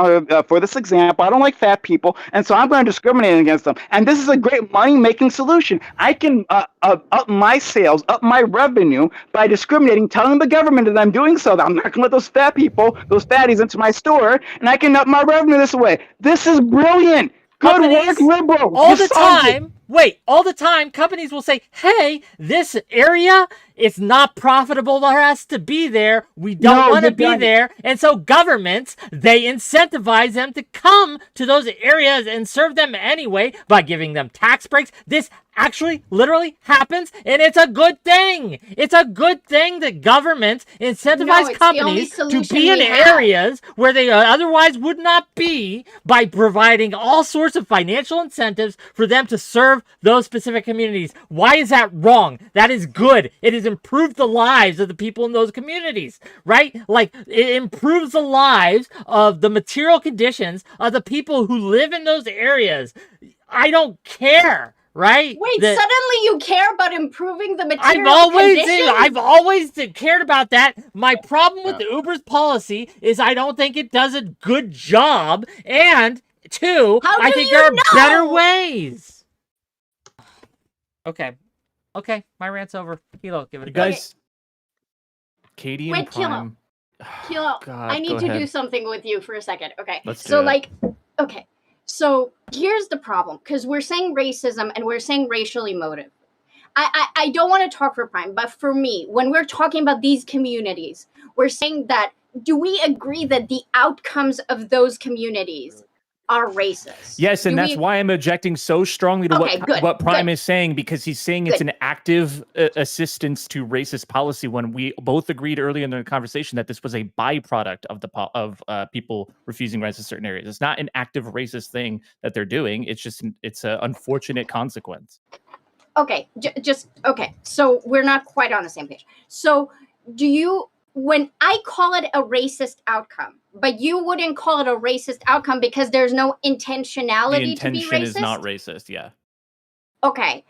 For this example, I don't like fat people, and so I'm going to discriminate against them. And this is a great money-making solution. I can up my sales, up my revenue by discriminating, telling the government that I'm doing so. That I'm not going to let those fat people, those fatties, into my store, and I can up my revenue this way. This is brilliant. Good work, liberal. All the time, companies will say, "Hey, this area, it's not profitable for us to be there. We don't want to be there." And so governments, they incentivize them to come to those areas and serve them anyway by giving them tax breaks. This actually literally happens, and it's a good thing. It's a good thing that governments incentivize companies to be in areas where they otherwise would not be by providing all sorts of financial incentives for them to serve those specific communities. Why is that wrong? That is good. It has improved the lives of the people in those communities, right? Like, it improves the lives of the material conditions of the people who live in those areas. I don't care. Right? Wait, suddenly you care about improving the material conditions? I've always cared about that. My problem with Uber's policy is I don't think it does a good job, and two, I think there are better ways. Okay, my rant's over. Kilo, give it a go. Guys, Katie and Prime. Kilo, God, I need to do something with you for a second. Okay, So here's the problem, because we're saying racism and we're saying racially motive. I don't want to talk for Prime, but for me, when we're talking about these communities, we're saying that, do we agree that the outcomes of those communities are racist. Yes, and that's why I'm objecting so strongly to what Prime is saying, because he's saying it's an active assistance to racist policy, when we both agreed earlier in the conversation that this was a byproduct of people refusing rights to certain areas. It's not an active racist thing that they're doing. It's just it's an unfortunate consequence. Okay, okay. So we're not quite on the same page. So do you? When I call it a racist outcome, but you wouldn't call it a racist outcome because there's no intentionality to be racist? The intention is not racist, yeah. Okay,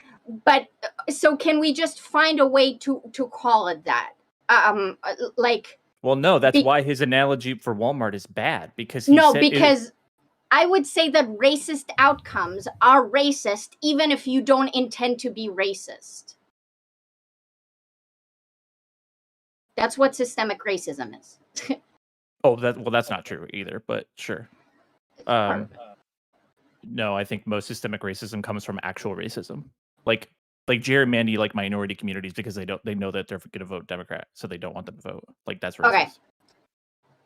but so can we just find a way to call it that? Like... Well, no, that's why his analogy for Walmart is bad, because because I would say that racist outcomes are racist even if you don't intend to be racist. That's what systemic racism is. That's not true either, but sure. No, I think most systemic racism comes from actual racism. Like gerrymandy like minority communities because they know that they're going to vote Democrat, so they don't want them to vote. Like, that's racist. Okay.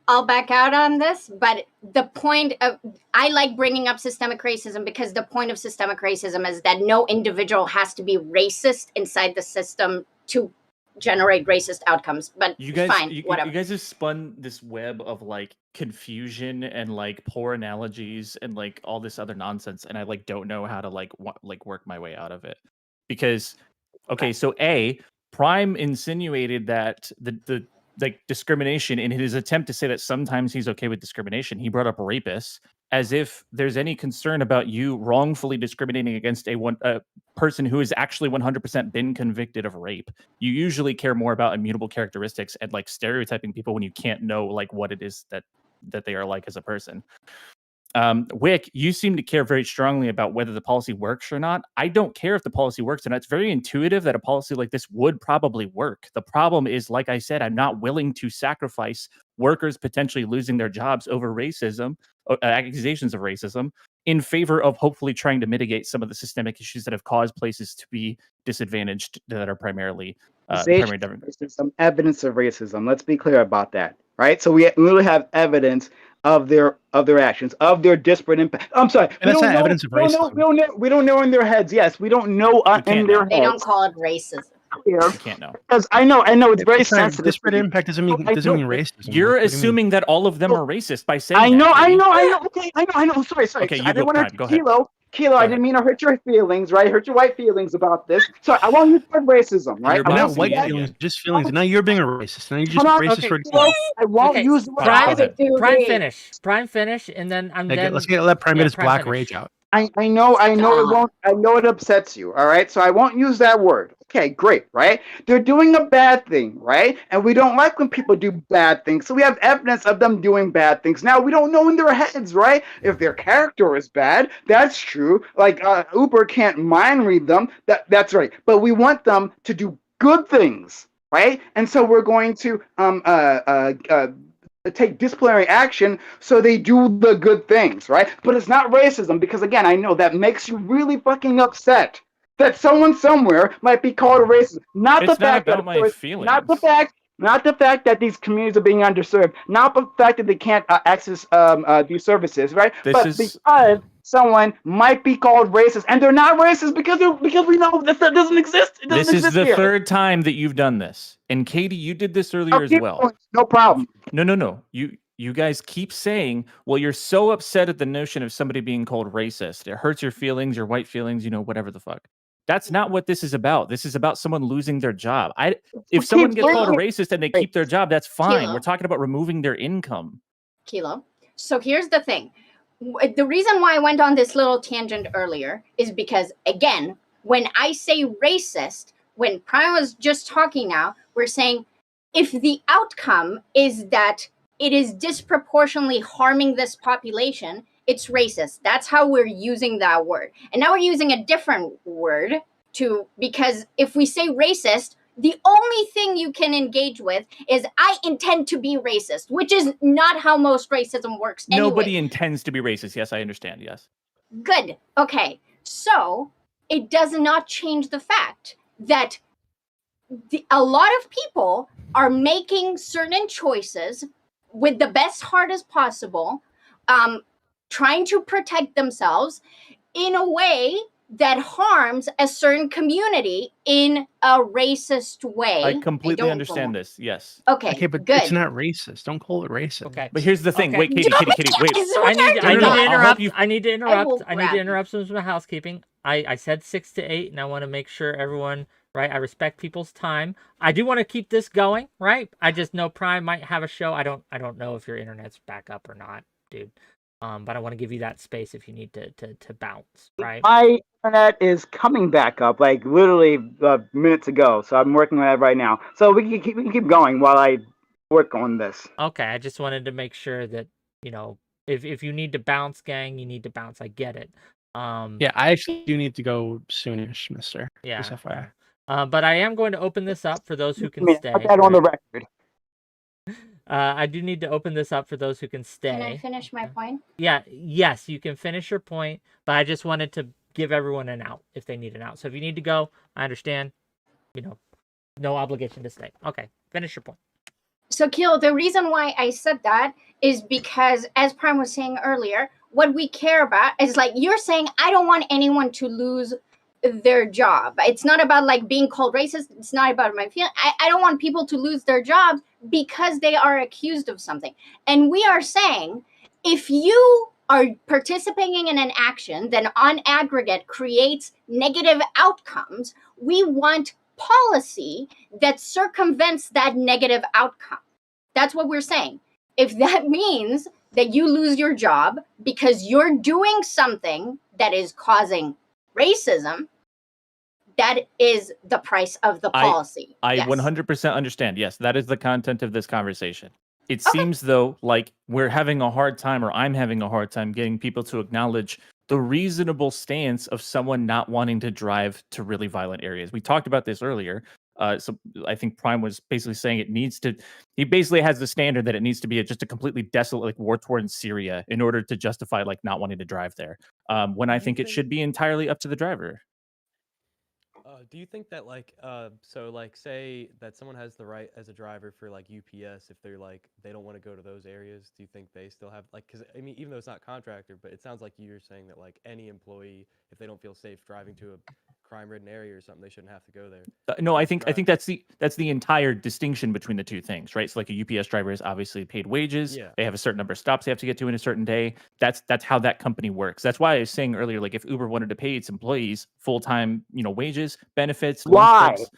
I'll back out on this, but the point of... I like bringing up systemic racism because the point of systemic racism is that no individual has to be racist inside the system to generate racist outcomes. But fine, whatever. You guys have spun this web of like confusion and like poor analogies and like all this other nonsense, and I like don't know how to like work my way out of it. Because so Prime insinuated that the like discrimination, in his attempt to say that sometimes he's okay with discrimination, he brought up rapists, as if there's any concern about you wrongfully discriminating against a person who has actually 100% been convicted of rape. You usually care more about immutable characteristics and like stereotyping people when you can't know like what it is that they are like as a person. Wick, you seem to care very strongly about whether the policy works or not. I don't care if the policy works or not. It's very intuitive that a policy like this would probably work. The problem is, like I said, I'm not willing to sacrifice workers potentially losing their jobs over racism, accusations of racism, in favor of hopefully trying to mitigate some of the systemic issues that have caused places to be disadvantaged that are primarily primary government. There's some evidence of racism. Let's be clear about that, right? So we really have evidence of their actions, of their disparate impact. I'm sorry. And that's not evidence of racism. We don't know in their heads. Yes, we don't know in their heads. They don't call it racism. You can't know. Because I know it's very sensitive. Disparate impact doesn't mean racism. You're assuming that all of them are racist by saying I know. Okay, I know. Sorry. Okay, you I didn't want to go ahead. Kilo, I didn't mean to hurt your feelings, right? Hurt your white feelings about this. So I won't use the word racism, right? Not white feelings, just feelings. Now you're being a racist. Now you're just racist for example. I won't use the word. Prime finish, and then let's let Prime get his black rage out. I know it won't. I know it upsets you. All right, so I won't use that word. Okay, great, right? They're doing a bad thing, right? And we don't like when people do bad things. So we have evidence of them doing bad things. Now we don't know in their heads, right? If their character is bad, that's true. Like Uber can't mind read them. That's right. But we want them to do good things, right? And so we're going to take disciplinary action so they do the good things, right? But it's not racism because, again, I know that makes you really fucking upset that someone somewhere might be called a racist. Not the fact that these communities are being underserved, not the fact that they can't access these services, right? Because someone might be called racist, and they're not racist because we know that doesn't exist. This is the third time that you've done this, and Katie, you did this earlier as well. No problem. No. You guys keep saying, well, you're so upset at the notion of somebody being called racist. It hurts your feelings, your white feelings, whatever the fuck. That's not what this is about. This is about someone losing their job. If someone gets called a racist and they keep their job, that's fine. Kilo. We're talking about removing their income. Kilo. So here's the thing. The reason why I went on this little tangent earlier is because, again, when I say racist, when Prime was just talking now, we're saying if the outcome is that it is disproportionately harming this population, it's racist. That's how we're using that word. And now we're using a different word because if we say racist, the only thing you can engage with is I intend to be racist, which is not how most racism works anyway. Nobody intends to be racist. Yes, I understand. Yes. Good. Okay. So it does not change the fact that a lot of people are making certain choices with the best heart as possible, trying to protect themselves in a way that harms a certain community in a racist way. I completely understand this. Yes. Okay, Okay, but good. it's not racist. Don't call it racist. Okay. But here's the thing. Okay. Wait, Katie, wait. I need to I'll help interrupt. you. I need to will interrupt some housekeeping. I said 6 to 8, and I want to make sure everyone, right? I respect people's time. I do want to keep this going, right? I just know Prime might have a show. I don't know if your internet's back up or not, dude. But I want to give you that space if you need to bounce, right? My internet is coming back up, like literally minutes ago. So I'm working on that right now. So we can keep going while I work on this. Okay, I just wanted to make sure that, you know, if you need to bounce, gang, you need to bounce. I get it. Yeah, I actually do need to go soonish, mister. Yeah. Just FYI. But I am going to open this up for those who can stay. Put that on the record. I do need to open this up for those who can stay. Can I finish my point? Yeah, yes, you can finish your point, but I just wanted to give everyone an out if they need an out. So if you need to go, I understand. You know, no obligation to stay. Okay, finish your point. So, Keel, the reason why I said that is because, as Prime was saying earlier, what we care about is like you're saying, I don't want anyone to lose their job. It's not about like being called racist. It's not about my feeling. I don't want people to lose their jobs because they are accused of something. And we are saying, if you are participating in an action that on aggregate creates negative outcomes, we want policy that circumvents that negative outcome. That's what we're saying. If that means that you lose your job because you're doing something that is causing racism, that is the price of the policy. I Yes. 100% understand. Yes, that is the content of this conversation. It seems, though, like we're having a hard time, or I'm having a hard time getting people to acknowledge the reasonable stance of someone not wanting to drive to really violent areas. We talked about this earlier. So I think Prime was basically saying he basically has the standard that it needs to be just a completely desolate, like war-torn Syria in order to justify like not wanting to drive there. When I think it should be entirely up to the driver. Do you think that like so like say that someone has the right as a driver for like UPS if they're like they don't want to go to those areas, do you think they still have like, because I mean even though it's not contractor, but it sounds like you're saying that like any employee, if they don't feel safe driving to a crime-ridden area or something, they shouldn't have to go there? No, I think that's the entire distinction between the two things, right? So like a UPS driver is obviously paid wages. Yeah. They have a certain number of stops they have to get to in a certain day. That's how that company works. That's why I was saying earlier, like if Uber wanted to pay its employees full-time, wages, benefits, lunch Why? breaks.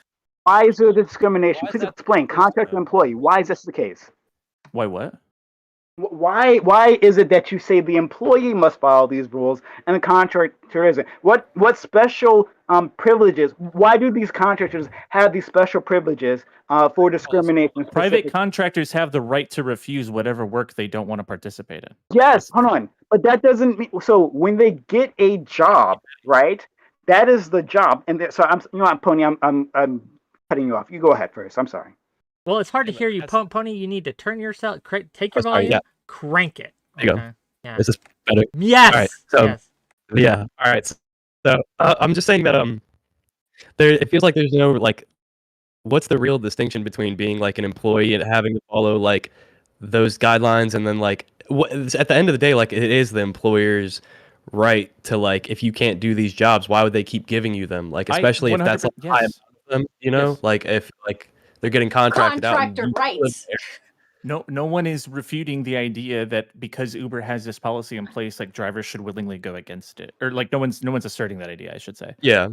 Why is there discrimination? Why is Please that explain. the Contractor though? employee. Why is this the case? Why what? Why is it that you say the employee must follow these rules and the contractor isn't? What special privileges? Why do these contractors have these special privileges for discrimination? Private contractors have the right to refuse whatever work they don't want to participate in. Yes, hold on. But that doesn't mean so when they get a job, right? That is the job. And so I'm Pony, I'm cutting you off. You go ahead first. I'm sorry. Well, it's hard to hear you, That's- Pony. You need to turn yourself, take your sorry, volume, yeah. crank it. There you go. Okay. Yeah. Is this better? Yes. All right, so- yes. Yeah. All right. So I'm just saying that there it feels like there's no like, what's the real distinction between being like an employee and having to follow like those guidelines, and then like at the end of the day, like it is the employer's right to like, if you can't do these jobs, why would they keep giving you them? Like especially if that's like high amount of them, Yes. like if like they're getting contracted out. and Contractor you live rights. there. No one is refuting the idea that because Uber has this policy in place, like drivers should willingly go against it, or like no one's asserting that idea, I should say. Yeah.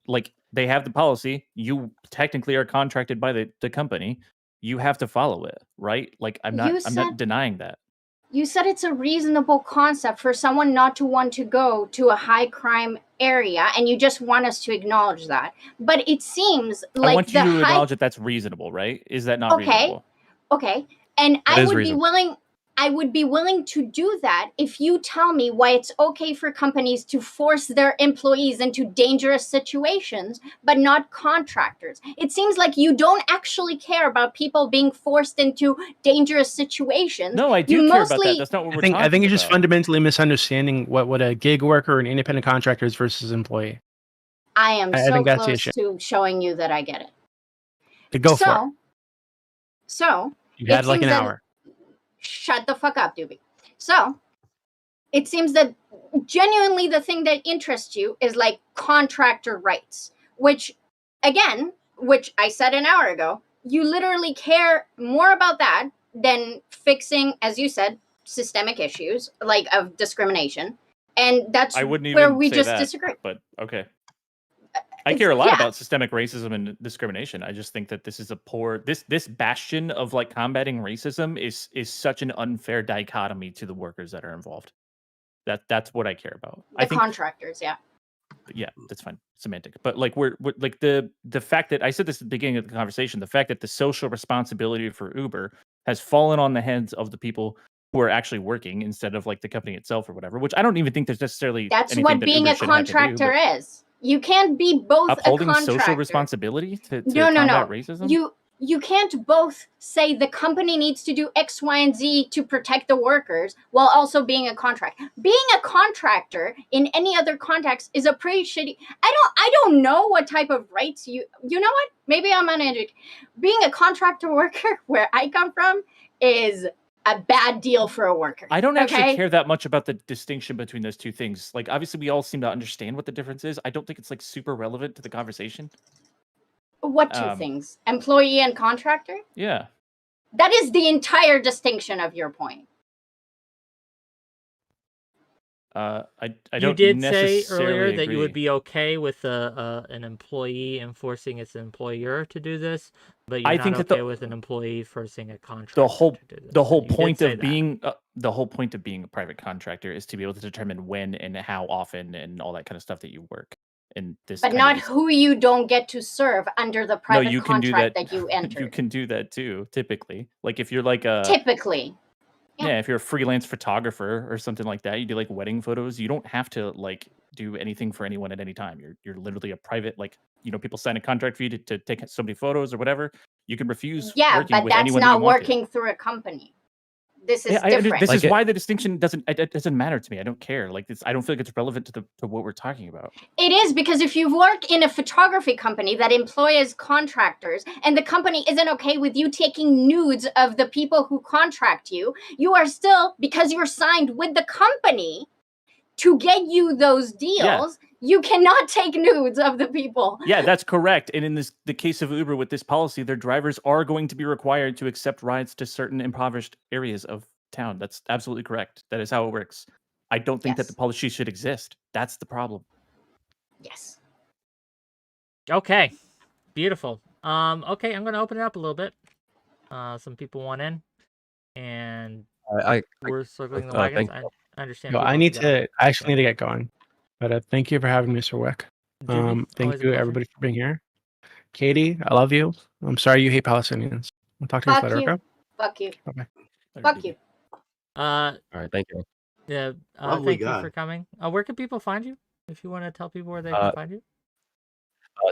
Like they have the policy. You technically are contracted by the company. You have to follow it, right? Like I'm not denying that. You said it's a reasonable concept for someone not to want to go to a high crime area, and you just want us to acknowledge that. But it seems like I want you to acknowledge that that's reasonable, right? Is that not reasonable? Okay, and That I is would reasonable. be willing. I would be willing to do that if you tell me why it's okay for companies to force their employees into dangerous situations, but not contractors. It seems like you don't actually care about people being forced into dangerous situations. No, I do care about that. That's not what we're talking about. I think you're just fundamentally misunderstanding what a gig worker and independent contractor is versus employee. I am I so think that's the close issue. to showing you that I get it. To go for it. So You had it like an seems that- hour. Shut the fuck up, Doobie. So it seems that genuinely the thing that interests you is like contractor rights, which I said an hour ago, you literally care more about that than fixing, as you said, systemic issues like of discrimination. And that's I wouldn't where even we say just that, disagree. but okay. I care a lot about systemic racism and discrimination. I just think that this is a poor this bastion of like combating racism is such an unfair dichotomy to the workers that are involved. That's what I care about. The contractors, yeah. Yeah, that's fine. Semantic. But like we're like the fact that I said this at the beginning of the conversation, the fact that the social responsibility for Uber has fallen on the heads of the people who are actually working instead of like the company itself or whatever, which I don't even think there's necessarily That's anything what that being Uber a should have to do, contractor but is. You can't be both upholding a contractor. social responsibility to No. combat racism. You can't both say the company needs to do X, Y, and Z to protect the workers while also being a contractor. Being a contractor in any other context is a pretty shitty. I don't know what type of rights you know what? Maybe I'm uneducated. Being a contractor worker where I come from is a bad deal for a worker. I don't actually care that much about the distinction between those two things. Like, obviously, we all seem to understand what the difference is. I don't think it's like super relevant to the conversation. What two things? Employee and contractor? Yeah. That is the entire distinction of your point. I don't. You did say necessarily earlier that you agree. would be okay with an employee enforcing its employer to do this, but you're I not think okay that with an employee forcing a contractor the whole to do this. the whole You did point say of that. being the whole point of being a private contractor is to be able to determine when and how often and all that kind of stuff that you work. And this, But kind not of is, who you don't get to serve under the no, private you can do contract that. that you enter. You can do that too. Typically, like if you're like a Typically. yeah, if you're a freelance photographer or something like that, you do like wedding photos. You don't have to like do anything for anyone at any time. You're literally a private, like, you know, people sign a contract for you to take so many photos or whatever. You can refuse Yeah, working but with that's anyone not that you want to. working through a company. This is Yeah, different. this Like is it- why the distinction doesn't matter to me. I don't care. Like this, I don't feel like it's relevant to what we're talking about. It is, because if you work in a photography company that employs contractors and the company isn't okay with you taking nudes of the people who contract you, you are still, because you're signed with the company to get you those deals, you cannot take nudes of the people. Yeah, that's correct. And in the case of Uber with this policy, their drivers are going to be required to accept rides to certain impoverished areas of town. That's absolutely correct. That is how it works. I don't think that Yes. the policy should exist. That's the problem. Yes. Okay, beautiful. Okay, I'm gonna open it up a little bit. Some people want in, and we're circling the wagons. I understand. No, people I have need go. to. I actually need to get going. But thank you for having me, Mr. Wick. Juby, always Thank a you pleasure. everybody for being here. Katie, I love you. I'm sorry you hate Palestinians. We'll talk to you Fuck later. you. Okay. Fuck you. Bye-bye. Fuck you. All right, thank you. Yeah. Lovely Thank you guy. for coming. Where can people find you? If you want to tell people where they can find you.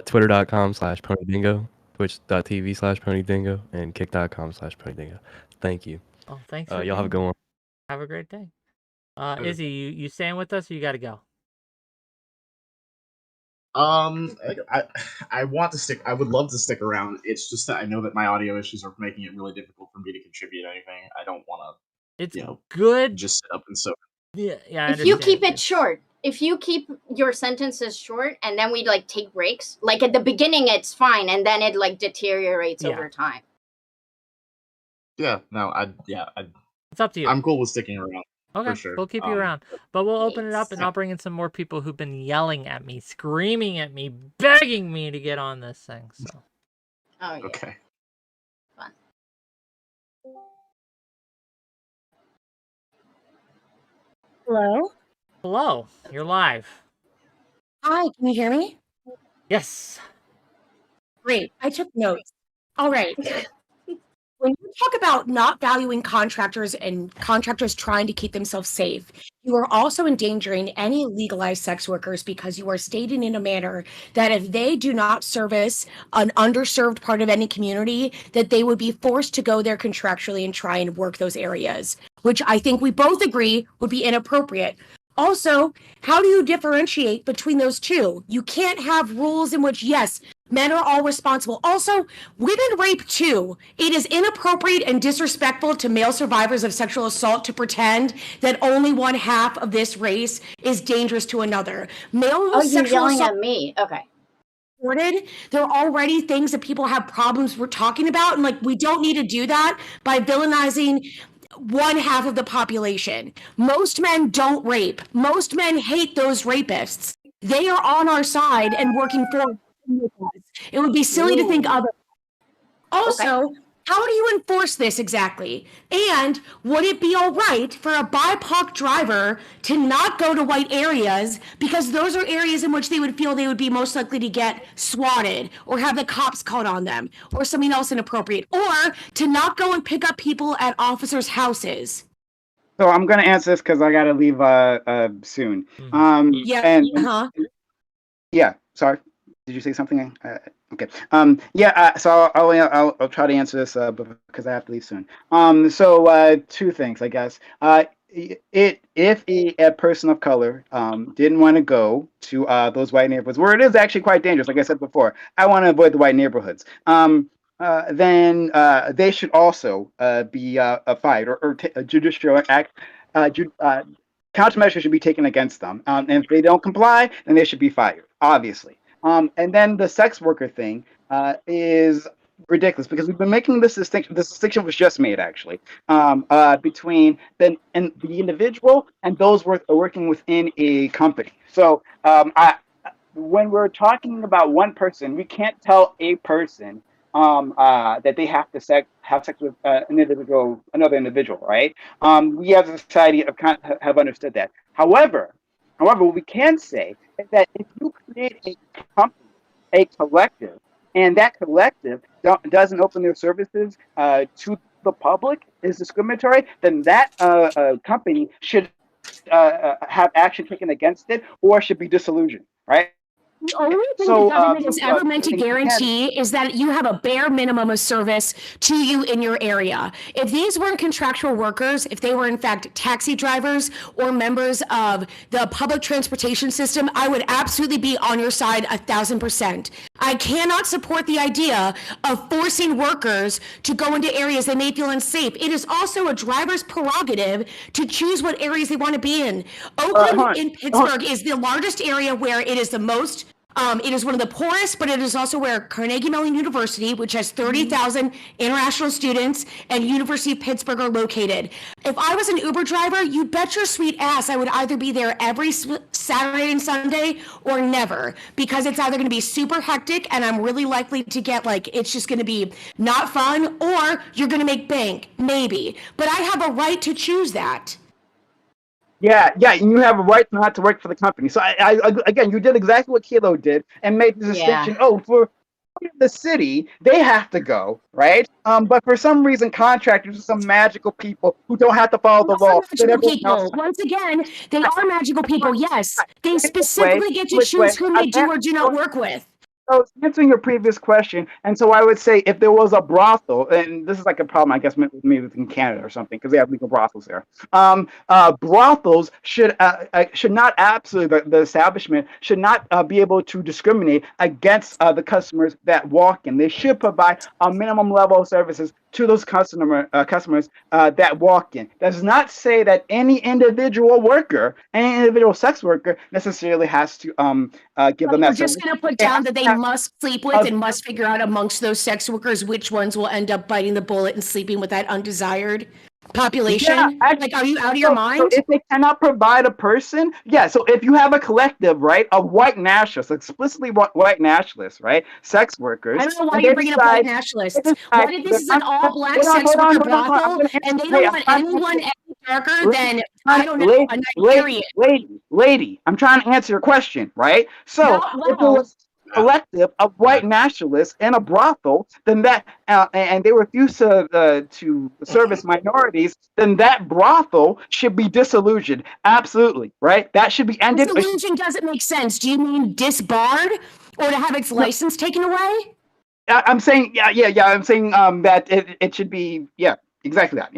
Twitter.com/PonyDingo, Twitch.tv/PonyDingo, and Kick.com/PonyDingo. Thank you. Oh, thanks for Y'all have a being good one. Have a great day. Izzy, you staying with us or you got to go? I want to stick. I would love to stick around. It's just that I know that my audio issues are making it really difficult for me to contribute anything. I don't want It's to, good. just sit up and soak. Yeah, I If you understand. keep it short, if you keep your sentences short and then we like take breaks, like at the beginning it's fine and then it like deteriorates over time. Yeah, no, It's up to you. I'm cool with sticking around. Okay, for sure. we'll keep you around. But we'll open it up and Yes. I'll bring in some more people who've been yelling at me, screaming at me, begging me to get on this thing. So Oh yeah. Okay. Fun. Hello? hello, you're live. Hi, can you hear me? Yes. Great. I took notes. All right. When you talk about not valuing contractors and contractors trying to keep themselves safe, you are also endangering any legalized sex workers because you are stating in a manner that if they do not service an underserved part of any community, that they would be forced to go there contractually and try and work those areas, which I think we both agree would be inappropriate. Also, how do you differentiate between those two? You can't have rules in which, yes, Men are all responsible. Also, women rape too. It is inappropriate and disrespectful to male survivors of sexual assault to pretend that only one half of this race is dangerous to another. Male Oh, you're sexual yelling assault at me. Okay. reported. There are already things that people have problems we're talking about, and like we don't need to do that by villainizing one half of the population. Most men don't rape. Most men hate those rapists. They are on our side and working for us. It would be silly to think Ooh. other. Also, how do you enforce this exactly? And would it be all right for a BIPOC driver to not go to white areas because those are areas in which they would feel they would be most likely to get swatted or have the cops called on them or something else inappropriate, or to not go and pick up people at officers' houses? So I'm gonna answer this because I gotta leave soon. Yeah. And Uh-huh. sorry. Did you say something? Okay. So I'll try to answer this because I have to leave soon. So two things, I guess. If a person of color didn't want to go to those white neighborhoods where it is actually quite dangerous, like I said before, I want to avoid the white neighborhoods. Then they should also be fired or a judicial act. Countermeasures should be taken against them. And if they don't comply, then they should be fired, obviously. And then the sex worker thing is ridiculous because we've been making this distinction. This distinction was just made actually between the individual and those working within a company. So when we're talking about one person, we can't tell a person that they have to have sex with another individual, right? We as a society have understood that. However, what we can say is that if you create a company, a collective, and that collective doesn't open their services to the public, is discriminatory, then that company should have action taken against it or should be disillusioned, right? The only thing the government is ever meant to guarantee is that you have a bare minimum of service to you in your area. If these weren't contractual workers, if they were in fact taxi drivers or members of the public transportation system, I would absolutely be on your side 1,000%. I cannot support the idea of forcing workers to go into areas they may feel unsafe. It is also a driver's prerogative to choose what areas they want to be in. Oakland in Pittsburgh is the largest area where it is the most it is one of the poorest, but it is also where Carnegie Mellon University, which has 30,000 international students, and University of Pittsburgh are located. If I was an Uber driver, you bet your sweet ass I would either be there every Saturday and Sunday or never, because it's either going to be super hectic and I'm really likely to get it's just going to be not fun, or you're going to make bank, maybe. But I have a right to choose that. Yeah, and you have a right not to work for the company. So I again, you did exactly what Kilo did and made the distinction. Oh, for the city, they have to go, right? But for some reason, contractors are some magical people who don't have to follow the law. Once again, they are magical people. Yes, they specifically get to choose whom they do or do not work with. So answering your previous question, and so I would say if there was a brothel, and this is like a problem, I guess, maybe in Canada or something, because they have legal brothels there. Brothels should not absolutely, the establishment should not be able to discriminate against the customers that walk in. They should provide a minimum level of services to those customers that walk in. That does not say that any individual worker, any individual sex worker necessarily has to give them that. We're just going to put down that they must sleep with and must figure out amongst those sex workers which ones will end up biting the bullet and sleeping with that undesired population. Yeah, are you out of your mind? So if they cannot provide a person, so if you have a collective, right, of white nationalists, explicitly white nationalists, right, sex workers. I don't know why you're bringing up white nationalists. What if this is an all-black sex worker brothel and they don't want anyone any darker than, I don't know, a Nigerian? Lady, I'm trying to answer your question, right? So if it was collective of white nationalists in a brothel, then that and they refuse to service minorities, then that brothel should be disillusioned. Absolutely, right? That should be ended. Disillusion doesn't make sense. Do you mean disbarred or to have its license taken away? I'm saying, I'm saying that it should be, exactly that,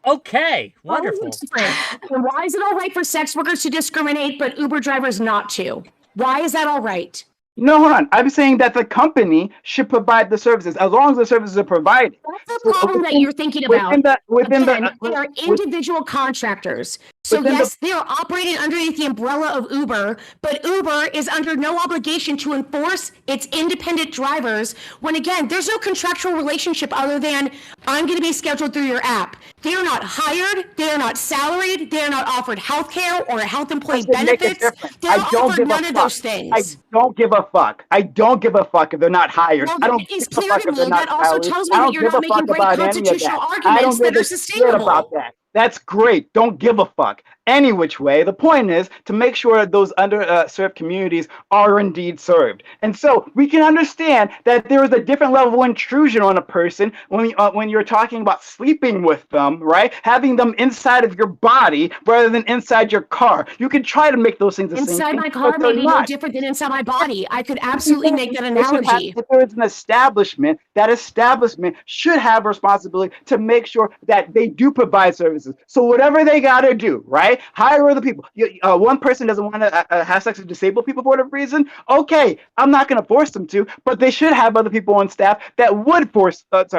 Okay, Why is it wonderful. different? And why is it all right for sex workers to discriminate, but Uber drivers not to? Why is that all right? No, hold on. I'm saying that the company should provide the services as long as the services are provided. That's the problem that you're thinking about. Within Again, the they are individual contractors. So within yes, they are operating underneath the umbrella of Uber, but Uber is under no obligation to enforce its independent drivers when, again, there's no contractual relationship other than I'm going to be scheduled through your app. They are not hired. They are not salaried. They are not offered health care or health employee doesn't make a benefits. difference. They're offered none of those I things. don't give a fuck. I don't give a fuck if they're not hired. Well, I don't that give is a clear fuck to if they're me. not That also salaried. tells me I that don't you're give not a making fuck great about any of constitutional that. I don't arguments give that are a shit sustainable. about that. That's great. Don't give a fuck. Any which way, the point is to make sure those underserved communities are indeed served. And so we can understand that there is a different level of intrusion on a person when you're talking about sleeping with them, right? Having them inside of your body rather than inside your car. You can try to make those things the same Inside thing, my car but may they're be no not. different than inside my body. I could absolutely make that analogy. If there is an establishment, that establishment should have responsibility to make sure that they do provide services. So whatever they got to do, right? Hire other people. One person doesn't want to have sex with disabled people for whatever reason. Okay, I'm not going to force them to, but they should have other people on staff that would force. That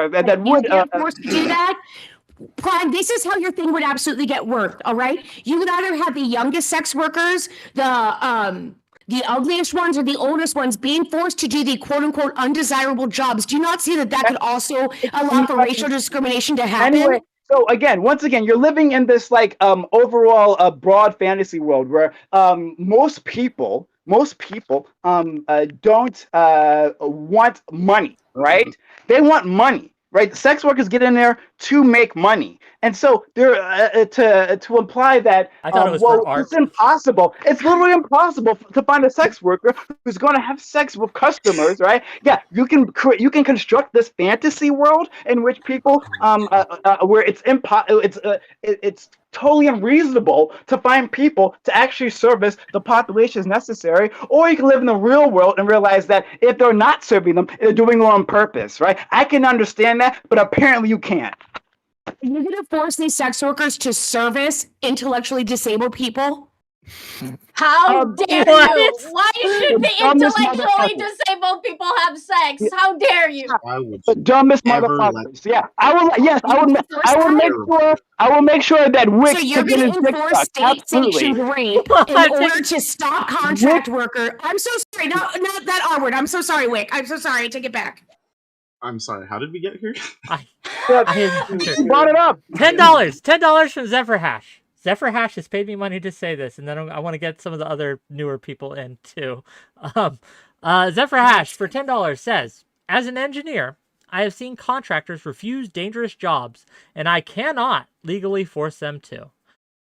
would. You're forced to do that. Prime, this is how your thing would absolutely get worked. All right, you would either have the youngest sex workers, the ugliest ones, or the oldest ones being forced to do the quote unquote undesirable jobs. Do you not see that could also allow for racial discrimination to happen? Anyway, so once again, you're living in this overall broad fantasy world where most people don't want money, right? They want money, right? Sex workers get in there to make money, and so they're to imply that I thought it was for art. it's impossible. It's literally impossible to find a sex worker who's going to have sex with customers, right? Yeah, you can construct this fantasy world in which people where it's totally unreasonable to find people to actually service the populations necessary, or you can live in the real world and realize that if they're not serving them, they're doing it on purpose, right? I can understand that, but apparently you can't. You're going to force these sex workers to service intellectually disabled people? How dare what? you? Why should the dumbest intellectually motherfucker. disabled people have sex? How dare you? Why would The you dumbest ever let motherfuckers. Yeah, I will. Yes, I will. I will make sure that Wick So you're can get going his to dick enforce sucked. Absolutely. state-sanctioned rape in order to stop contract worker. I'm so sorry. Not that R word. I'm so sorry, Wick. I'm so sorry. I take it back. I'm sorry, how did we get here? I You brought it up. $10 from 𝕍𝖓. 𝕍𝖓 has paid me money to say this, and then I want to get some of the other newer people in too. 𝕍𝖓 for $10 says, as an engineer, I have seen contractors refuse dangerous jobs, and I cannot legally force them to.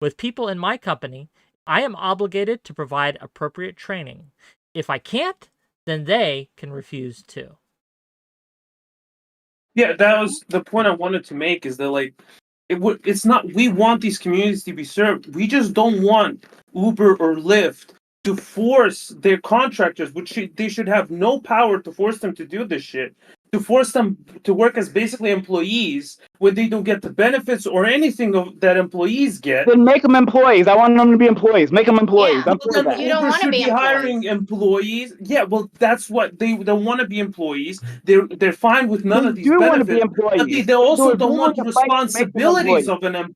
With people in my company, I am obligated to provide appropriate training. If I can't, then they can refuse to. Yeah, that was the point I wanted to make, is that it's not, we want these communities to be served. We just don't want Uber or Lyft to force their contractors, they should have no power to force them to do this shit, to force them to work as basically employees when they don't get the benefits or anything that employees get. Then make them employees. I want them to be employees. Make them employees. Yeah. I'm for that. You don't Uber want to should be be hiring employees. Yeah, well, that's what they want to be employees. They're fine with none of these do want to benefits. be employees. They also There was don't want the literally a fight to make them responsibilities employees. of an There was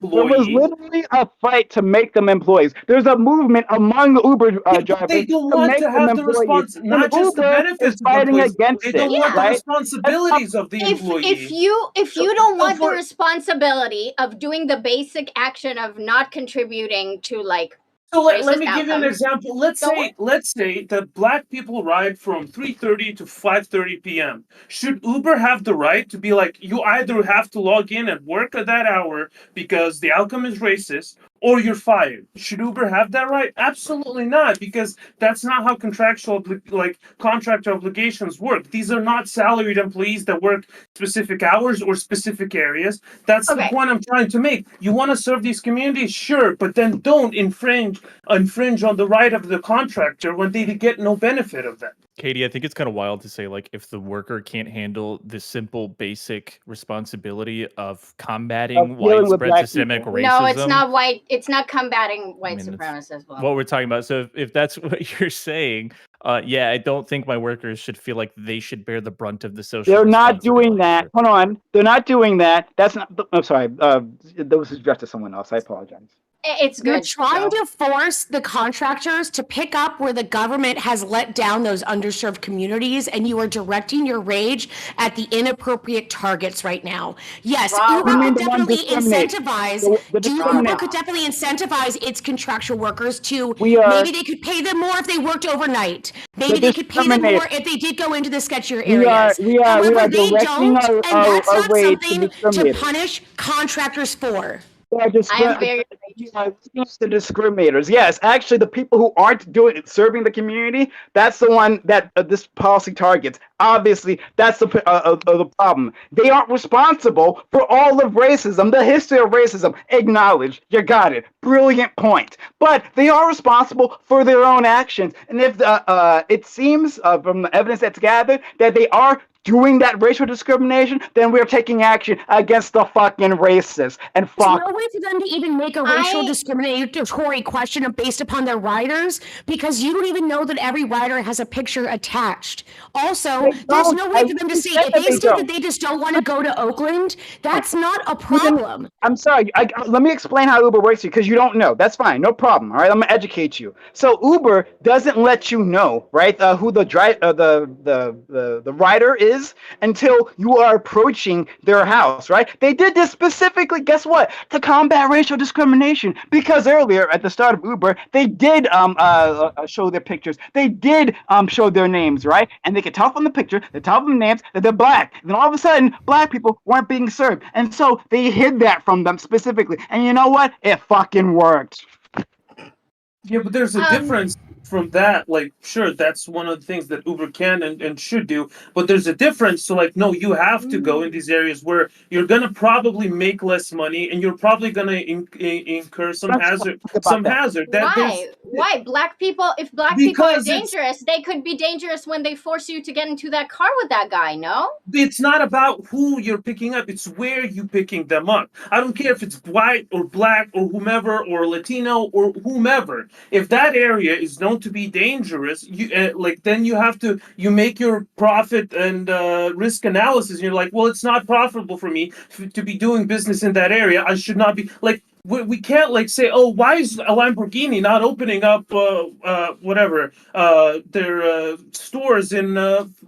employee. literally a fight to make them employees. There's a movement among the Uber drivers They don't to want make to them have the employees. not And just the Uber benefits is of the fighting employees. against They don't it, want the right? responsibilities of the employee. If you don't want the responsibility of doing the basic action of not contributing to So let racist me give you an outcomes, example. Let's say that black people ride from 3:30 to 5:30 p.m. Should Uber have the right to be like, you either have to log in and work at that hour because the outcome is racist, or you're fired. Should Uber have that right? Absolutely not, because that's not how contractor obligations work. These are not salaried employees that work specific hours or specific areas. That's the Okay. point I'm trying to make. You want to serve these communities, sure, but then don't infringe on the right of the contractor when they get no benefit of that. Katie, I think it's kind of wild to say, like, if the worker can't handle the simple, basic responsibility of combating dealing with widespread black systemic people. racism. No, it's not white. It's not combating white mean, that's supremacism. what we're talking about. So if that's what you're saying, yeah, I don't think my workers should feel like they should bear the brunt of the social They're not doing responsibility that. for- Hold on. They're not doing that. That's not. I'm sorry. That was addressed to someone else. I apologize. It's You're good. trying Joe. to force the contractors to pick up where the government has let down those underserved communities, and you are directing your rage at the inappropriate targets right now. Yes, Wow. Uber You mean could the one definitely discriminate? incentivize. The Uber discriminate. could definitely incentivize its contractual workers to We are- maybe they could pay them more if they worked overnight. Maybe they could pay them discriminate. more if they did go into the sketchier We are- areas. we are However, they directing don't, our- and that's our not rage to something to discriminators. punish contractors for. I am very the discriminators. Yes, actually, the people who aren't serving the community, that's the one that this policy targets. Obviously, that's the problem. They aren't responsible for all of racism, the history of racism. Acknowledged. You got it. Brilliant point. But they are responsible for their own actions. And if it seems from the evidence that's gathered that they are doing that racial discrimination, then we're taking action against the fucking racists. And fuck. There's no way for them to even make a racial discriminatory question based upon their riders, because you don't even know that every rider has a picture attached. Also, there's no way for them to say, if they state that they just don't want to go to Oakland, that's not a problem. I'm sorry. Let me explain how Uber works here, because you don't know. That's fine. No problem. All right. I'm gonna educate you. So Uber doesn't let you know, right, who the rider is until you are approaching their house, right? They did this specifically, guess what? To combat racial discrimination. Because earlier at the start of Uber, they did show their pictures. They did show their names, right? And they could tell from the picture, they tell from the names that they're black. And then all of a sudden, black people weren't being served. And so they hid that from them specifically. And you know what? It fucking worked. Yeah, but there's a difference from that. Like, sure, that's one of the things that Uber can and should do. But there's a difference. So, like, no, you have to go in these areas where you're gonna probably make less money, and you're probably gonna incur some hazard. Why? Black people? If black people are dangerous, they could be dangerous when they force you to get into that car with that guy. No, it's not about who you're picking up. It's where you're picking them up. I don't care if it's white or black or whomever or Latino or whomever. If that area is known to be dangerous, you then you make your profit and risk analysis. And you're like, well, it's not profitable for me to be doing business in that area. I should not be like. We can't like say, oh, why is a Lamborghini not opening up their stores in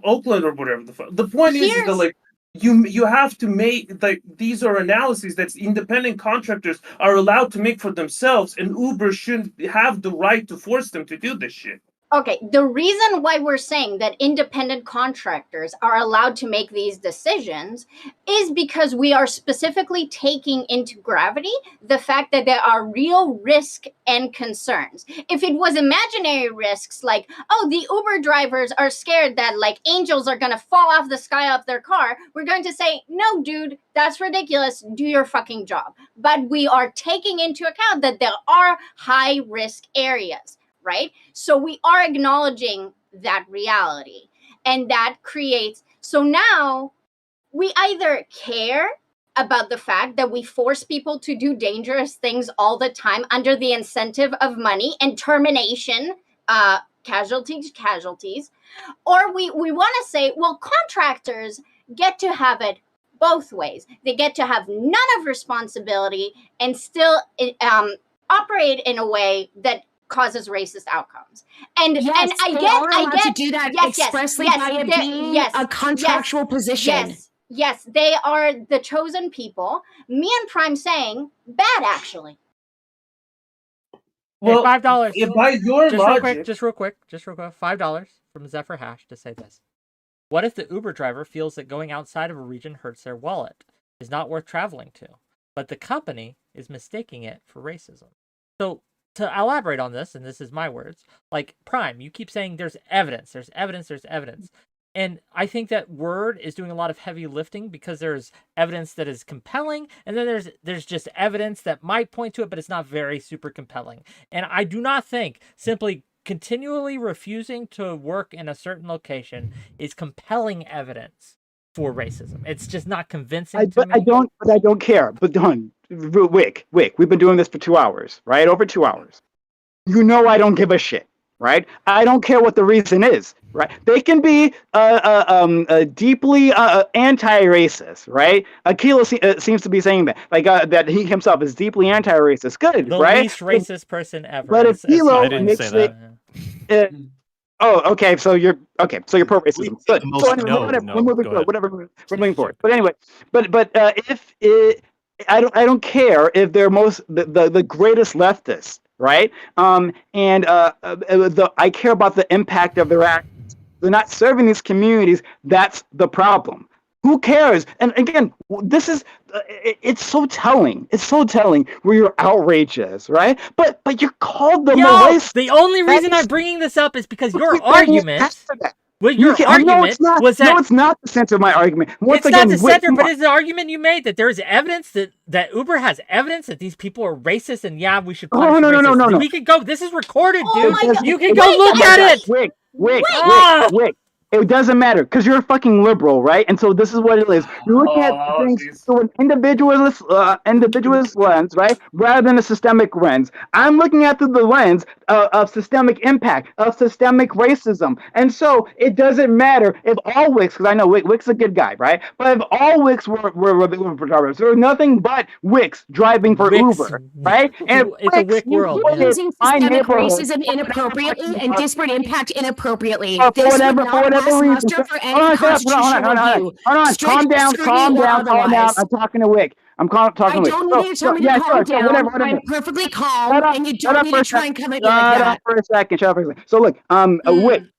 Oakland or whatever the fuck. The point is that like you have to make like these are analyses that independent contractors are allowed to make for themselves, and Uber shouldn't have the right to force them to do this shit. Okay, the reason why we're saying that independent contractors are allowed to make these decisions is because we are specifically taking into gravity the fact that there are real risk and concerns. If it was imaginary risks like, oh, the Uber drivers are scared that like angels are going to fall off the sky of their car, we're going to say, no, dude, that's ridiculous. Do your fucking job. But we are taking into account that there are high risk areas. Right? So we are acknowledging that reality, and that creates, so now we either care about the fact that we force people to do dangerous things all the time under the incentive of money and termination, casualties, or we want to say, well, contractors get to have it both ways. They get to have none of responsibility and still operate in a way that causes racist outcomes. And I get to do that expressly by it being a contractual position. Yes, they are the chosen people. Me and Prime saying bad actually. Well, hey, $5. By your logic, just real quick, $5 from 𝕍𝖎 to say this. What if the Uber driver feels that going outside of a region hurts their wallet, is not worth traveling to, but the company is mistaking it for racism? So to elaborate on this, and this is my words, like Prime, you keep saying there's evidence, there's evidence, there's evidence. And I think that Word is doing a lot of heavy lifting because there's evidence that is compelling, and then there's just evidence that might point to it, but it's not very super compelling. And I do not think simply continually refusing to work in a certain location is compelling evidence for racism. It's just not convincing to me. I don't care. But Wick, we've been doing this for 2 hours, right? Over 2 hours. You know I don't give a shit, right? I don't care what the reason is, right? They can be deeply anti-racist, right? 𝕾𝖍𝖎 seems to be saying that, like that he himself is deeply anti-racist. Good, The right? least racist person ever. But if I 𝕾𝖍𝖎 didn't makes say it, oh, okay. So you're pro racism. Good. most- So anyway, No, whatever, no, we're moving go forward. ahead. Whatever, we're moving forward. But anyway, but if it, I don't care if they're the greatest leftists, right? I care about the impact of their actions. They're not serving these communities. That's the problem. Who cares? And again, this is it's so telling. It's so telling where your outrage is, right? But you called them a racist. The only reason I'm bringing this up is because your argument. Well, your argument was that no, it's not the center of my argument. Once it's again, not the Wick, center, come but on. it's the argument you made that there's evidence that Uber has evidence that these people are racist, and yeah, we should punish no. racists. We can go. This is recorded, Oh dude. my God. You can go look Oh my at God. it. Wick. It doesn't matter because you're a fucking liberal, right? And so this is what it is. You're looking at things through an individualist lens, right? Rather than a systemic lens. I'm looking at through the lens of systemic impact, of systemic racism. And so it doesn't matter if all Wicks, because I know Wick's a good guy, right? But if all Wicks were retarded, there was nothing but Wicks driving for Wicks. Uber, right? And It's a Wick world. You're Yeah. using systemic racism inappropriately and disparate impact inappropriately. This would not pass muster for any constitutional review. Hold on. Strict Calm down. scrutiny or I'm otherwise. talking to Wick. Talking I to Wick. don't need you to tell me to calm down. Whatever. I'm perfectly calm, Shut up, and you shut don't up need for to a try sec. and come at me like Shut that. up for a second. So look,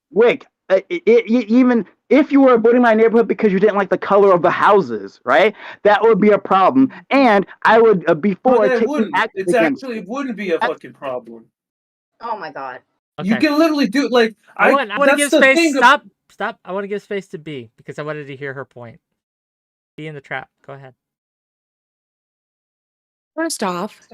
Wick, even if you were avoiding my neighborhood because you didn't like the color of the houses, right? That would be a problem. And I would before But it taking wouldn't. action It's against actually, it wouldn't be a fucking problem. Oh my God. You Okay. can literally do like I want to that's give the space. thing Stop. I want to give space to B because I wanted to hear her point. B in the trap. Go ahead. First off,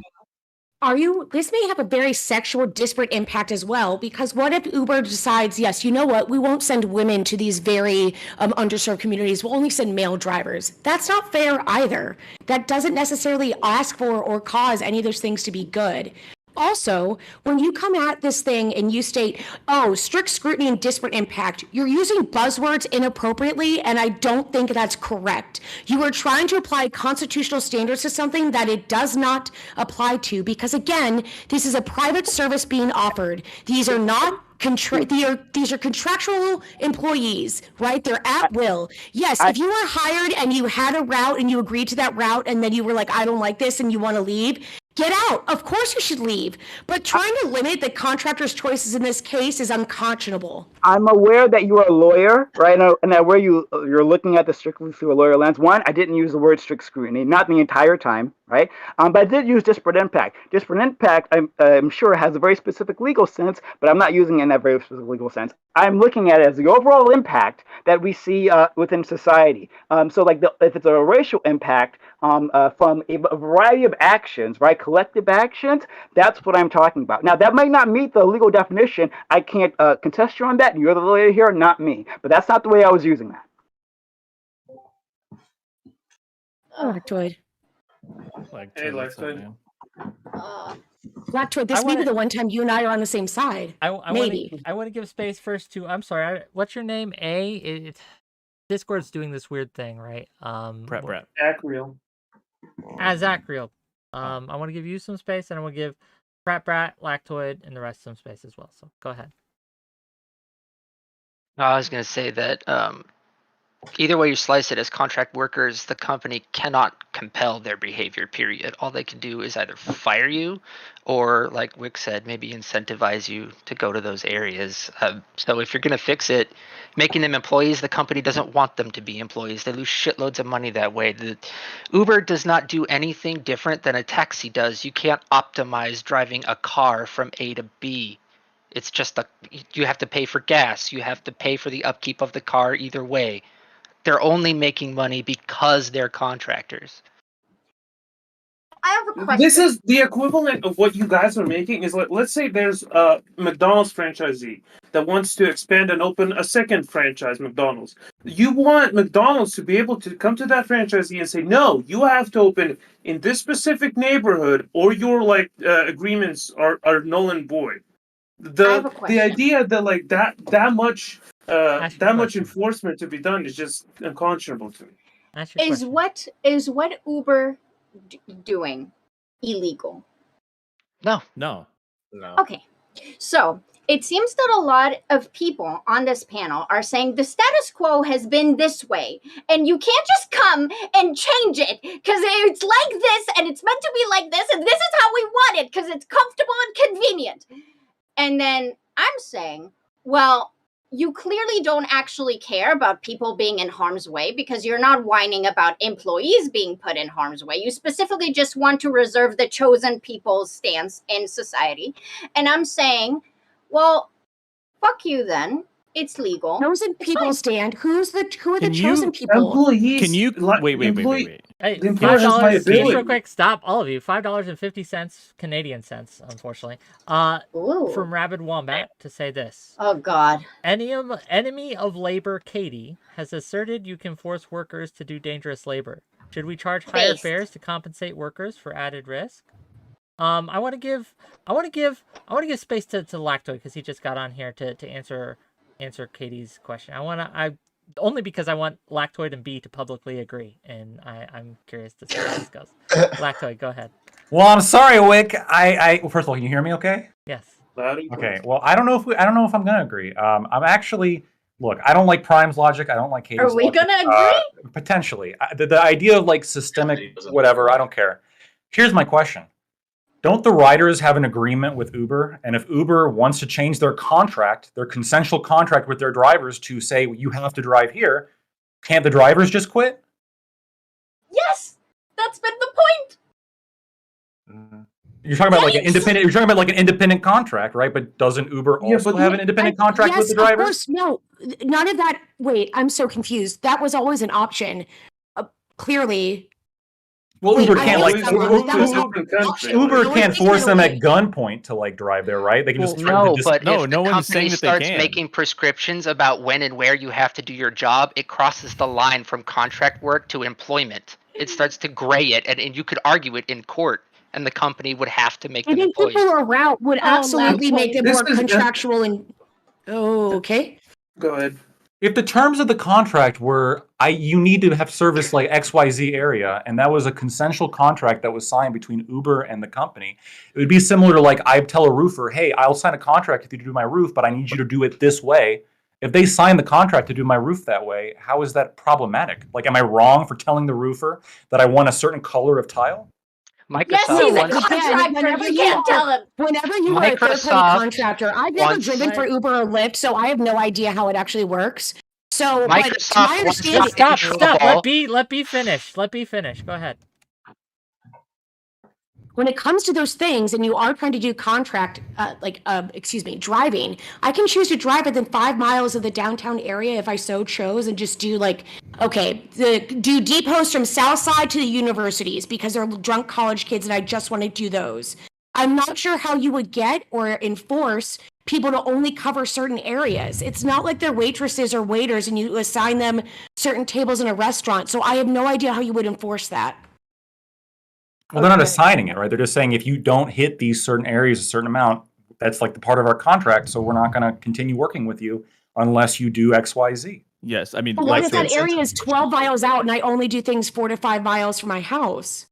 this may have a very sexual disparate impact as well, because what if Uber decides, yes, you know what, we won't send women to these very underserved communities, we'll only send male drivers. That's not fair either. That doesn't necessarily ask for or cause any of those things to be good. Also, when you come at this thing and you state, oh, strict scrutiny and disparate impact, you're using buzzwords inappropriately, and I don't think that's correct. You are trying to apply constitutional standards to something that it does not apply to, because again, this is a private service being offered. These are not these are contractual employees, right? They're at will. Yes, if you were hired and you had a route and you agreed to that route and then you were like, I don't like this and you want to leave, get out. Of course you should leave. But trying to limit the contractor's choices in this case is unconscionable. I'm aware that you're a lawyer, right? And that where you're looking at this strictly through a lawyer lens. One, I didn't use the word strict scrutiny, not the entire time, right? But I did use disparate impact. Disparate impact, I'm sure, has a very specific legal sense, but I'm not using it in that very specific legal sense. I'm looking at it as the overall impact that we see within society. So, like, if it's a racial impact from a variety of actions, right, collective actions, that's what I'm talking about. Now, that might not meet the legal definition. I can't contest you on that. You're the lawyer here, not me. But that's not the way I was using that. Lactoid. Hey, Lactoid. Lactoid, this may be the one time you and I are on the same side. Maybe. I want to give space first to, I'm sorry, what's your name? Discord's doing this weird thing, right? Brett. Acreal. Zachreel. I want to give you some space, and I want to give Brat, Lactoid, and the rest some space as well. So go ahead. I was going to say that either way you slice it, as contract workers, the company cannot compel their behavior, period. All they can do is either fire you or, like Wick said, maybe incentivize you to go to those areas. So if you're going to fix it, making them employees, the company doesn't want them to be employees. They lose shitloads of money that way. Uber does not do anything different than a taxi does. You can't optimize driving a car from A to B. It's just you have to pay for gas. You have to pay for the upkeep of the car either way. They're only making money because they're contractors. I have a question. This is the equivalent of what you guys are making. Is like, let's say there's a McDonald's franchisee that wants to expand and open a second franchise, McDonald's. You want McDonald's to be able to come to that franchisee and say, no, you have to open in this specific neighborhood, or your agreements are null and void. The idea that like that much enforcement to be done is just unconscionable to me. Is what Uber doing illegal? No. Okay, so it seems that a lot of people on this panel are saying the status quo has been this way, and you can't just come and change it because it's like this, and it's meant to be like this, and this is how we want it because it's comfortable and convenient. And then I'm saying, well, you clearly don't actually care about people being in harm's way because you're not whining about employees being put in harm's way. You specifically just want to reserve the chosen people's stance in society. And I'm saying, well, fuck you then. It's legal. Chosen people stand. Who are the chosen people? Employees. Can you wait? Hey, The employer has $5, liability. real quick, stop, all of you. $5.50 Canadian cents, unfortunately. From Rabid Wombat to say this. Oh God. Enemy of labor Katie has asserted you can force workers to do dangerous labor. Should we charge higher fares to compensate workers for added risk? I want to give space to Lactoid because he just got on here to answer Katie's question. Only because I want Lactoid and B to publicly agree, and I'm curious to see how this goes. Lactoid, go ahead. Well, I'm sorry, Wick. Well, first of all, can you hear me okay? Yes. Okay. Well, I don't know if I'm gonna agree. I'm actually look. I don't like Prime's logic. I don't like Katie's. Are we logic. gonna agree? Potentially. The idea of like systemic whatever. I don't care. Here's my question. Don't the riders have an agreement with Uber? And if Uber wants to change their contract, their consensual contract with their drivers to say you have to drive here, can't the drivers just quit? Yes, that's been the point. You're talking about like an independent. You're talking about like an independent contract, right? But doesn't Uber also have an independent contract with the drivers? Yes, of course. No, none of that. Wait, I'm so confused. That was always an option. Clearly. Well, Uber can't Uber No can't one's force taking them away. at gunpoint to like drive there, right? They can just No, but no, if no the one's saying company that they starts can. making prescriptions about when and where you have to do your job, it crosses the line from contract work to employment. It starts to gray it, and you could argue it in court, and the company would have to make them Getting employees. people around would absolutely make them This more is- contractual and. Oh, okay. Go ahead. If the terms of the contract were you need to have service like XYZ area, and that was a consensual contract that was signed between Uber and the company, it would be similar to like I tell a roofer, hey, I'll sign a contract with you to do my roof, but I need you to do it this way. If they sign the contract to do my roof that way, how is that problematic? Like, am I wrong for telling the roofer that I want a certain color of tile? Microsoft Yes, he's a wants- contractor. whenever You you can't are- tell him. Whenever you are a third-party Microsoft contractor, I've never wants- driven for Uber or Lyft, so I have no idea how it actually works. So, but to Microsoft my wants to understanding, Stop. control- Let B finish. Let B finish. Go ahead. when it comes to those things and you are trying to do driving, I can choose to drive within 5 miles of the downtown area if I so chose and just do do depots from South Side to the universities because they're drunk college kids and I just want to do those. I'm not sure how you would get or enforce people to only cover certain areas. It's not like they're waitresses or waiters and you assign them certain tables in a restaurant. So I have no idea how you would enforce that. Well, they're not assigning it, right? They're just saying if you don't hit these certain areas a certain amount, that's like the part of our contract, so we're not going to continue working with you unless you do X, Y, Z. Yes, I mean, But what if like, that area is 12 miles out and I only do things 4 to 5 miles from my house?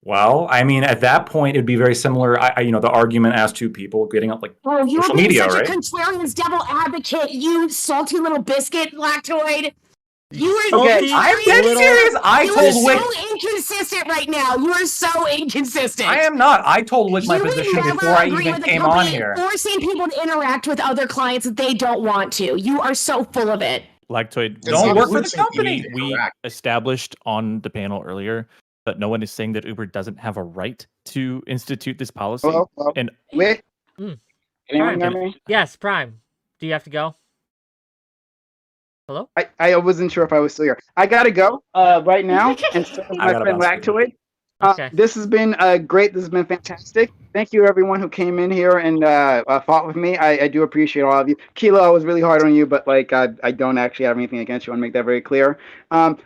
Well, I mean, at that point, it'd be very similar. The argument as to people getting up like Oh, you're social being media, such right? a contrarian's devil advocate, you salty little biscuit, Lactoid. You are Salty, I'm dead little- serious. I you are told so Wick. inconsistent right now. You are so inconsistent. I am not. I told Wick my You would position never before I agree even with a came on company here. forcing people to interact with other clients that they don't want to. You are so full of it. Lactoid, Don't not work for the forcing people company. to We interact. established on the panel earlier that no one is saying that Uber doesn't have a right to institute this policy. Hello? Hello? And Wait. Mm. Anyone hear Prime. me? Yes, Prime. Do you have to go? Hello? I wasn't sure if I was still here. I gotta go right now, and so does I my gotta friend bounce too. Lactoid. Okay. This has been great. This has been fantastic. Thank you, everyone who came in here and fought with me. I do appreciate all of you. Kilo, I was really hard on you, but like I don't actually have anything against you. I want to make that very clear. I'm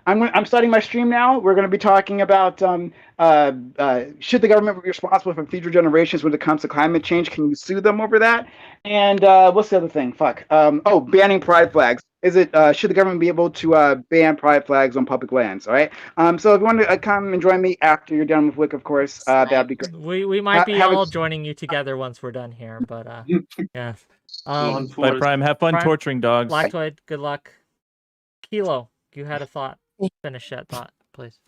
starting my stream now. We're going to be talking about should the government be responsible for future generations when it comes to climate change? Can you sue them over that? And what's the other thing? Fuck. Banning pride flags. Is it should the government be able to ban pride flags on public lands? All right. So if you want to come and join me after you're done with Wick, of course, that'd be great. We might be have a- all joining you together once we're done here, but yeah. Bye, Prime. Have fun Prime, torturing dogs. Lactoid, good luck. Kilo, you had a thought. Finish that thought, please.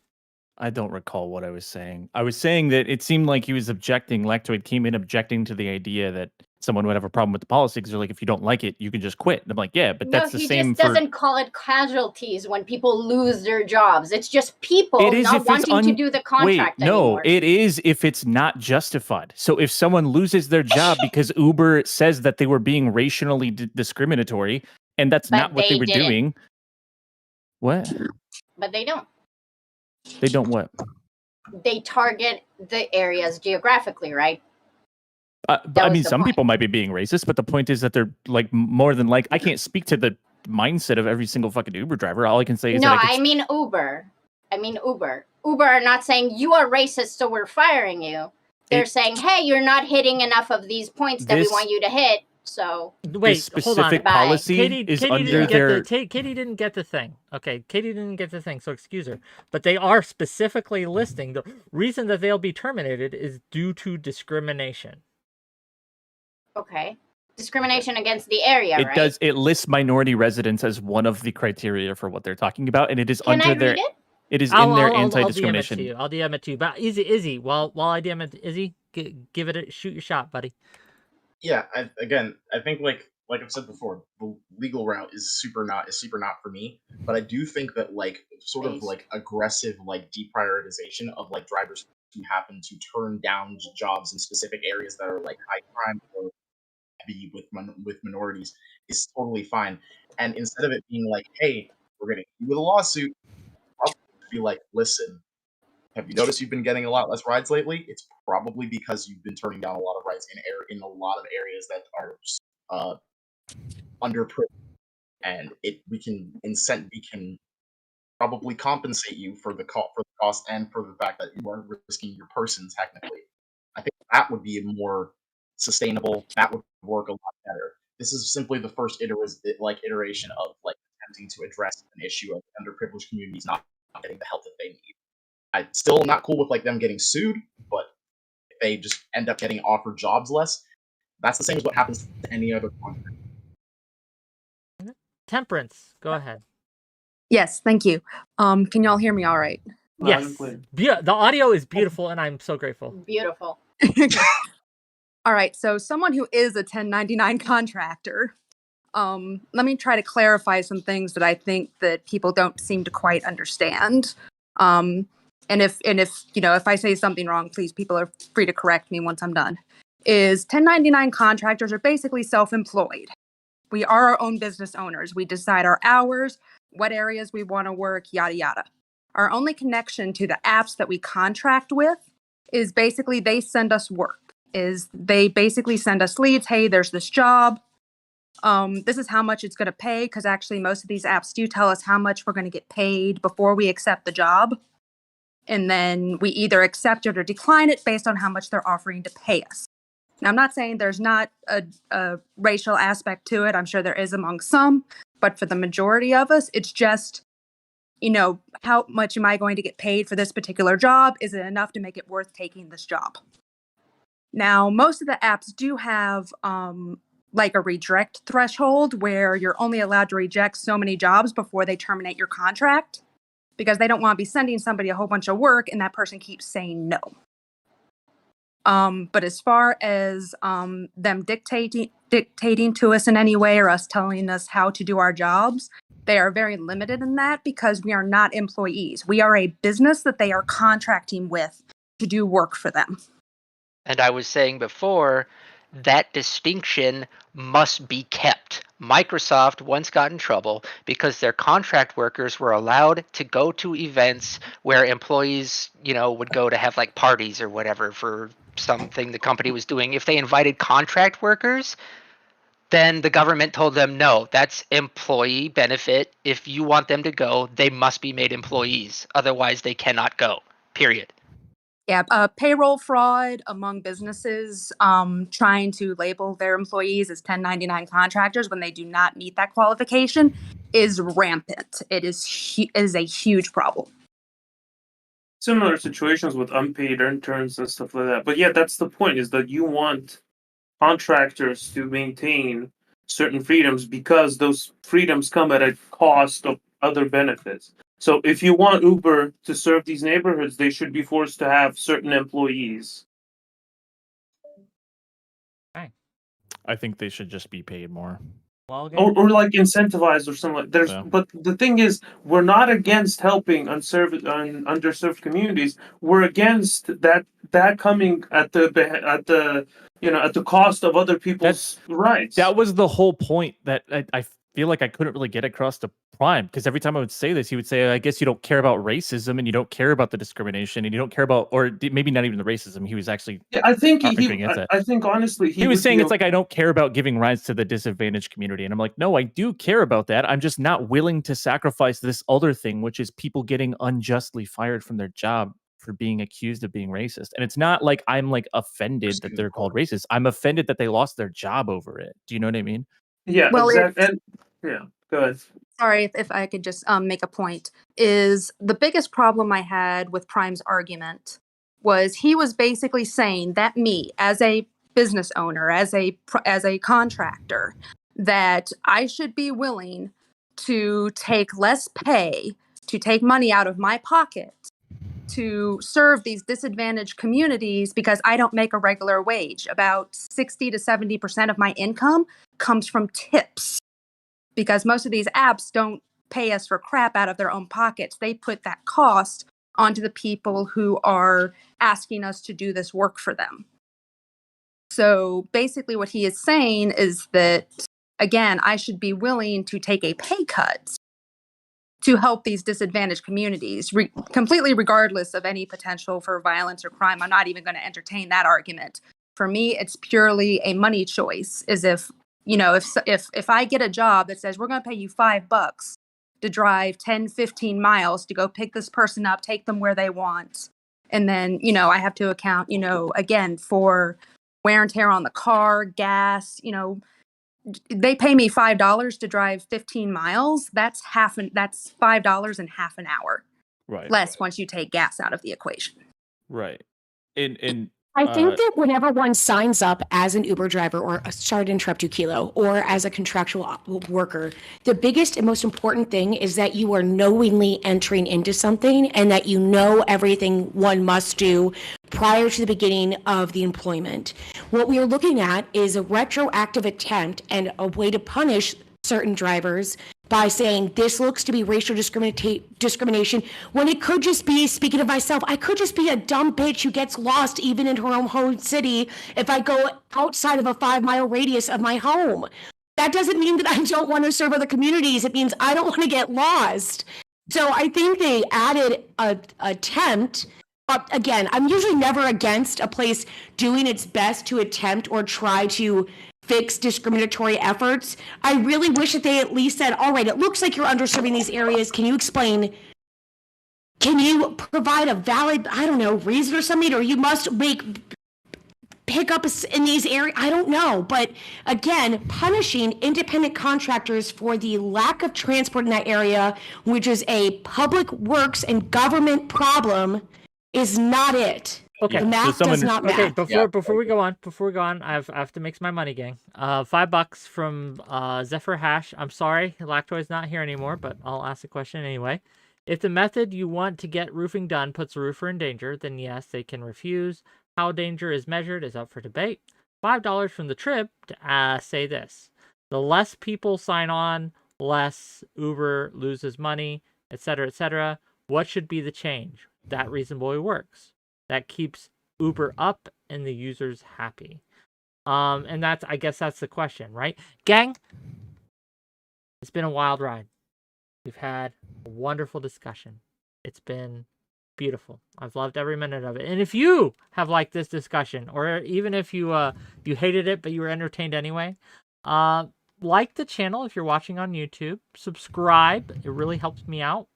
I don't recall what I was saying. I was saying that it seemed like he was objecting. Lactoid came in objecting to the idea that someone would have a problem with the policy because they're like, if you don't like it, you can just quit. And I'm like, yeah, but that's the same he just doesn't call it casualties when people lose their jobs. It's just people It is not if it's wanting to do the contract Wait, no, anymore. it is if it's not justified. So if someone loses their job because Uber says that they were being racially discriminatory, and that's But not what they they were didn't. doing. What? But they don't. They don't what? They target the areas geographically, right? But That I was mean, the some point. people might be being racist, but the point is that they're like more than like. I can't speak to the mindset of every single fucking Uber driver. All I can say is No, that I mean Uber. Uber are not saying you are racist, so we're firing you. They're saying, hey, you're not hitting enough of these points that we want you to hit. So Wait, hold on. specific policy is under their. Katie didn't get the thing. Okay, Katie didn't get the thing, so excuse her. But they are specifically listing the reason that they'll be terminated is due to discrimination. okay, discrimination against the area, It right? does. It lists minority residents as one of the criteria for what they're talking about, and it is Can under I their. read it? It is in their I'll anti-discrimination. DM it to you. I'll DM it to you. But Izzy, while I DM it to Izzy, give it a shoot your shot, buddy. Yeah, I think like I've said before, the legal route is super not for me. But I do think that like sort of like aggressive like deprioritization of like drivers who happen to turn down jobs in specific areas that are like high crime or heavy with minorities is totally fine. And instead of it being like, hey, we're gonna hit you with a lawsuit, I'll be like, listen, have you noticed you've been getting a lot less rides lately? It's probably because you've been turning down a lot of rides in a lot of areas that are underprivileged, and we can probably compensate you for the cost and for the fact that you are risking your person technically. I think that would be more sustainable. That would work a lot better. This is simply the first iteration of like attempting to address an issue of underprivileged communities not getting the help that they need. I'm still not cool with like them getting sued, but if they just end up getting offered jobs less, that's the same as what happens to any other contract. Temperance, go ahead. Yes, thank you. Can y'all hear me all right? Yes. The audio is beautiful, and I'm so grateful. Beautiful. All right, so someone who is a 1099 contractor, let me try to clarify some things that I think that people don't seem to quite understand. And if if I say something wrong, please, people are free to correct me once I'm done. Is 1099 contractors are basically self-employed. We are our own business owners. We decide our hours, what areas we want to work, yada, yada. Our only connection to the apps that we contract with is basically they send us work. They basically send us leads. Hey, there's this job. This is how much it's going to pay, because actually most of these apps do tell us how much we're going to get paid before we accept the job. And then we either accept it or decline it based on how much they're offering to pay us. Now, I'm not saying there's not a racial aspect to it. I'm sure there is among some, but for the majority of us, it's just, how much am I going to get paid for this particular job? Is it enough to make it worth taking this job? Now, most of the apps do have like a reject threshold where you're only allowed to reject so many jobs before they terminate your contract, because they don't want to be sending somebody a whole bunch of work and that person keeps saying no. But as far as them dictating to us in any way or us telling us how to do our jobs, they are very limited in that because we are not employees. We are a business that they are contracting with to do work for them. And I was saying before, that distinction must be kept. Microsoft once got in trouble because their contract workers were allowed to go to events where employees, would go to have like parties or whatever for something the company was doing. If they invited contract workers, then the government told them, no, that's employee benefit. If you want them to go, they must be made employees. Otherwise, they cannot go, period. Yeah, payroll fraud among businesses trying to label their employees as 1099 contractors when they do not meet that qualification is rampant. It is a huge problem. Similar situations with unpaid interns and stuff like that. But yeah, that's the point, is that you want contractors to maintain certain freedoms because those freedoms come at a cost of other benefits. So if you want Uber to serve these neighborhoods, they should be forced to have certain employees. I think they should just be paid more. Or like incentivized or something like that. But the thing is, we're not against helping underserved communities. We're against that coming at the cost of other people's rights. That was the whole point that I feel like I couldn't really get across to Prime, because every time I would say this, he would say, I guess you don't care about racism and you don't care about the discrimination and you don't care about, or maybe not even the racism. He was actually I think I think honestly he was saying it's like, I don't care about giving rights to the disadvantaged community. And I'm like, no, I do care about that. I'm just not willing to sacrifice this other thing, which is people getting unjustly fired from their job for being accused of being racist. And it's not like I'm like offended that they're called racist. I'm offended that they lost their job over it. Do you know what I mean? Yeah, Well, exactly. And yeah, go ahead. Sorry, if I could just make a point, is the biggest problem I had with Prime's argument was he was basically saying that me, as a business owner, as a contractor, that I should be willing to take less pay, to take money out of my pocket to serve these disadvantaged communities because I don't make a regular wage. About 60 to 70% of my income comes from tips, because most of these apps don't pay us for crap out of their own pockets. They put that cost onto the people who are asking us to do this work for them. So basically what he is saying is that, again, I should be willing to take a pay cut to help these disadvantaged communities, completely regardless of any potential for violence or crime. I'm not even going to entertain that argument. For me, it's purely a money choice, as if I get a job that says we're going to pay you $5 to drive 10, 15 miles to go pick this person up, take them where they want. And then, I have to account, again, for wear and tear on the car, gas, they pay me $5 to drive 15 miles. That's $5 in half an hour. Right. Less once you take gas out of the equation. Right. And I think that whenever one signs up as an Uber driver, or sorry to interrupt you, Kilo, or as a contractual worker, the biggest and most important thing is that you are knowingly entering into something and that you know everything one must do prior to the beginning of the employment. What we are looking at is a retroactive attempt and a way to punish certain drivers by saying this looks to be racial discrimination, when it could just be, speaking of myself, I could just be a dumb bitch who gets lost even in her own home city if I go outside of a 5-mile radius of my home. That doesn't mean that I don't want to serve other communities. It means I don't want to get lost. So I think they added a attempt. Again, I'm usually never against a place doing its best to attempt or try to fix discriminatory efforts. I really wish that they at least said, all right, it looks like you're underserving these areas. Can you explain? Can you provide a valid, reason or something? Or you must make pickups in these areas? I don't know. But again, punishing independent contractors for the lack of transport in that area, which is a public works and government problem, is not it. Okay. The Yeah, so math does someone not Okay, math. before we go on, I have to mix my money, gang. $5 from 𝕍𝖎. I'm sorry, Lactoid's not here anymore, but I'll ask the question anyway. If the method you want to get roofing done puts a roofer in danger, then yes, they can refuse. How danger is measured is up for debate. $5 from the trip to say this: the less people sign on, less Uber loses money, etc., etc. What should be the change? That reasonably works. That keeps Uber up and the users happy. And I guess that's the question, right? Gang, it's been a wild ride. We've had a wonderful discussion. It's been beautiful. I've loved every minute of it. And if you have liked this discussion, or even if you you hated it but you were entertained anyway, like the channel if you're watching on YouTube. Subscribe. It really helps me out.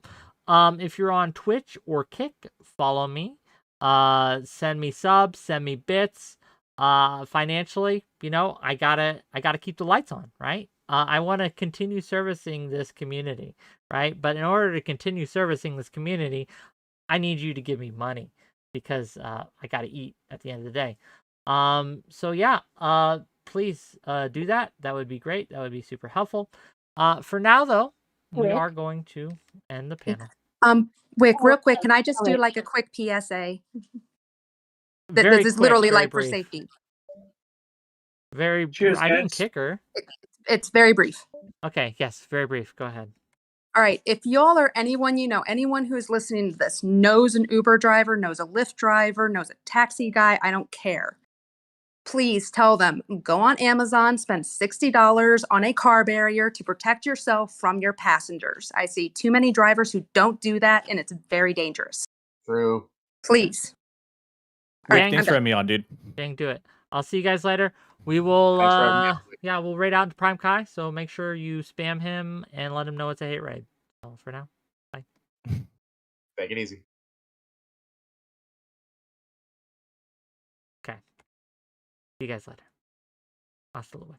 If you're on Twitch or Kick, follow me. Send me subs, send me bits. Financially, you know, I gotta keep the lights on, right? I want to continue servicing this community, right? But in order to continue servicing this community, I need you to give me money because I gotta eat at the end of the day. So yeah, please do that. That would be great. That would be super helpful. For now, though, we are going to end the panel. Wick, real quick, can I just do like a quick PSA? That Very this is quick, literally very like for brief. safety. Very. Cheers, I didn't guys. kick her. It's very brief. Okay. Yes. Very brief. Go ahead. All right. If y'all or anyone you know, anyone who is listening to this knows an Uber driver, knows a Lyft driver, knows a taxi guy, I don't care. Please tell them, go on Amazon, spend $60 on a car barrier to protect yourself from your passengers. I see too many drivers who don't do that, and it's very dangerous. True. Please. All Wick, right, thanks I'm for done. having me on, dude. Dang, do it. I'll see you guys later. We will, Thanks for having me on, Wick. yeah, we'll raid out into Prime Kai, so make sure you spam him and let him know it's a hate raid. So for now, bye. Take it easy. Okay. See you guys later. Hasta luego.